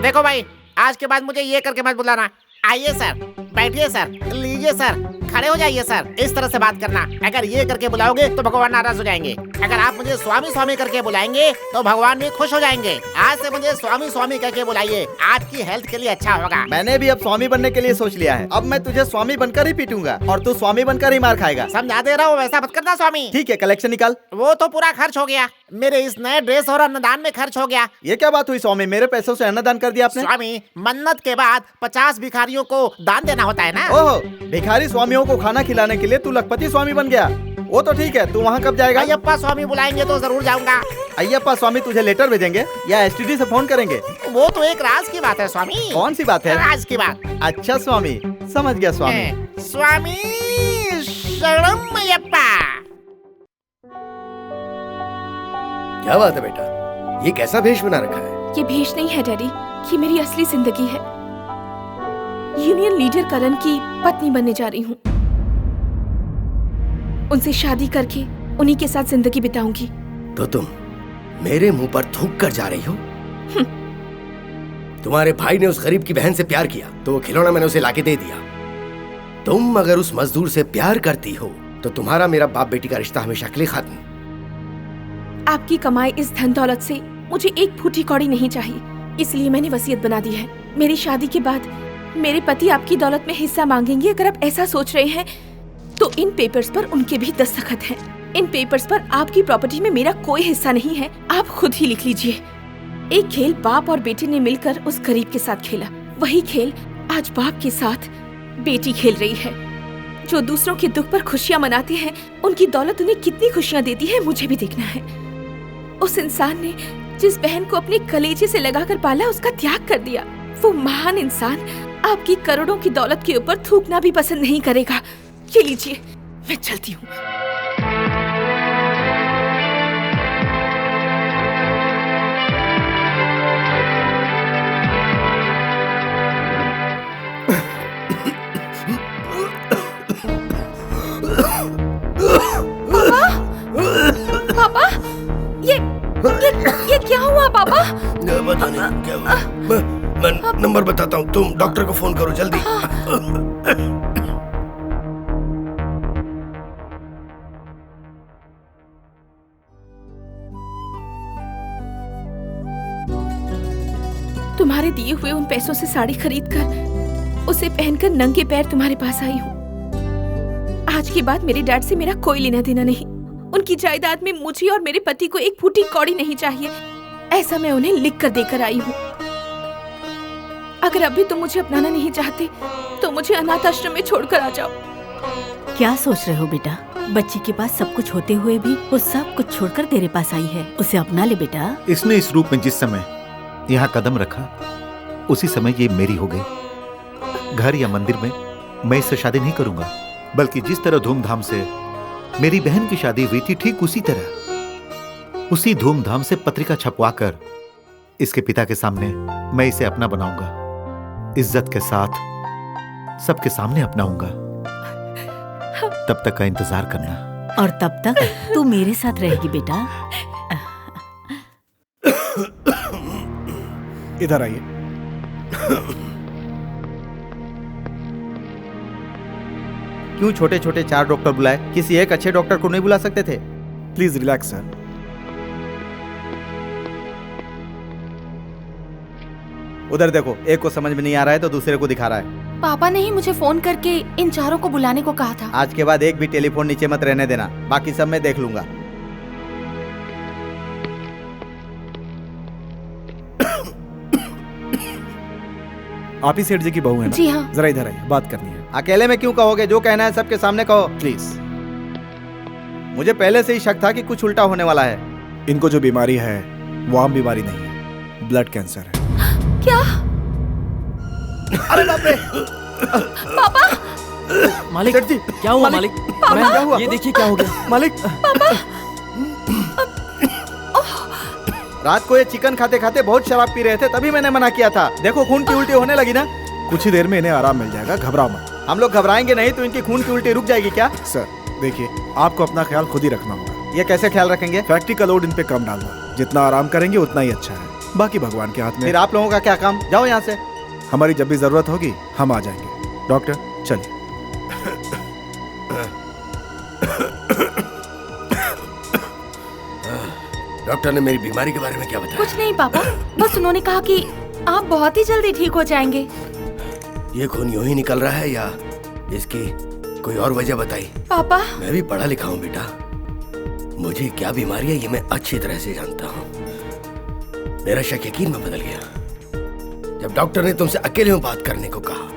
देखो भाई, आज के बाद मुझे ये करके मत बुलाना। आइए सर, बैठिए सर, लीजिए सर, खड़े हो जाइए सर। इस तरह से बात करना। अगर ये करके बुलाओगे तो भगवान नाराज हो जाएंगे। अगर आप मुझे स्वामी स्वामी करके बुलाएंगे तो भगवान भी खुश हो जाएंगे। आज से मुझे स्वामी स्वामी करके बुलाइए, आपकी हेल्थ के लिए अच्छा होगा। मैंने भी अब स्वामी बनने के लिए सोच लिया है। अब मैं तुझे स्वामी बनकर ही पीटूंगा और तू स्वामी बनकर ही मार खाएगा। समझा दे रहा हूँ, वैसा मत करना स्वामी। ठीक है, कलेक्शन निकाल। वो तो पूरा खर्च हो गया, मेरे इस नए ड्रेस और अन्नदान में खर्च हो गया। ये क्या बात हुई स्वामी, मेरे पैसों से अन्नदान कर दिया आपने? स्वामी, मन्नत के बाद 50 भिखारियों को दान देना होता है ना। ओह, भिखारी स्वामियों को खाना खिलाने के लिए तू लखपति स्वामी बन गया। वो तो ठीक है, तू वहाँ कब जाएगा? अयप्पा स्वामी बुलाएंगे तो जरूर जाऊंगा। अयप्पा स्वामी तुझे लेटर भेजेंगे या एसटीडी से फोन करेंगे? वो तो एक राज की बात है स्वामी। कौन सी बात है? राज की बात। अच्छा स्वामी, समझ गया स्वामी। स्वामी शरणम अयप्पा। क्या बात है बेटा, ये कैसा भेष बना रखा है? ये भेष नहीं है डैडी, ये मेरी असली जिंदगी है। यूनियन लीडर करण की पत्नी बनने जा रही हूँ। उनसे शादी करके उन्हीं के साथ जिंदगी बिताऊंगी। तो तुम मेरे मुंह पर थूक कर जा रही हो? तुम्हारे भाई ने उस गरीब की बहन से प्यार किया तो वो खिलौना मैंने उसे लाके दे दिया। तुम अगर उस मजदूर से प्यार करती हो तो तुम्हारा मेरा बाप बेटी का रिश्ता हमेशा के लिए खत्म। आपकी कमाई इस धन दौलत से मुझे एक फूटी कौड़ी नहीं चाहिए, इसलिए मैंने वसीयत बना दी है। मेरी शादी के बाद मेरे पति आपकी दौलत में हिस्सा मांगेंगे। अगर आप ऐसा सोच रहे हैं तो इन पेपर्स पर उनके भी दस्तखत हैं। इन पेपर्स पर आपकी प्रॉपर्टी में मेरा कोई हिस्सा नहीं है, आप खुद ही लिख लीजिए। एक खेल बाप और बेटे ने मिलकर उस गरीब के साथ खेला, वही खेल आज बाप के साथ बेटी खेल रही है। जो दूसरों के दुख पर खुशियां मनाते हैं, उनकी दौलत उन्हें कितनी खुशियां देती है मुझे भी देखना है। उस इंसान ने जिस बहन को अपने कलेजे से लगाकर पाला, उसका त्याग कर दिया। वो महान इंसान आपकी करोड़ों की दौलत के ऊपर थूकना भी पसंद नहीं करेगा। ये लीजिए, मैं चलती हूँ। पापा पता नहीं क्या हुआ। मैं नंबर बताता हूँ, तुम डॉक्टर को फोन करो जल्दी। तुम्हारे दिए हुए उन पैसों से साड़ी खरीद कर उसे पहनकर नंगे पैर तुम्हारे पास आई हूँ। आज के बाद मेरे डैड से मेरा कोई लेना देना नहीं। उनकी जायदाद में मुझे और मेरे पति को एक फूटी कौड़ी नहीं चाहिए। ऐसा मैं उन्हें लिख कर देकर आई हूँ। अगर अभी तुम मुझे अपनाना नहीं चाहते तो मुझे अनाथ आश्रम में छोड़कर आ जाओ। क्या सोच रहे हो बेटा? बच्ची के पास सब कुछ होते हुए भी वो सब कुछ छोड़कर तेरे पास आई है। उसे अपना ले बेटा। इसने इस रूप में जिस समय यहाँ कदम रखा उसी समय ये मेरी हो गई। घर या मंदिर में मैं इससे शादी नहीं करूंगा, बल्कि जिस तरह धूमधाम से मेरी बहन की शादी हुई थी ठीक उसी तरह, उसी धूमधाम से पत्रिका छपवाकर इसके पिता के सामने मैं इसे अपना बनाऊंगा। इज्जत के साथ सबके सामने अपनाऊंगा। तब तक का इंतजार करना। और तब तक तू मेरे साथ रहेगी बेटा। इधर आइए। क्यों छोटे छोटे 4 डॉक्टर बुलाए? किसी एक अच्छे डॉक्टर को नहीं बुला सकते थे? Please relax sir. उधर देखो, एक को समझ में नहीं आ रहा है तो दूसरे को दिखा रहा है। पापा ने ही मुझे फोन करके इन चारों को बुलाने को कहा था। आज के बाद एक भी टेलीफोन नीचे मत रहने देना, बाकी सब मैं देख लूंगा। आप ही सेठ जी की बहू है ना? जी हाँ। जरा इधर आइए, बात करनी है। अकेले में क्यों कहोगे? जो कहना है सबके सामने कहो प्लीज। मुझे पहले से ही शक था कि कुछ उल्टा होने वाला है। इनको जो बीमारी है वो आम बीमारी नहीं है, ब्लड कैंसर है। क्या? अरे बाप रे! पापा! मालिक सेठ जी, क्या हुआ मालिक? पापा! क्या हुआ? ये देखिए क्या हो गया मालिक। रात को ये चिकन खाते खाते बहुत शराब पी रहे थे, तभी मैंने मना किया था। देखो खून की उल्टी होने लगी ना। कुछ ही देर में इन्हें आराम मिल जाएगा, घबराओ मत। हम लोग घबराएंगे नहीं तो इनकी खून की उल्टी रुक जाएगी क्या? सर देखिए, आपको अपना ख्याल खुद ही रखना होगा। ये कैसे ख्याल रखेंगे? फैक्ट्री का लोड इन पे कम डालना। जितना आराम करेंगे उतना ही अच्छा है, बाकी भगवान के हाथ में। फिर आप लोगों का क्या काम? जाओ यहाँ से। हमारी जब भी जरूरत होगी हम आ जाएंगे। डॉक्टर चलिए। डॉक्टर ने मेरी बीमारी के बारे में क्या बताया? कुछ नहीं पापा, बस उन्होंने कहा कि आप बहुत ही जल्दी ठीक हो जाएंगे। ये खून यूं ही निकल रहा है या इसकी कोई और वजह बताई? पापा मैं भी पढ़ा लिखा हूँ बेटा, मुझे क्या बीमारी है ये मैं अच्छी तरह से जानता हूँ। मेरा शक यकीन में बदल गया जब डॉक्टर ने तुमसे अकेले में बात करने को कहा।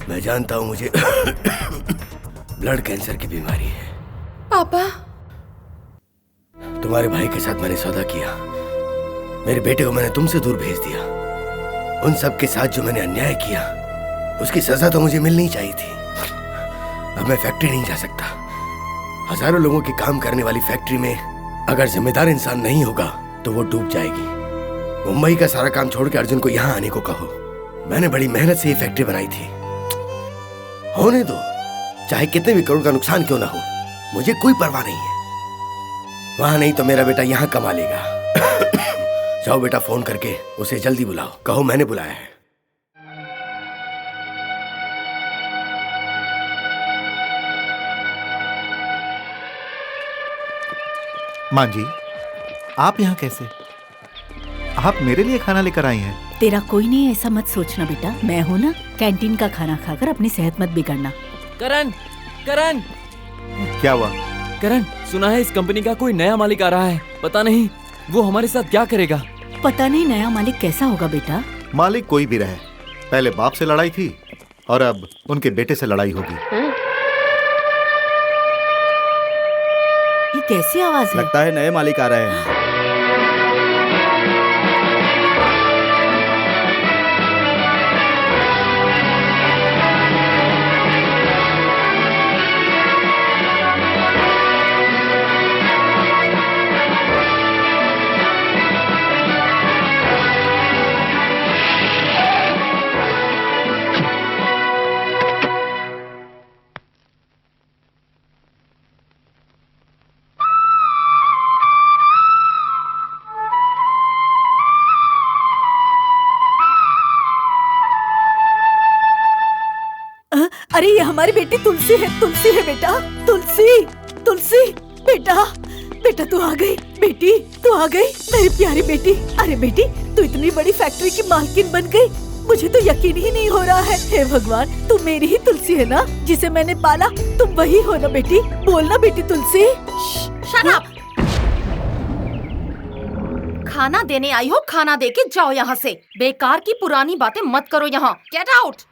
मैं जानता हूँ मुझे ब्लड कैंसर की बीमारी है। पापा तुम्हारे भाई के साथ मैंने सौदा किया, मेरे बेटे को मैंने तुमसे दूर भेज दिया। उन सब के साथ जो मैंने अन्याय किया उसकी सजा तो मुझे मिलनी चाहिए थी। अब मैं फैक्ट्री नहीं जा सकता। हजारों लोगों की काम करने वाली फैक्ट्री में अगर जिम्मेदार इंसान नहीं होगा तो वो डूब जाएगी। मुंबई का सारा काम छोड़ के अर्जुन को यहाँ आने को कहो। मैंने बड़ी मेहनत से ये फैक्ट्री बनाई थी। होने दो, चाहे कितने भी करोड़ का नुकसान क्यों ना हो, मुझे कोई परवाह नहीं है। वहां नहीं तो मेरा बेटा यहाँ कमा लेगा। जाओ बेटा, फोन करके उसे जल्दी बुलाओ, कहो मैंने बुलाया है। मां जी, आप यहाँ कैसे? आप मेरे लिए खाना लेकर आई हैं? तेरा कोई नहीं, ऐसा मत सोचना बेटा। मैं हूँ ना, कैंटीन का खाना खाकर अपनी सेहत मत बिगाड़ना। करण, करण, क्या हुआ? करण, सुना है इस कंपनी का कोई नया मालिक आ रहा है। पता नहीं वो हमारे साथ क्या करेगा। पता नहीं नया मालिक कैसा होगा बेटा। मालिक कोई भी रहे, पहले बाप से लड़ाई थी और अब उनके बेटे से लड़ाई होगी। ये कैसी आवाज है? लगता है नए मालिक आ रहे हैं। अरे ये हमारी बेटी तुलसी है बेटा, तुलसी तुलसी बेटा, बेटा तू आ गई, बेटी तू आ गई मेरी प्यारी बेटी। अरे बेटी तू इतनी बड़ी फैक्ट्री की मालकिन बन गई, मुझे तो यकीन ही नहीं हो रहा है। हे भगवान, तू मेरी ही तुलसी है ना, जिसे मैंने पाला, तुम वही हो ना बेटी, बोलना बेटी तुलसी। Shut up. खाना देने आई हो, खाना दे के जाओ यहाँ से। बेकार की पुरानी बातें मत करो यहाँ। Get out.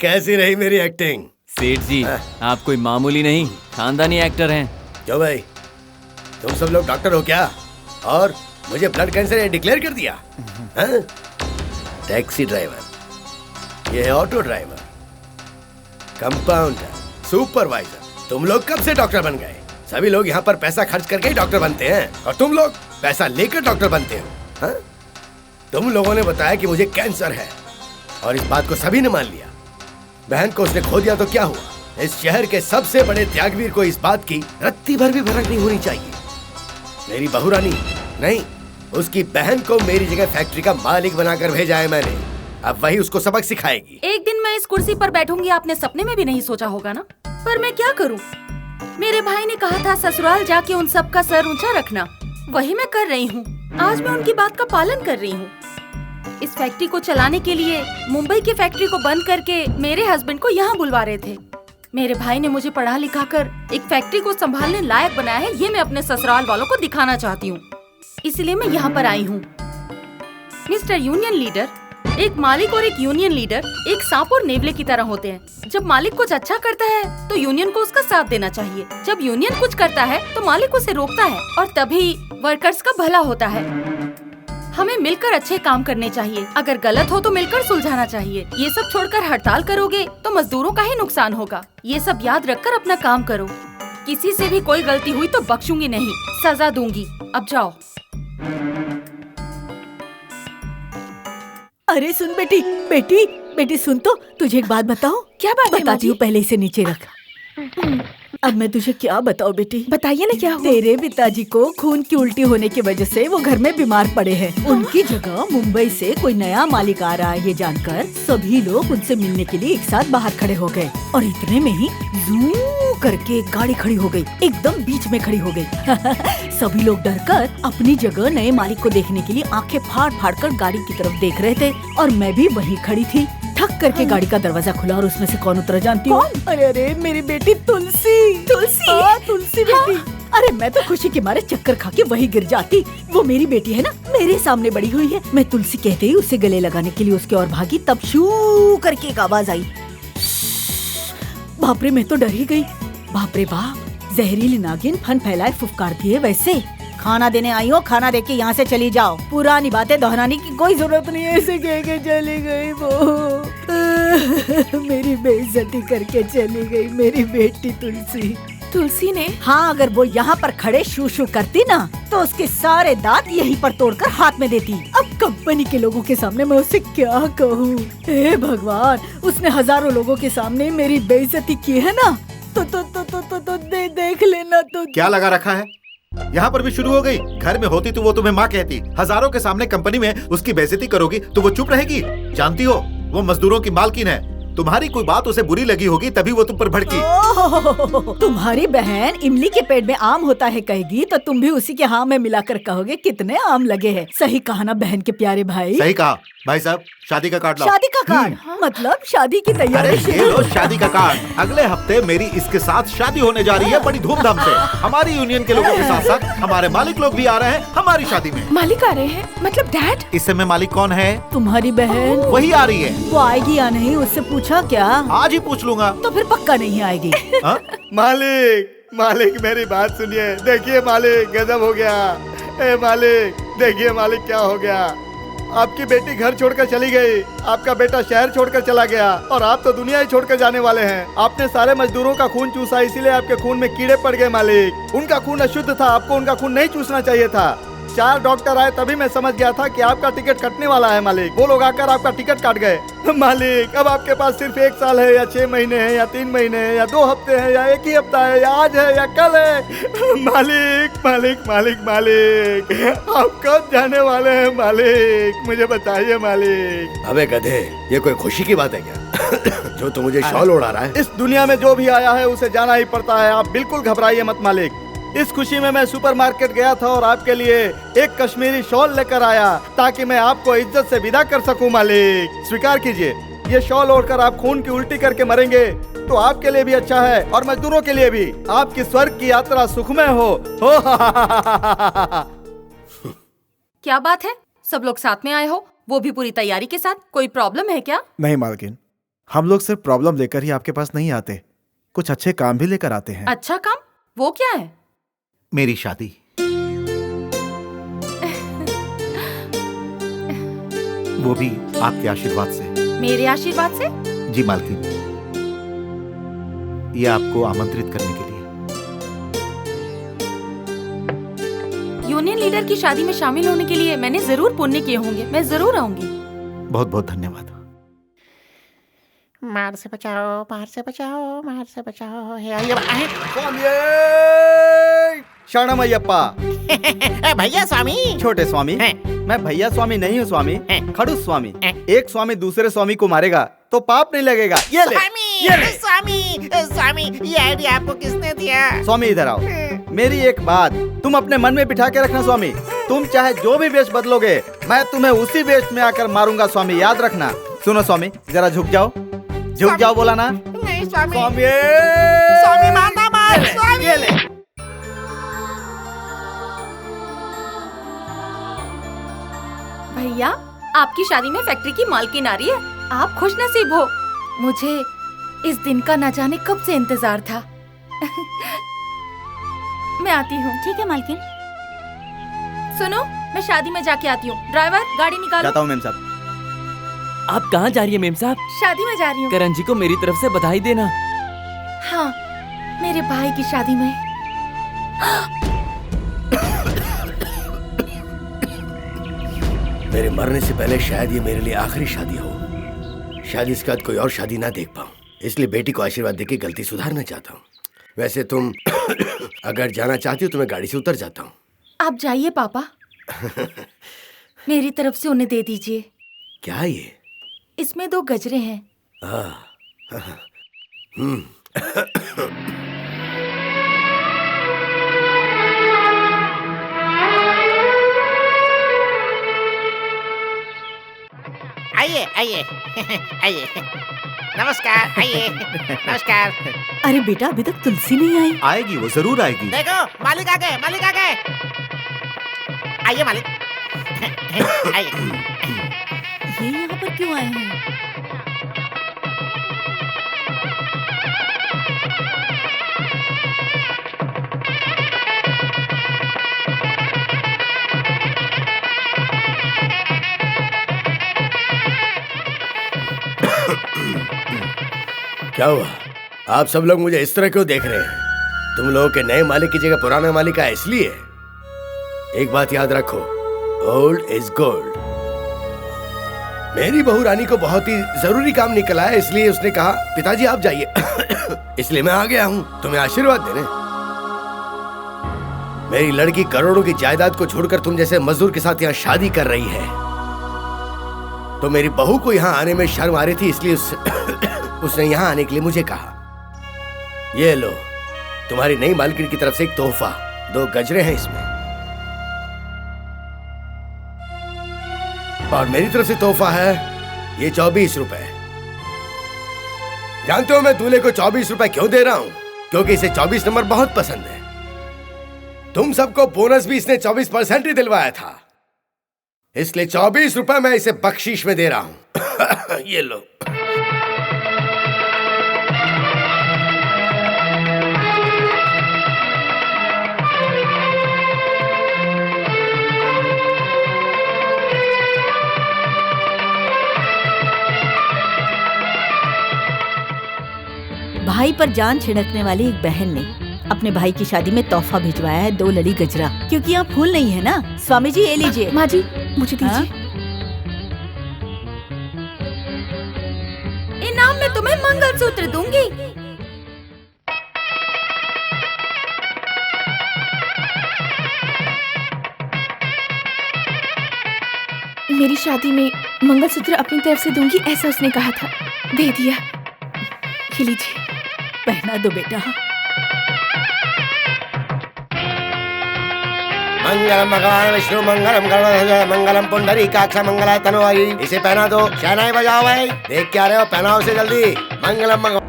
कैसी रही मेरी एक्टिंग? सेठ जी, आप कोई मामूली नहीं खानदानी एक्टर हैं। क्यों भाई, तुम सब लोग डॉक्टर हो क्या? और मुझे ब्लड कैंसर डिक्लेयर कर दिया? टैक्सी ड्राइवर, ये ऑटो ड्राइवर, कंपाउंडर, सुपरवाइजर, तुम लोग कब से डॉक्टर बन गए? सभी लोग यहाँ पर पैसा खर्च करके ही डॉक्टर बनते हैं, और तुम लोग पैसा लेकर डॉक्टर बनते हो। हाँ? तुम लोगों ने बताया कि मुझे कैंसर है, और इस बात को सभी ने मान लिया। बहन को उसने खो दिया तो क्या हुआ? इस शहर के सबसे बड़े त्यागवीर को इस बात की रत्ती भर भी भनक नहीं होनी चाहिए। मेरी बहू रानी नहीं, उसकी बहन को मेरी जगह फैक्ट्री का मालिक बनाकर भेजा है मैंने। अब वही उसको सबक सिखाएगी। एक दिन मैं इस कुर्सी पर बैठूंगी, आपने सपने में भी नहीं सोचा होगा ना। पर मैं क्या करूं? मेरे भाई ने कहा था ससुराल जाके उन सब का सर ऊंचा रखना, वही मैं कर रही हूँ। आज मैं उनकी बात का पालन कर रही हूँ। इस फैक्ट्री को चलाने के लिए मुंबई की फैक्ट्री को बंद करके मेरे हस्बैंड को यहाँ बुलवा रहे थे। मेरे भाई ने मुझे पढ़ा लिखा कर एक फैक्ट्री को संभालने लायक बनाया है, ये मैं अपने ससुराल वालों को दिखाना चाहती हूँ। इसलिए मैं यहाँ पर आई हूँ। मिस्टर यूनियन लीडर, एक मालिक और एक यूनियन लीडर एक सांप और नेवले की तरह होते हैं। जब मालिक कुछ अच्छा करता है तो यूनियन को उसका साथ देना चाहिए। जब यूनियन कुछ करता है तो मालिक उसे रोकता है, और तभी वर्कर्स का भला होता है। हमें मिलकर अच्छे काम करने चाहिए। अगर गलत हो तो मिलकर सुलझाना चाहिए। ये सब छोड़कर हड़ताल करोगे तो मजदूरों का ही नुकसान होगा। ये सब याद रखकर अपना काम करो। किसी से भी कोई गलती हुई तो बख्शूंगी नहीं, सजा दूंगी। अब जाओ। अरे सुन बेटी, बेटी बेटी सुन तो, तुझे एक बात बताऊं? क्या बात है? बताती हूँ, पहले इसे नीचे रख। अब मैं तुझे क्या बताऊं बेटी? बताइए ना क्या हुआ? तेरे पिताजी को खून की उल्टी होने की वजह से वो घर में बीमार पड़े हैं। उनकी जगह मुंबई से कोई नया मालिक आ रहा है, ये जानकर सभी लोग उनसे मिलने के लिए एक साथ बाहर खड़े हो गए, और इतने में ही जू करके एक गाड़ी खड़ी हो गई, एकदम बीच में खड़ी हो गई। सभी लोग डरकर अपनी जगह नए मालिक को देखने के लिए आंखें फाड़ फाड़ कर गाड़ी की तरफ देख रहे थे, और मैं भी वहीं खड़ी थी। ठक करके गाड़ी का दरवाजा खुला, और उसमें से कौन उतरा जानती हो? अरे अरे मेरी बेटी तुलसी। तुलसी? हाँ, तुलसी बेटी। अरे मैं तो खुशी के मारे चक्कर खा के वही गिर जाती। वो मेरी बेटी है ना, मेरे सामने बड़ी हुई है। मैं तुलसी कहते ही उसे गले लगाने के लिए उसके और भागी, तब शू करके एक आवाज आई। बाप रे, मैं तो डर ही गई। बाप रे बाप, जहरीली नागिन फन फैलाए फुफकारती है। वैसे खाना देने आई हो, खाना देके यहाँ से चली जाओ। पुरानी बातें दोहराने की कोई जरूरत नहीं है। ऐसे कह के चली गई वो। मेरी बेइज्जती करके चली गई मेरी बेटी तुलसी। तुलसी ने? हाँ, अगर वो यहाँ पर खड़े शू शू करती ना तो उसके सारे दांत यहीं पर तोड़कर हाथ में देती। अब कंपनी के लोगों के सामने मैं उसे क्या कहूँ? हे भगवान, उसने हजारों लोगों के सामने मेरी बेइज्जती की है ना, तो देख लेना। तो क्या लगा रखा है? यहाँ पर भी शुरू हो गई। घर में होती तो वो तुम्हें माँ कहती, हजारों के सामने कंपनी में उसकी बेइज्जती करोगी तो वो चुप रहेगी? जानती हो वो मजदूरों की मालकिन है। तुम्हारी कोई बात उसे बुरी लगी होगी तभी वो तुम पर भड़की। तुम्हारी बहन इमली के पेड़ में आम होता है कहेगी तो तुम भी उसी के हाँ में मिलाकर कहोगे कितने आम लगे हैं। सही कहा ना बहन के प्यारे भाई? सही कहा। भाई साहब, शादी का कार्ड लाओ। शादी का कार्ड? मतलब शादी की तैयारी? अरे ये लो शादी का कार्ड। अगले हफ्ते मेरी इसके साथ शादी होने जा रही है, बड़ी धूमधाम से। हमारी यूनियन के लोगों के साथ साथ हमारे मालिक लोग भी आ रहे हैं हमारी शादी में। मालिक आ रहे हैं? मतलब डैड? इस समय मालिक कौन है? तुम्हारी बहन। वही आ रही है। वो आएगी या नहीं उससे पूछा क्या? आज ही पूछ लूंगा। तो फिर पक्का नहीं आएगी। मालिक, मालिक मेरी बात सुनिए। देखिए मालिक, गजब हो गया। ए मालिक, देखिए मालिक क्या हो गया। आपकी बेटी घर छोड़कर चली गई, आपका बेटा शहर छोड़कर चला गया, और आप तो दुनिया ही छोड़कर जाने वाले हैं। आपने सारे मजदूरों का खून चूसा, इसीलिए आपके खून में कीड़े पड़ गए मालिक। उनका खून अशुद्ध था, आपको उनका खून नहीं चूसना चाहिए था। 4 डॉक्टर आए तभी मैं समझ गया था कि आपका टिकट कटने वाला है मालिक। वो लोग आकर आपका टिकट काट गए। मालिक अब आपके पास सिर्फ 1 साल है या 6 महीने है या 3 महीने है या 2 हफ्ते है या 1 ही हफ्ता है या आज है या कल है। मालिक मालिक मालिक मालिक आप कब जाने वाले हैं मालिक, मुझे बताइए मालिक। अबे गधे, ये कोई खुशी की बात है क्या जो तू मुझे शॉल उड़ा रहा है? इस दुनिया में जो भी आया है उसे जाना ही पड़ता है, आप बिल्कुल घबराइए मत मालिक। इस खुशी में मैं सुपरमार्केट गया था और आपके लिए एक कश्मीरी शॉल लेकर आया ताकि मैं आपको इज्जत से विदा कर सकूं मालिक। स्वीकार कीजिए, ये शॉल ओढ़कर आप खून की उल्टी करके मरेंगे तो आपके लिए भी अच्छा है और मजदूरों के लिए भी। आपकी स्वर्ग की यात्रा सुखमय हो। क्या बात है, सब लोग साथ में आए हो, वो भी पूरी तैयारी के साथ। कोई प्रॉब्लम है क्या? नहीं मालकिन, हम लोग सिर्फ प्रॉब्लम लेकर ही आपके पास नहीं आते, कुछ अच्छे काम भी लेकर आते हैं। अच्छा काम? वो क्या है? मेरी शादी। वो भी आपके आशीर्वाद से। मेरे आशीर्वाद से? जी मालकिन, ये आपको आमंत्रित करने के लिए। यूनियन लीडर की शादी में शामिल होने के लिए मैंने जरूर पुण्य किए होंगे, मैं जरूर आऊंगी। बहुत बहुत धन्यवाद। मार से बचाओ, मार से बचाओ, मार से बचाओ। शरणम अय्यप्पा। भैया स्वामी। छोटे स्वामी, मैं भैया स्वामी नहीं हूँ स्वामी, खड़ूस स्वामी। एक स्वामी दूसरे स्वामी को मारेगा तो पाप नहीं लगेगा। ये ले, ये ले। स्वामी स्वामी, ये आइडिया आपको किसने दिया? स्वामी इधर आओ, मेरी एक बात तुम अपने मन में बिठा के रखना स्वामी। तुम चाहे जो भी वेश बदलोगे मैं तुम्हें उसी वेश में आकर मारूंगा स्वामी, याद रखना। सुनो स्वामी, जरा झुक जाओ, झुक जाओ, बोला ना। नहीं स्वामी। स्वामी, स्वामी मारना मार। स्वामी ये ले। भैया, आपकी शादी में फैक्ट्री की मालकिन आ रही है, आप खुश नसीब हो। मुझे इस दिन का न जाने कब से इंतजार था। मैं आती हूँ। ठीक है मालकिन। सुनो, मैं शादी में जाके आती हूँ। ड्राइवर, गाड़ी निकालो। जाता हूँ मेम साहब। आप कहाँ जा रही है मेम साहब? शादी में जा रही हूँ। करण जी को मेरी तरफ से बधाई देना। हाँ, मेरे भाई की शादी में। मेरे मरने से पहले शायद ये मेरे लिए आखिरी शादी हो। शायद इसके बाद कोई और शादी ना देख पाऊं, इसलिए बेटी को आशीर्वाद देके गलती सुधारना चाहता हूँ। वैसे तुम अगर जाना चाहती हो तो मैं गाड़ी से उतर जाता हूँ। आप जाइए पापा। मेरी तरफ से उन्हें दे दीजिए। क्या ये? इसमें 2 गजरे हैं। आइए आइए आइए। नमस्कार, आइए। नमस्कार। अरे बेटा, अभी तक तुलसी नहीं आई। आएगी, वो जरूर आएगी। देखो मालिक आ गए, मालिक आ गए। आइए मालिक। आइए। ये यहाँ पर क्यों आए हैं? क्या हुआ? आप सब लोग मुझे इस तरह क्यों देख रहे हैं? तुम लोगों के नए मालिक की जगह पुराना मालिक आया इसलिए? एक बात याद रखो, ओल्ड इज गोल्ड। मेरी बहू रानी को बहुत ही जरूरी काम निकला है, इसलिए उसने कहा पिताजी आप जाइए। इसलिए मैं आ गया हूँ तुम्हें आशीर्वाद देने। मेरी लड़की करोड़ों की जायदाद को छोड़कर तुम जैसे मजदूर के साथ यहाँ शादी कर रही है, तो मेरी बहू को यहाँ आने में शर्म आ रही थी, इसलिए उसने यहाँ आने के लिए मुझे कहा। ये लो, तुम्हारी नई मालकिन की तरफ से एक तोहफा। 2 गजरे हैं इसमें, और मेरी तरफ से तोहफा है ये 24 रुपए। जानते हो मैं दूल्हे को 24 रुपए क्यों दे रहा हूं? क्योंकि इसे 24 नंबर बहुत पसंद है। तुम सबको बोनस भी इसने 24% ही दिलवाया था, इसलिए 24 रुपए मैं इसे बख्शीश में दे रहा हूं। ये लो। भाई पर जान छिड़कने वाली एक बहन ने अपने भाई की शादी में तोहफा भिजवाया है 2 लड़ी गजरा, क्योंकि यहाँ फूल नहीं है ना। स्वामी जी ये लीजिए। माँ जी मुझे दीजिए। इनाम में तुम्हें मंगलसूत्र दूंगी। मेरी शादी में मंगलसूत्र अपनी तरफ से दूंगी ऐसा उसने कहा था, दे दिया। ये लीजिए। पहना दो बेटा। मंगलम भगवान विष्णु मंगलम गरुड़ध्वज मंगलम पुंडरीकाक्ष मंगलाय तनोहरि। इसे पहना दो। शहनाई बजाओ भाई। देख क्या रहे हो, पहनाओ उसे जल्दी। मंगलम भगवान।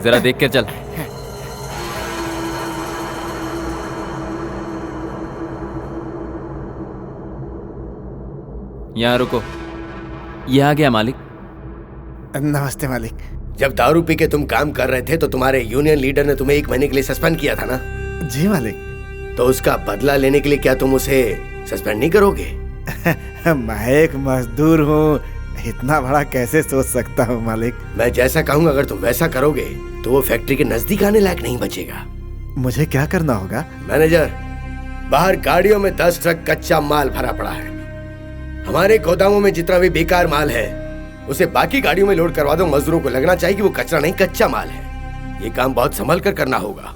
जरा देख कर चल। यहाँ रुको। ये आ गया मालिक। नमस्ते मालिक। जब दारू पी के तुम काम कर रहे थे तो तुम्हारे यूनियन लीडर ने तुम्हें 1 महीने के लिए सस्पेंड किया था ना? जी मालिक। तो उसका बदला लेने के लिए क्या तुम उसे सस्पेंड नहीं करोगे? मैं एक मजदूर हूँ, इतना बड़ा कैसे सोच सकता हूँ मालिक। मैं जैसा कहूँगा अगर तुम वैसा करोगे तो वो फैक्ट्री के नजदीक आने लायक नहीं बचेगा। मुझे क्या करना होगा? मैनेजर, बाहर गाड़ियों में 10 ट्रक कच्चा माल भरा पड़ा है। हमारे गोदामों में जितना भी बेकार माल है उसे बाकी गाड़ियों में लोड करवा दो। मजदूरों को लगना चाहिए कि वो कचरा नहीं कच्चा माल है। ये काम बहुत संभल कर करना होगा।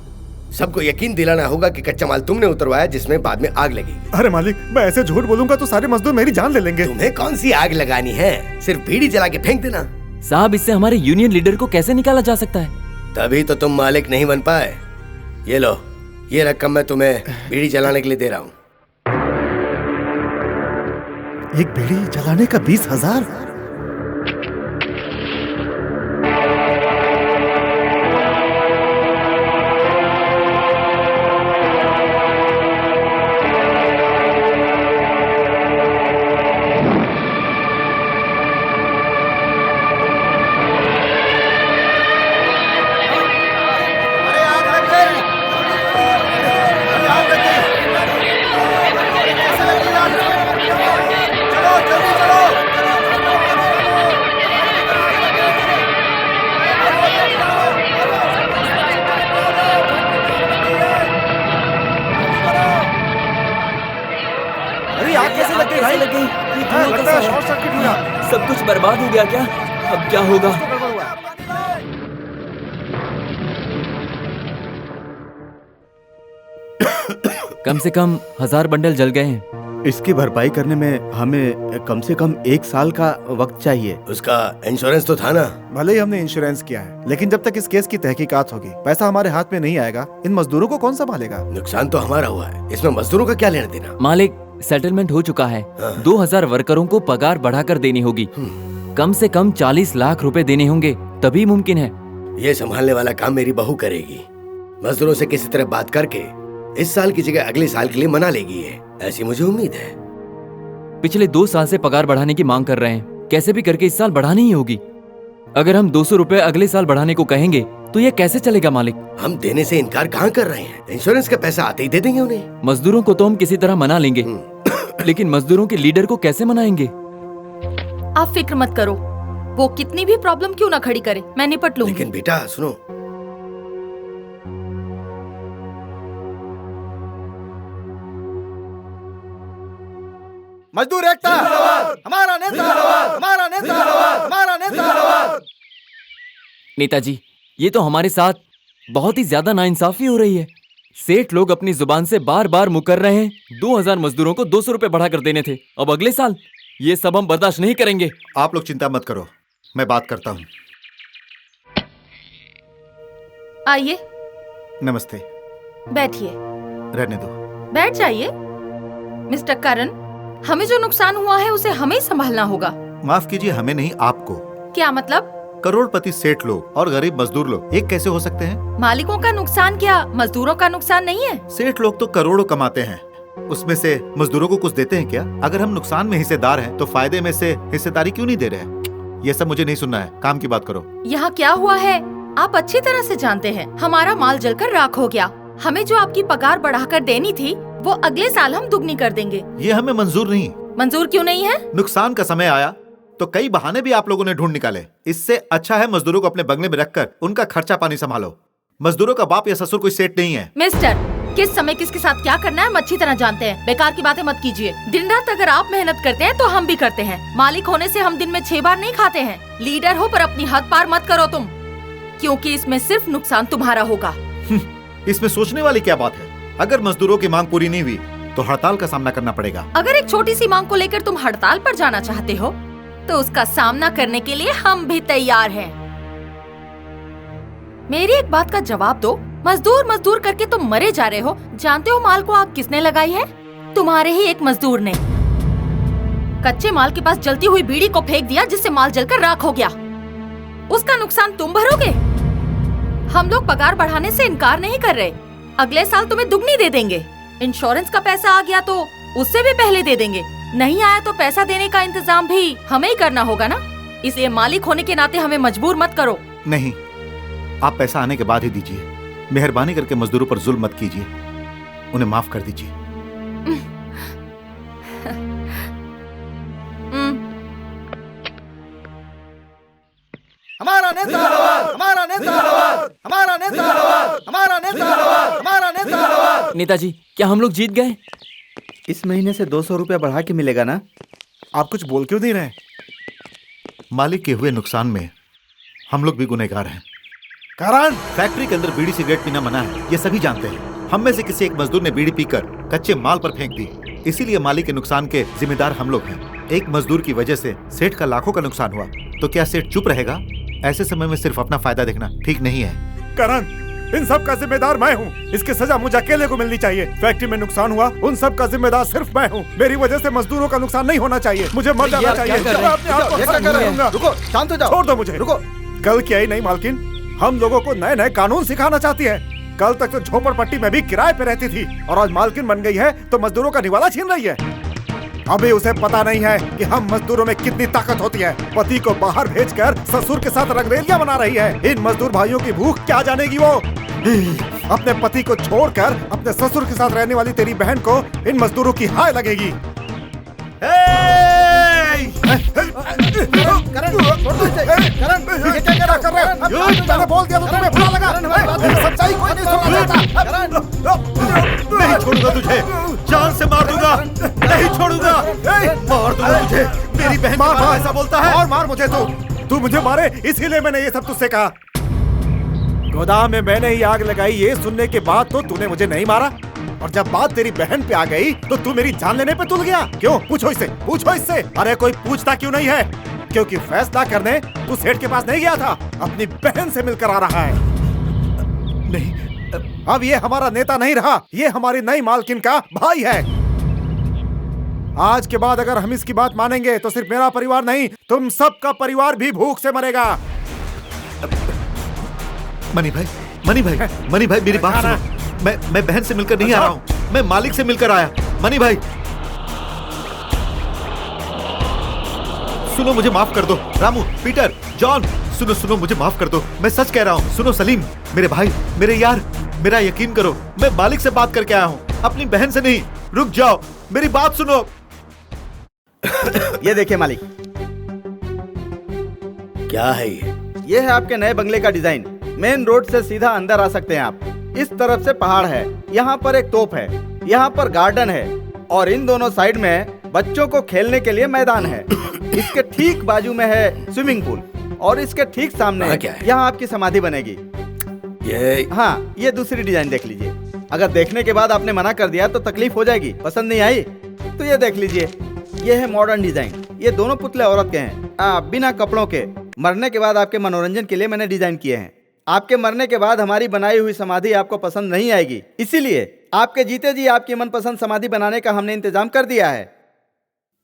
सबको यकीन दिलाना होगा कि कच्चा माल तुमने उतरवाया जिसमें बाद में आग लगेगी। अरे मालिक, मैं ऐसे झूठ बोलूंगा तो सारे मजदूर मेरी जान ले लेंगे। तुम्हें कौन सी आग लगानी है? सिर्फ बीड़ी जला के फेंक देना। साहब, इससे हमारे यूनियन लीडर को कैसे निकाला जा सकता है? तभी तो तुम मालिक नहीं बन पाए। ये लो, ये रकम मैं तुम्हें बीड़ी जलाने के लिए दे रहा हूँ। एक बीड़ी जलाने का 20,000? सब कुछ बर्बाद हो गया क्या? अब क्या होगा? कम से कम 1000 बंडल जल गए हैं। इसकी भरपाई करने में हमें कम से कम 1 साल का वक्त चाहिए। उसका इंश्योरेंस तो था ना? भले ही हमने इंश्योरेंस किया है, लेकिन जब तक इस केस की तहकीकात होगी पैसा हमारे हाथ में नहीं आएगा। इन मजदूरों को कौन संभालेगा? नुकसान तो हमारा हुआ है, इसमें मजदूरों का क्या लेना देना? मालिक, सेटलमेंट हो चुका है। 2000 वर्करों को पगार बढ़ाकर देनी होगी। कम से कम 40 लाख रुपए देने होंगे, तभी मुमकिन है। ये संभालने वाला काम मेरी बहू करेगी। मजदूरों से किसी तरह बात करके इस साल की जगह अगले साल के लिए मना लेगी है, ऐसी मुझे उम्मीद है। पिछले 2 साल से पगार बढ़ाने की मांग कर रहे हैं, कैसे भी करके इस साल बढ़ानी ही होगी। अगर हम 200 रुपए अगले साल बढ़ाने को कहेंगे तो ये कैसे चलेगा मालिक? हम देने से इनकार कहाँ कर रहे हैं? इंश्योरेंस का पैसा आते ही दे देंगे उन्हें। मजदूरों को तो हम किसी तरह मना लेंगे, लेकिन मजदूरों के लीडर को कैसे मनाएंगे? आप फिक्र मत करो, वो कितनी भी प्रॉब्लम क्यों ना खड़ी करे, मैं निपट लूंगी। लेकिन बेटा सुनो, मजदूर एकता, हमारा नेता, हमारा नेता, हमारा नेता। नेताजी, ये तो हमारे साथ बहुत ही ज्यादा नाइंसाफी हो रही है। सेठ लोग अपनी जुबान से बार बार मुकर रहे हैं 2000 मजदूरों को 200 रुपए बढ़ाकर देने थे, अब अगले साल। ये सब हम बर्दाश्त नहीं करेंगे। आप लोग चिंता मत करो, मैं बात करता हूँ। आइए। नमस्ते। बैठिए। रहने दो। बैठ जाइए। मिस्टर करण, हमें जो नुकसान हुआ है उसे हमें संभालना होगा। माफ कीजिए, हमें नहीं, आपको। क्या मतलब? करोड़पति सेठ लोग और गरीब मजदूर लोग एक कैसे हो सकते हैं? मालिकों का नुकसान क्या मजदूरों का नुकसान नहीं है? सेठ लोग तो करोड़ों कमाते हैं, उसमें से मजदूरों को कुछ देते हैं क्या? अगर हम नुकसान में हिस्सेदार हैं तो फायदे में से हिस्सेदारी क्यों नहीं दे रहे? ये सब मुझे नहीं सुनना है, काम की बात करो। यहाँ क्या हुआ है आप अच्छी तरह से जानते हैं। हमारा माल जलकर राख हो गया। हमें जो आपकी पगार बढ़ाकर देनी थी वो अगले साल हम दुगनी कर देंगे। ये हमें मंजूर नहीं। मंजूर क्यों नहीं है? नुकसान का समय आया तो कई बहाने भी आप लोगों ने ढूंढ निकाले। इससे अच्छा है मजदूरों को अपने बंगले में रखकर उनका खर्चा पानी संभालो। मजदूरों का बाप या ससुर कोई सेठ नहीं है। मिस्टर, किस समय किसके साथ क्या करना है हम अच्छी तरह जानते हैं। बेकार की बातें मत कीजिए। दिन रात अगर आप मेहनत करते हैं तो हम भी करते हैं। मालिक होने से हम दिन में 6 बार नहीं खाते हैं। लीडर हो पर अपनी हद पार मत करो तुम, क्योंकि इसमें सिर्फ नुकसान तुम्हारा होगा। इसमें सोचने वाली क्या बात है? अगर मजदूरों की मांग पूरी नहीं हुई तो हड़ताल का सामना करना पड़ेगा। अगर एक छोटी सी मांग को लेकर तुम हड़ताल पर जाना चाहते हो तो उसका सामना करने के लिए हम भी तैयार हैं। मेरी एक बात का जवाब दो। मजदूर मजदूर करके तुम मरे जा रहे हो। जानते हो माल को आग किसने लगाई है? तुम्हारे ही एक मजदूर ने। कच्चे माल के पास जलती हुई बीड़ी को फेंक दिया जिससे माल जलकर राख हो गया। उसका नुकसान तुम भरोगे। हम लोग पगार बढ़ाने से इनकार नहीं कर रहे। अगले साल तुम्हें दुगनी दे देंगे। इंश्योरेंस का पैसा आ गया तो उससे भी पहले दे देंगे। नहीं आया तो पैसा देने का इंतजाम भी हमें ही करना होगा ना। इसलिए मालिक होने के नाते हमें मजबूर मत करो। नहीं, आप पैसा आने के बाद ही दीजिए। मेहरबानी करके मजदूरों पर जुल्म मत कीजिए, उन्हें माफ कर दीजिए। हमारा नेता, हमारा नेता, हमारा नेता, हमारा नेता, हमारा नेता। नेताजी, क्या हम लोग जीत गए? इस महीने से 200 रुपया बढ़ा के मिलेगा ना? आप कुछ बोल क्यों नहीं रहे? मालिक के हुए नुकसान में हम लोग भी गुनहगार हैं। कारण फैक्ट्री के अंदर बीड़ी सिगरेट पीना मना है, ये सभी जानते हैं। हम में से किसी एक मजदूर ने बीड़ी पीकर कच्चे माल पर फेंक दी, इसीलिए मालिक के नुकसान के जिम्मेदार हम लोग हैं। एक मजदूर की वजह से सेठ का लाखों का नुकसान हुआ, तो क्या सेठ चुप रहेगा? ऐसे समय में सिर्फ अपना फायदा देखना ठीक नहीं है। करण, इन सब का जिम्मेदार मैं हूँ। इसकी सजा मुझे अकेले को मिलनी चाहिए। फैक्ट्री में नुकसान हुआ, उन सब का जिम्मेदार सिर्फ मैं हूँ। मेरी वजह से मजदूरों का नुकसान नहीं होना चाहिए। मुझे मर जाना चाहिए। मैं अपने आप को हत्या करूंगा। रुको, शांत हो जाओ। छोड़ दो मुझे। रुको। कल क्या ही नहीं मालकिन, हम लोगों को नए नए कानून सिखाना चाहती है। कल तक तो झोपड़पट्टी में भी किराए पे रहती थी और आज मालकिन बन गई है तो मजदूरों का निवाला छीन रही है। अभी उसे पता नहीं है कि हम मजदूरों में कितनी ताकत होती है। पति को बाहर भेजकर ससुर के साथ रंगरेलियां बना रही है। इन मजदूर भाइयों की भूख क्या जानेगी वो। अपने पति को छोड़कर अपने ससुर के साथ रहने वाली तेरी बहन को इन मजदूरों की हाय लगेगी। मैंने बोल दिया तो तुम्हें बुरा लगा। सच्चाई कोई नहीं सुनना चाहता। नहीं छोड़ूंगा तुझे, जान से मार दूंगा, नहीं छोड़ूंगा, मार दूंगा तुझे। मेरी बहन मार ऐसा बोलता है। और मार मुझे तू मुझे मारे, इसीलिए मैंने ये सब तुझसे कहा। गोदाम में मैंने ही आग लगाई, ये सुनने के बाद तो तूने मुझे नहीं मारा, और जब बात तेरी बहन पे आ गई तो तू मेरी जान लेने पे तुल गया। क्यों? पूछो इससे, पूछो इससे। अरे कोई पूछता क्यों नहीं है? क्योंकि फैसला करने तू सेठ के पास नहीं गया था, अपनी बहन से मिलकर आ रहा है। नहीं, अब ये हमारा नेता नहीं रहा, ये हमारी नई मालकिन का भाई है। आज के बाद अगर हम इसकी बात मानेंगे तो सिर्फ मेरा परिवार नहीं, तुम सबका परिवार भी भूख से मरेगा। मनी भाई, मनी भाई, मनी भाई, मेरी बात सुनो। मैं बहन से मिलकर नहीं आ रहा हूँ, मैं मालिक से मिलकर आया। मनी भाई सुनो, मुझे माफ कर दो। रामू, पीटर, जॉन, सुनो, मुझे माफ कर दो। मैं सच कह रहा हूँ। सुनो सलीम, मेरे भाई, मेरे यार, मेरा यकीन करो, मैं मालिक से बात करके आया हूँ, अपनी बहन से नहीं। रुक जाओ, मेरी बात सुनो। ये देखिए मालिक, क्या है ये है आपके नए बंगले का डिजाइन। मेन रोड से सीधा अंदर आ सकते हैं आप। इस तरफ से पहाड़ है, यहाँ पर एक तोप है, यहाँ पर गार्डन है, और इन दोनों साइड में बच्चों को खेलने के लिए मैदान है। इसके ठीक बाजू में है स्विमिंग पूल, और इसके ठीक सामने यहाँ आपकी समाधि बनेगी। हाँ, ये दूसरी डिजाइन देख लीजिए। अगर देखने के बाद आपने मना कर दिया तो तकलीफ हो जाएगी। पसंद नहीं आई तो ये देख लीजिए। ये है मॉडर्न डिजाइन। ये दोनों पुतले औरत के हैं, बिना कपड़ों के। मरने के बाद आपके मनोरंजन के लिए मैंने डिजाइन किए हैं। आपके मरने के बाद हमारी बनाई हुई समाधि आपको पसंद नहीं आएगी, इसीलिए आपके जीते जी आपकी मनपसंद समाधि बनाने का हमने इंतजाम कर दिया है।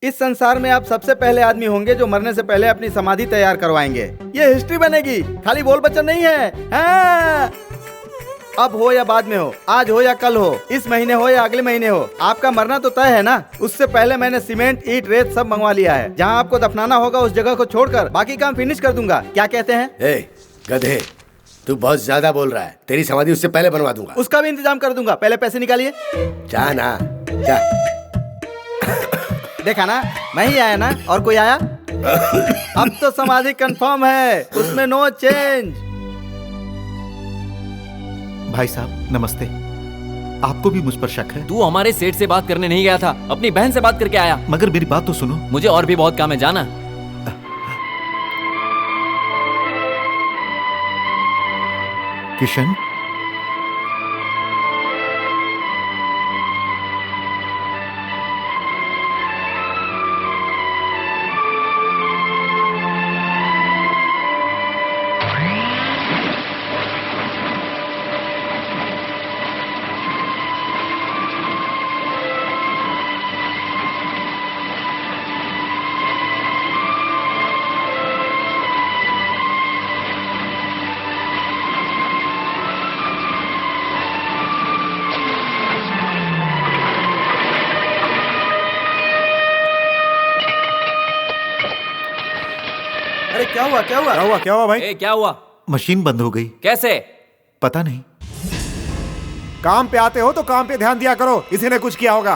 इस संसार में आप सबसे पहले आदमी होंगे जो मरने से पहले अपनी समाधि तैयार करवाएंगे। ये हिस्ट्री बनेगी, खाली बोल बच्चन नहीं है। हाँ। अब हो या बाद में हो, आज हो या कल हो, इस महीने हो या अगले महीने हो, आपका मरना तो तय है ना। उससे पहले मैंने सीमेंट, ईंट, रेत सब मंगवा लिया है। जहाँ आपको दफनाना होगा उस जगह को छोड़कर बाकी काम फिनिश कर दूंगा। क्या कहते हैं? गधे, तू बहुत ज्यादा बोल रहा है। तेरी समाधि उससे पहले बनवा दूंगा। उसका भी इंतजाम कर दूंगा, पहले पैसे निकालिए। जा ना, जा। देखा ना, मैं ही आया ना, और कोई आया? अब तो समाधि कंफर्म है, उसमें नो चेंज। भाई साहब नमस्ते। आपको भी मुझ पर शक है? तू हमारे सेठ से बात करने नहीं गया था, अपनी बहन से बात करके आया। मगर मेरी बात तो सुनो। मुझे और भी बहुत काम है, जाना। किशन, अरे क्या हुआ क्या हुआ? क्या हुआ भाई? क्या हुआ? मशीन बंद हो गई। कैसे? पता नहीं। काम पे आते हो तो काम पे ध्यान दिया करो, इसी ने कुछ किया होगा।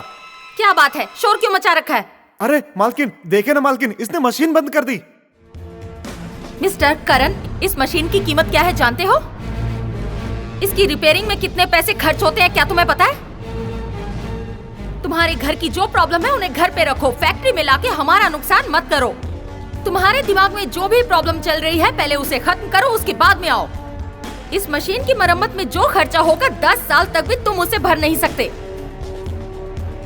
क्या बात है, शोर क्यों मचा रखा है? अरे मालकिन, देखे ना मालकिन, इसने मशीन बंद कर दी। मिस्टर करण, इस मशीन की कीमत क्या है जानते हो? इसकी रिपेयरिंग में कितने पैसे खर्च होते हैं क्या तुम्हें पता है? तुम्हारे घर की जो प्रॉब्लम है उन्हें घर पे रखो, फैक्ट्री में लाके हमारा नुकसान मत करो। तुम्हारे दिमाग में जो भी प्रॉब्लम चल रही है पहले उसे खत्म करो, उसके बाद में आओ। इस मशीन की मरम्मत में जो खर्चा होगा 10 साल तक भी तुम उसे भर नहीं सकते।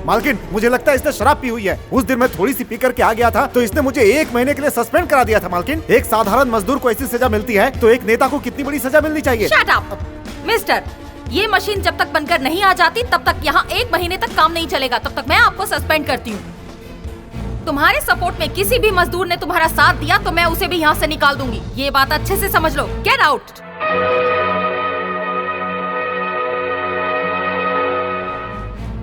मालकिन, मुझे लगता है इसने शराब पी हुई है। उस दिन मैं थोड़ी सी पी करके आ गया था तो इसने मुझे 1 महीने के लिए सस्पेंड करा दिया था। मालकिन, एक साधारण मजदूर को ऐसी सजा मिलती है तो एक नेता को कितनी बड़ी सजा मिलनी चाहिए। Shut up! मिस्टर, ये मशीन जब तक बनकर नहीं आ जाती तब तक यहाँ 1 महीने तक काम नहीं चलेगा। तब तक मैं आपको सस्पेंड करती हूँ। तुम्हारे सपोर्ट में किसी भी मजदूर ने तुम्हारा साथ दिया तो मैं उसे भी यहाँ से निकाल दूंगी। ये बात अच्छे से समझ लो। Get out.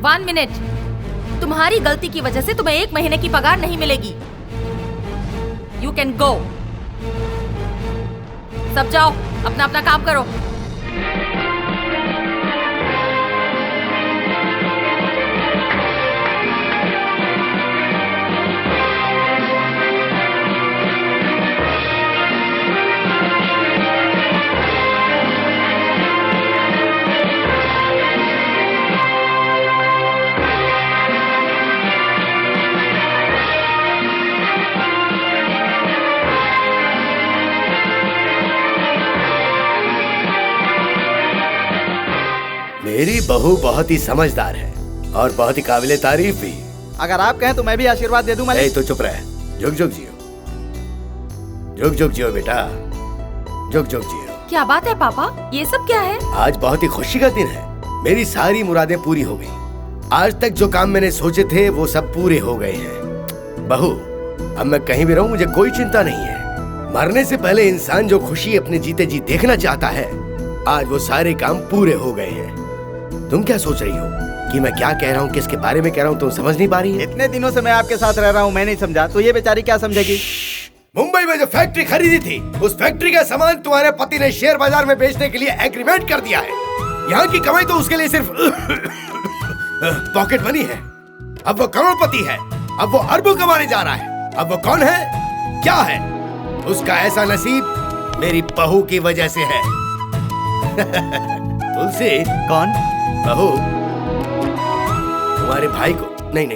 1 मिनट। तुम्हारी गलती की वजह से तुम्हें 1 महीने की पगार नहीं मिलेगी। You can go. सब जाओ, अपना अपना काम करो। मेरी बहू बहुत ही समझदार है और बहुत ही काबिले तारीफ भी। अगर आप कहें तो मैं भी आशीर्वाद दे दूं मालिक। तो चुप रहे, जुग जुग जियो, जुग जुग जियो बेटा, जुग जुग जियो। क्या बात है पापा, ये सब क्या है? आज बहुत ही खुशी का दिन है। मेरी सारी मुरादें पूरी हो गई। आज तक जो काम मैंने सोचे थे वो सब पूरे हो गए हैं। बहू, अब मैं कहीं भी रहूं मुझे कोई चिंता नहीं है। मरने से पहले इंसान जो खुशी अपने जीते जी देखना चाहता है, आज वो सारे काम पूरे हो गए हैं। तुम क्या सोच रही हो कि मैं क्या कह रहा हूँ, किसके बारे में कह रहा हूँ, तुम समझ नहीं पा रही है? इतने दिनों से मैं आपके साथ रह रहा हूँ, मैं नहीं समझा तो ये बेचारी क्या समझेगी? मुंबई में जो फैक्ट्री खरीदी थी, उस फैक्ट्री का सामान तुम्हारे पति ने शेयर बाजार में बेचने के लिए एग्रीमेंट कर दिया है। यहाँ की कमाई तो उसके लिए सिर्फ पॉकेट मनी है। अब वो करोड़पति है, अब वो अरबों कमाने जा रहा है। अब वो कौन है, क्या है? उसका ऐसा नसीब मेरी बहू की वजह से है। तुलसी। कौन? बहू, तुम्हारे भाई को नहीं,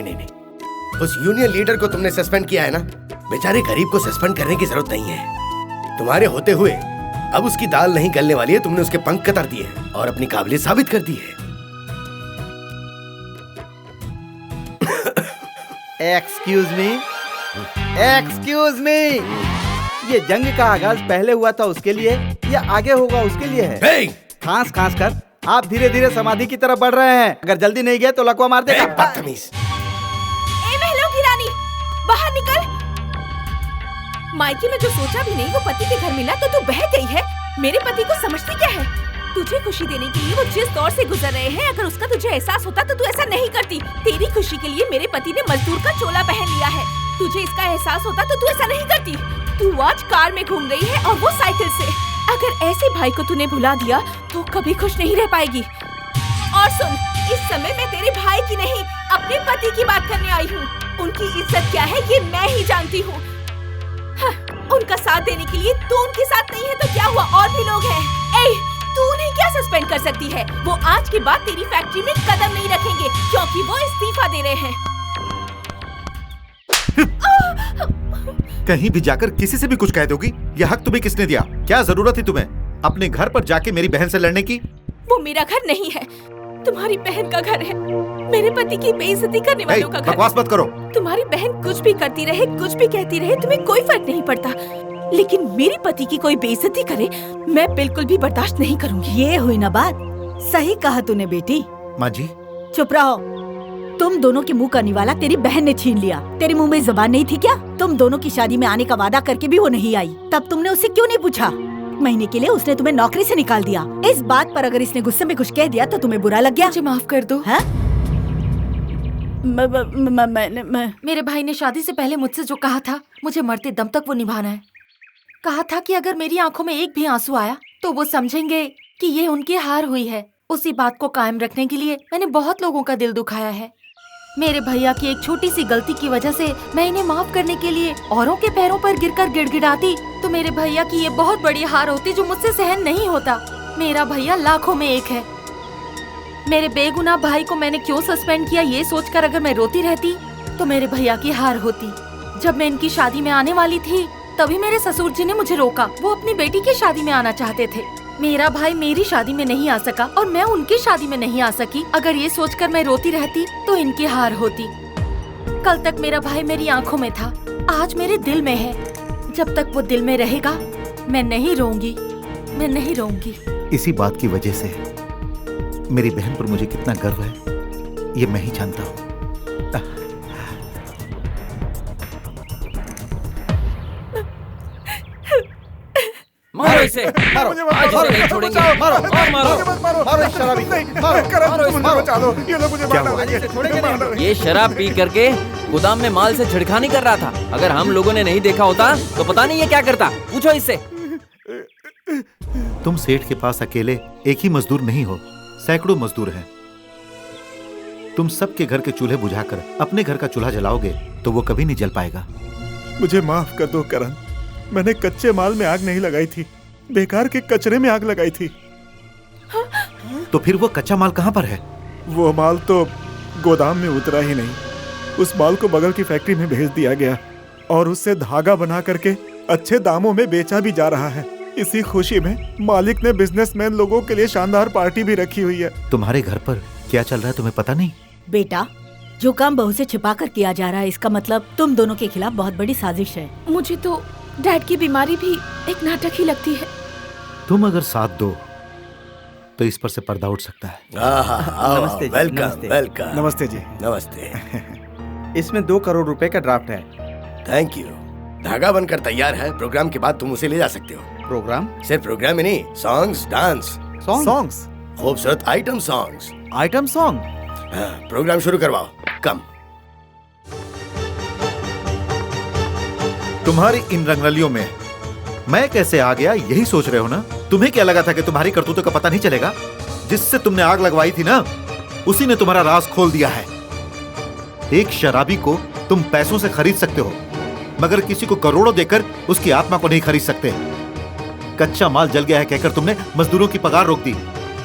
उस यूनियन लीडर को तुमने सस्पेंड किया है ना, बेचारे गरीब को सस्पेंड करने की जरूरत नहीं है। तुम्हारे होते हुए अब उसकी दाल नहीं गलने वाली है। तुमने उसके पंख कतर दिए हैं और अपनी काबिलियत साबित कर दी है। एक्सक्यूज मी, ये जंग का आगाज पहले हुआ था उसके लिए या आगे होगा उसके लिए है? खांस खांस कर आप धीरे धीरे समाधि की तरफ बढ़ रहे हैं। अगर जल्दी नहीं गए तो लकवा मार देगा। बदतमीज। महलों की रानी, बाहर निकल। मायके में जो सोचा भी नहीं वो पति के घर मिला तो तू बह गई है। मेरे पति को समझती क्या है? तुझे खुशी देने के लिए वो जिस दौर से गुजर रहे हैं, अगर उसका तुझे एहसास होता तो तू ऐसा नहीं करती। तेरी खुशी के लिए मेरे पति ने मजदूर का चोला पहन लिया है। तुझे इसका एहसास होता तो तू ऐसा नहीं करती। तू आज कार में घूम रही है और वो साइकिल से। अगर ऐसे भाई को तूने भुला दिया तो कभी खुश नहीं रह पाएगी। और सुन, इस समय मैं तेरे भाई की नहीं अपने पति की बात करने आई हूँ। उनकी इज्जत क्या है ये मैं ही जानती हूँ। साथ देने के लिए। तू उनके साथ नहीं है तो क्या हुआ, और भी लोग हैं। ए, तू उन्हें क्या सस्पेंड कर सकती है? वो आज के बाद तेरी फैक्ट्री में कदम नहीं रखेंगे क्योंकि वो इस्तीफा दे रहे हैं। कहीं भी जाकर किसी से भी कुछ कह दोगी? यह हक तुम्हें किसने दिया? क्या जरूरत थी तुम्हें अपने घर पर जाके मेरी बहन से लड़ने की? वो मेरा घर नहीं है, तुम्हारी बहन का घर है। मेरे पति की बेइज्जती करने वालों का घर। बकवास मत करो। तुम्हारी बहन कुछ भी करती रहे, कुछ भी कहती रहे, तुम्हें कोई फर्क नहीं पड़ता, लेकिन मेरे पति की कोई बेइज्जती करे, मैं बिल्कुल भी बर्दाश्त नहीं करूंगी। ये हुई ना बात। सही कहा तूने बेटी। माँ जी चुप रहो। तुम दोनों के मुंह का निवाला तेरी बहन ने छीन लिया। तेरे मुंह में जुबान नहीं थी क्या? तुम दोनों की शादी में आने का वादा करके भी वो नहीं आई, तब तुमने उससे क्यों नहीं पूछा? महीने के लिए उसने तुम्हें नौकरी से निकाल दिया। इस बात पर अगर इसने गुस्से में कुछ कह दिया तो तुम्हें बुरा लग गया? मुझे माफ कर दो। हाँ? मेरे भाई ने शादी से पहले मुझसे जो कहा था, मुझे मरते दम तक वो निभाना है। कहा था कि अगर मेरी आंखों में एक भी आंसू आया तो वो समझेंगे कि ये उनकी हार हुई है। उसी बात को कायम रखने के लिए मैंने बहुत लोगों का दिल दुखाया है। मेरे भैया की एक छोटी सी गलती की वजह से मैं इन्हें माफ करने के लिए औरों के पैरों पर गिरकर गिड़गिड़ाती तो मेरे भैया की ये बहुत बड़ी हार होती जो मुझसे सहन नहीं होता। मेरा भैया लाखों में एक है। मेरे बेगुनाह भाई को मैंने क्यों सस्पेंड किया ये सोचकर अगर मैं रोती रहती तो मेरे भैया की हार होती। जब मैं इनकी शादी में आने वाली थी तभी मेरे ससुर जी ने मुझे रोका। वो अपनी बेटी की शादी में आना चाहते थे। मेरा भाई मेरी शादी में नहीं आ सका और मैं उनकी शादी में नहीं आ सकी। अगर ये सोचकर मैं रोती रहती तो इनकी हार होती। कल तक मेरा भाई मेरी आंखों में था, आज मेरे दिल में है। जब तक वो दिल में रहेगा मैं नहीं रोऊंगी, मैं नहीं रोऊंगी। इसी बात की वजह से मेरी बहन पर मुझे कितना गर्व है ये मैं ही जानता हूँ। मारो इसे, मारो, आज इसे नहीं छोड़ेंगे। मारो, और मारो, मारो इस शराबी को, मारो, बचा दो, ये लोग मुझे मारने लगे। ये शराब पी करके गोदाम में माल से छिड़खानी कर रहा था। अगर हम लोगों ने नहीं देखा होता तो पता नहीं ये क्या करता। पूछो इससे। तुम सेठ के पास अकेले एक ही मजदूर नहीं हो, सैकड़ों मजदूर हैं। तुम सबके घर के चूल्हे बुझाकर अपने घर का चूल्हा जलाओगे तो वो कभी नहीं जल पाएगा। मुझे माफ कर दो करण, मैंने कच्चे माल में आग नहीं लगाई थी, बेकार के कचरे में आग लगाई थी। तो फिर वो कच्चा माल कहाँ पर है? वो माल तो गोदाम में उतरा ही नहीं। उस माल को बगल की फैक्ट्री में भेज दिया गया और उससे धागा बना करके अच्छे दामों में बेचा भी जा रहा है। इसी खुशी में मालिक ने बिजनेसमैन लोगों के लिए शानदार पार्टी भी रखी हुई है। तुम्हारे घर पर क्या चल रहा है तुम्हें पता नहीं? बेटा, जो काम बहू से छिपा कर किया जा रहा है इसका मतलब तुम दोनों के खिलाफ बहुत बड़ी साजिश है। मुझे तो डैड की बीमारी भी एक नाटक ही लगती है। तुम अगर साथ दो तो इस पर से पर्दा उठ सकता है। नमस्ते जी, वेलकम नमस्ते। वेलकम। नमस्ते जी। नमस्ते। इसमें 2 करोड़ रुपए का ड्राफ्ट है। Thank you. धागा बनकर तैयार है, प्रोग्राम के बाद तुम उसे ले जा सकते हो। प्रोग्राम? सिर्फ प्रोग्राम ही नहीं, सॉन्ग्स, डांस, सॉन्ग्स, खूबसूरत item songs. Item song. Program शुरू करवाओ। कम। तुम्हारी इन रंगरलियों में मैं कैसे आ गया यही सोच रहे हो ना? तुम्हें क्या लगा था कि तुम्हारी करतूतों का पता नहीं चलेगा? जिससे तुमने आग लगवाई थी ना, उसी ने तुम्हारा राज खोल दिया है। एक शराबी को तुम पैसों से खरीद सकते हो, मगर किसी को करोड़ों देकर उसकी आत्मा को नहीं खरीद सकते। कच्चा माल जल गया है कहकर तुमने मजदूरों की पगार रोक दी,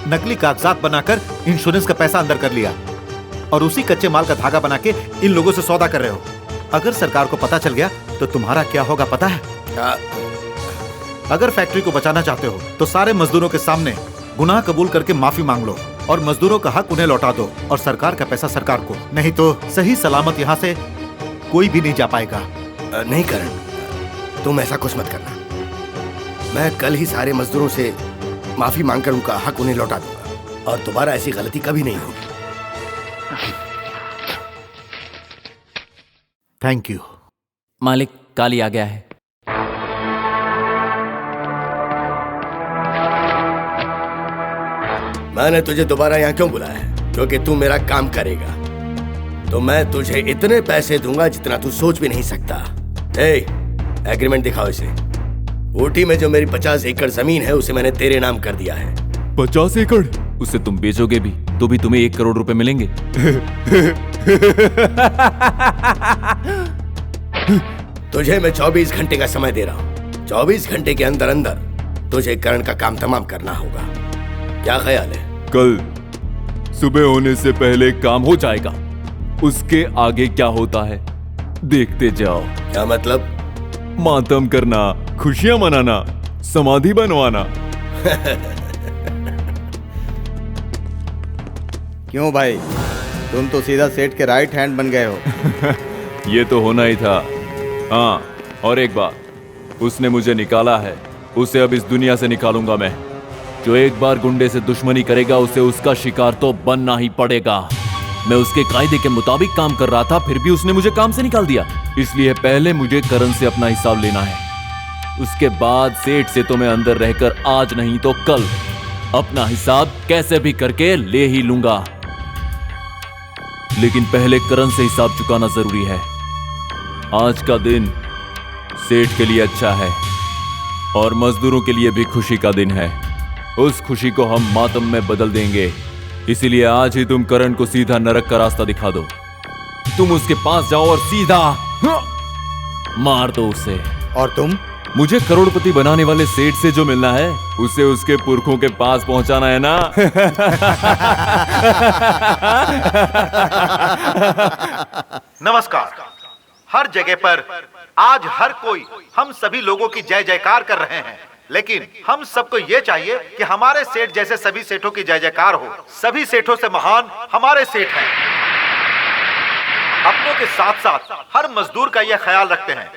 नकली कागजात बनाकर इंश्योरेंस का पैसा अंदर कर लिया और उसी कच्चे माल का धागा बना के इन लोगों से सौदा कर रहे हो। अगर सरकार को पता चल गया तो तुम्हारा क्या होगा पता है? अगर फैक्ट्री को बचाना चाहते हो तो सारे मजदूरों के सामने गुनाह कबूल करके माफी मांग लो और मजदूरों का हक उन्हें लौटा दो और सरकार का पैसा सरकार को। नहीं तो सही सलामत यहाँ से कोई भी नहीं जा पाएगा। नहीं करण, तुम ऐसा कुछ मत करना। मैं कल ही सारे मजदूरों से माफी मांगकर उनका हक उन्हें लौटा दूंगा और दोबारा ऐसी गलती कभी नहीं होगी। Thank you. मालिक, काली आ गया है। मैंने तुझे दोबारा यहाँ क्यों बुलाया है? क्योंकि तू मेरा काम करेगा तो मैं तुझे इतने पैसे दूंगा जितना तू सोच भी नहीं सकता। एग्रीमेंट दिखाओ इसे। ऊटी में जो मेरी 50 एकड़ जमीन है उसे मैंने तेरे नाम कर दिया है। 50 एकड़? उसे तुम बेचोगे भी तो भी तुम्हें 1 करोड़ रुपए मिलेंगे। तुझे मैं 24 घंटे का समय दे रहा हूँ। 24 घंटे के अंदर अंदर तुझे करण का काम तमाम करना होगा। क्या ख्याल है? कल सुबह होने से पहले काम हो जाएगा। उसके आगे क्या होता है देखते जाओ। क्या मतलब? मातम करना, खुशियां मनाना, समाधि बनवाना। क्यों भाई, तुम तो सीधा सेठ के राइट हैंड बन गए हो। ये तो होना ही था। हाँ, और एक बात, उसने मुझे निकाला है, उसे अब इस दुनिया से निकालूंगा मैं। जो एक बार गुंडे से दुश्मनी करेगा उसे उसका शिकार तो बनना ही पड़ेगा। मैं उसके कायदे के मुताबिक काम कर रहा था, फिर भी उसने मुझे काम से निकाल दिया। इसलिए पहले मुझे करण से अपना हिसाब लेना है। उसके बाद सेठ से तो मैं अंदर रहकर आज नहीं तो कल अपना हिसाब कैसे भी करके ले ही लूंगा। लेकिन पहले करण से हिसाब चुकाना जरूरी है। आज का दिन सेठ के लिए अच्छा है और मजदूरों के लिए भी खुशी का दिन है। उस खुशी को हम मातम में बदल देंगे। इसीलिए आज ही तुम करण को सीधा नरक का रास्ता दिखा दो। तुम उसके पास जाओ और सीधा मार दो उसे। और तुम? मुझे करोड़पति बनाने वाले सेठ से जो मिलना है उसे उसके पुरखों के पास पहुंचाना है ना। नमस्कार। हर जगह पर आज हर कोई हम सभी लोगों की जय जयकार कर रहे हैं, लेकिन हम सबको ये चाहिए कि हमारे सेठ जैसे सभी सेठों की जय जयकार हो। सभी सेठों से महान हमारे सेठ हैं। अपनों के साथ साथ हर मजदूर का यह ख्याल रखते हैं।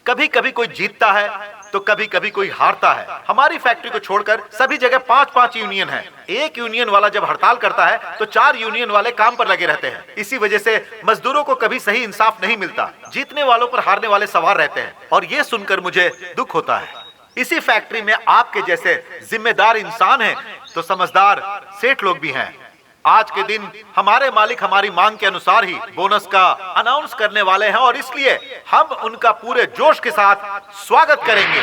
कभी कभी कोई जीतता है तो कभी कभी कोई हारता है। हमारी फैक्ट्री को छोड़कर सभी जगह 5-5 यूनियन है। एक यूनियन वाला जब हड़ताल करता है तो 4 यूनियन वाले काम पर लगे रहते हैं। इसी वजह से मजदूरों को कभी सही इंसाफ नहीं मिलता। जीतने वालों पर हारने वाले सवार रहते हैं और ये सुनकर मुझे दुख होता है। इसी फैक्ट्री में आपके जैसे जिम्मेदार इंसान हैं तो समझदार सेठ लोग भी हैं। आज के दिन हमारे मालिक हमारी मांग के अनुसार ही बोनस का अनाउंस करने वाले हैं और इसलिए हम उनका पूरे जोश के साथ स्वागत करेंगे।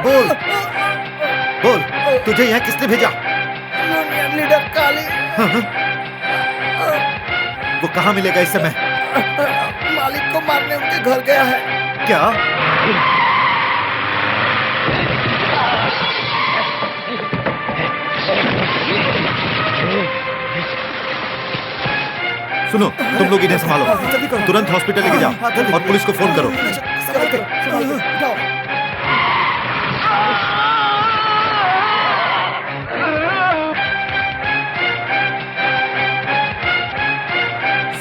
बोल बोल, तुझे यहाँ किसने भेजा? यूनियन लीडर काली। वो कहाँ मिलेगा इस समय? मालिक को मारने उनके घर गया है। क्या? सुनो, तुम लोग इन्हें संभालो। तुरंत हॉस्पिटल लेके जाओ और पुलिस को फोन करो।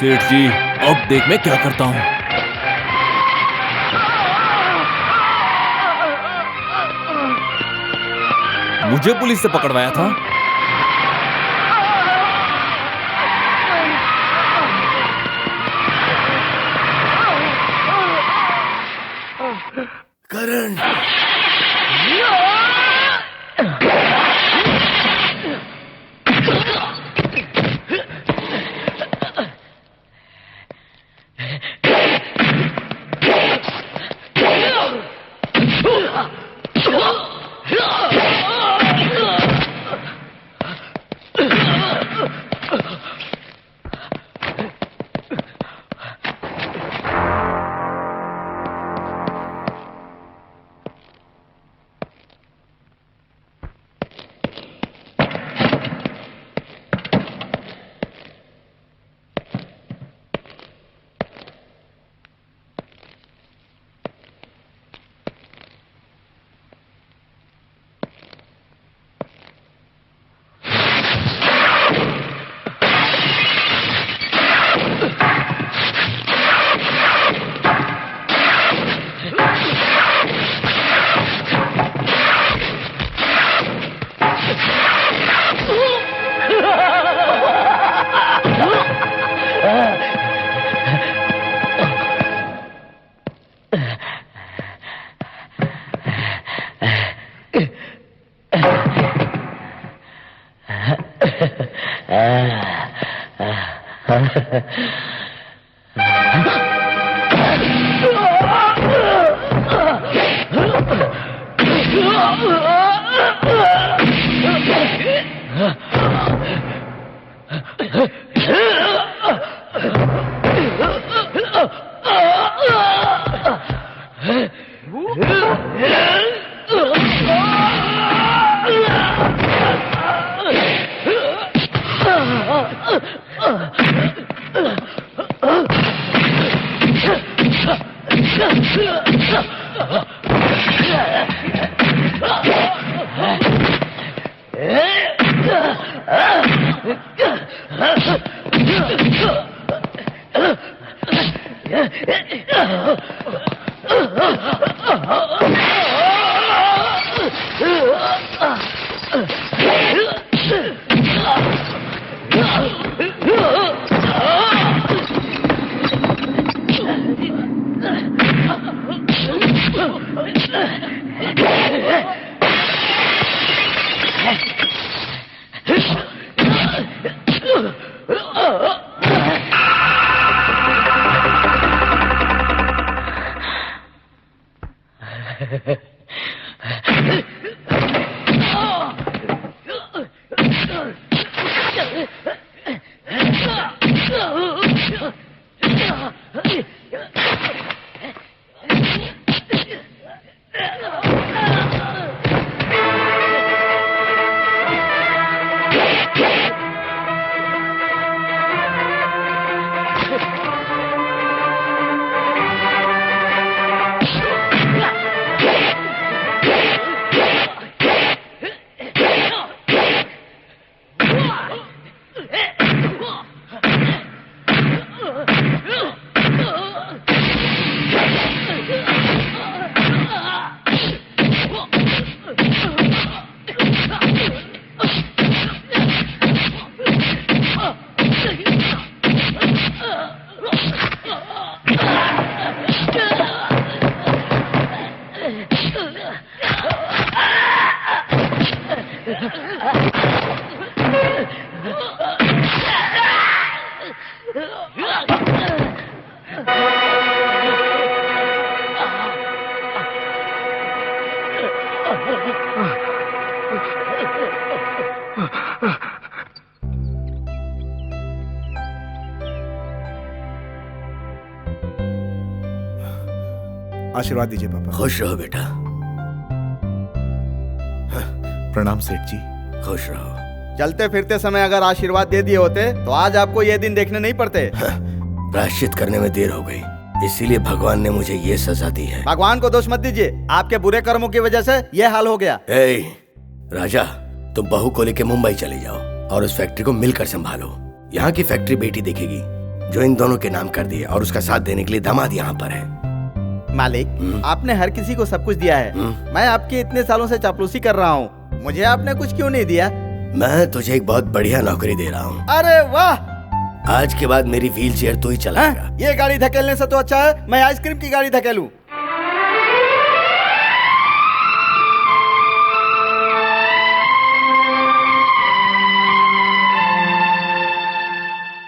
सेठ जी, अब देख मैं क्या करता हूँ। मुझे पुलिस से पकड़वाया था। करण, आशीर्वाद दीजिए पापा। खुश रहो बेटा। प्रणाम सेठ जी। खुश रहो। चलते फिरते समय अगर आशीर्वाद दे दिए होते तो आज आपको ये दिन देखने नहीं पड़ते। प्रायश्चित करने में देर हो गई, इसीलिए भगवान ने मुझे ये सजा दी है। भगवान को दोष मत दीजिए, आपके बुरे कर्मों की वजह से ये हाल हो गया। राजा, तुम बहू को लेके मुंबई चले जाओ और उस फैक्ट्री को मिलकर संभालो। यहाँ की फैक्ट्री बेटी देखेगी, जो इन दोनों के नाम कर दिए, और उसका साथ देने के लिए दामाद यहाँ पर है। मालिक, आपने हर किसी को सब कुछ दिया है। मैं आपके इतने सालों से चापलूसी कर रहा हूँ, मुझे आपने कुछ क्यों नहीं दिया? मैं तुझे एक बहुत बढ़िया नौकरी दे रहा हूँ। अरे वाह! आज के बाद मेरी व्हील चेयर तू ही चलाएगा। ये गाड़ी धकेलने से तो अच्छा है मैं आइसक्रीम की गाड़ी धकेलूं।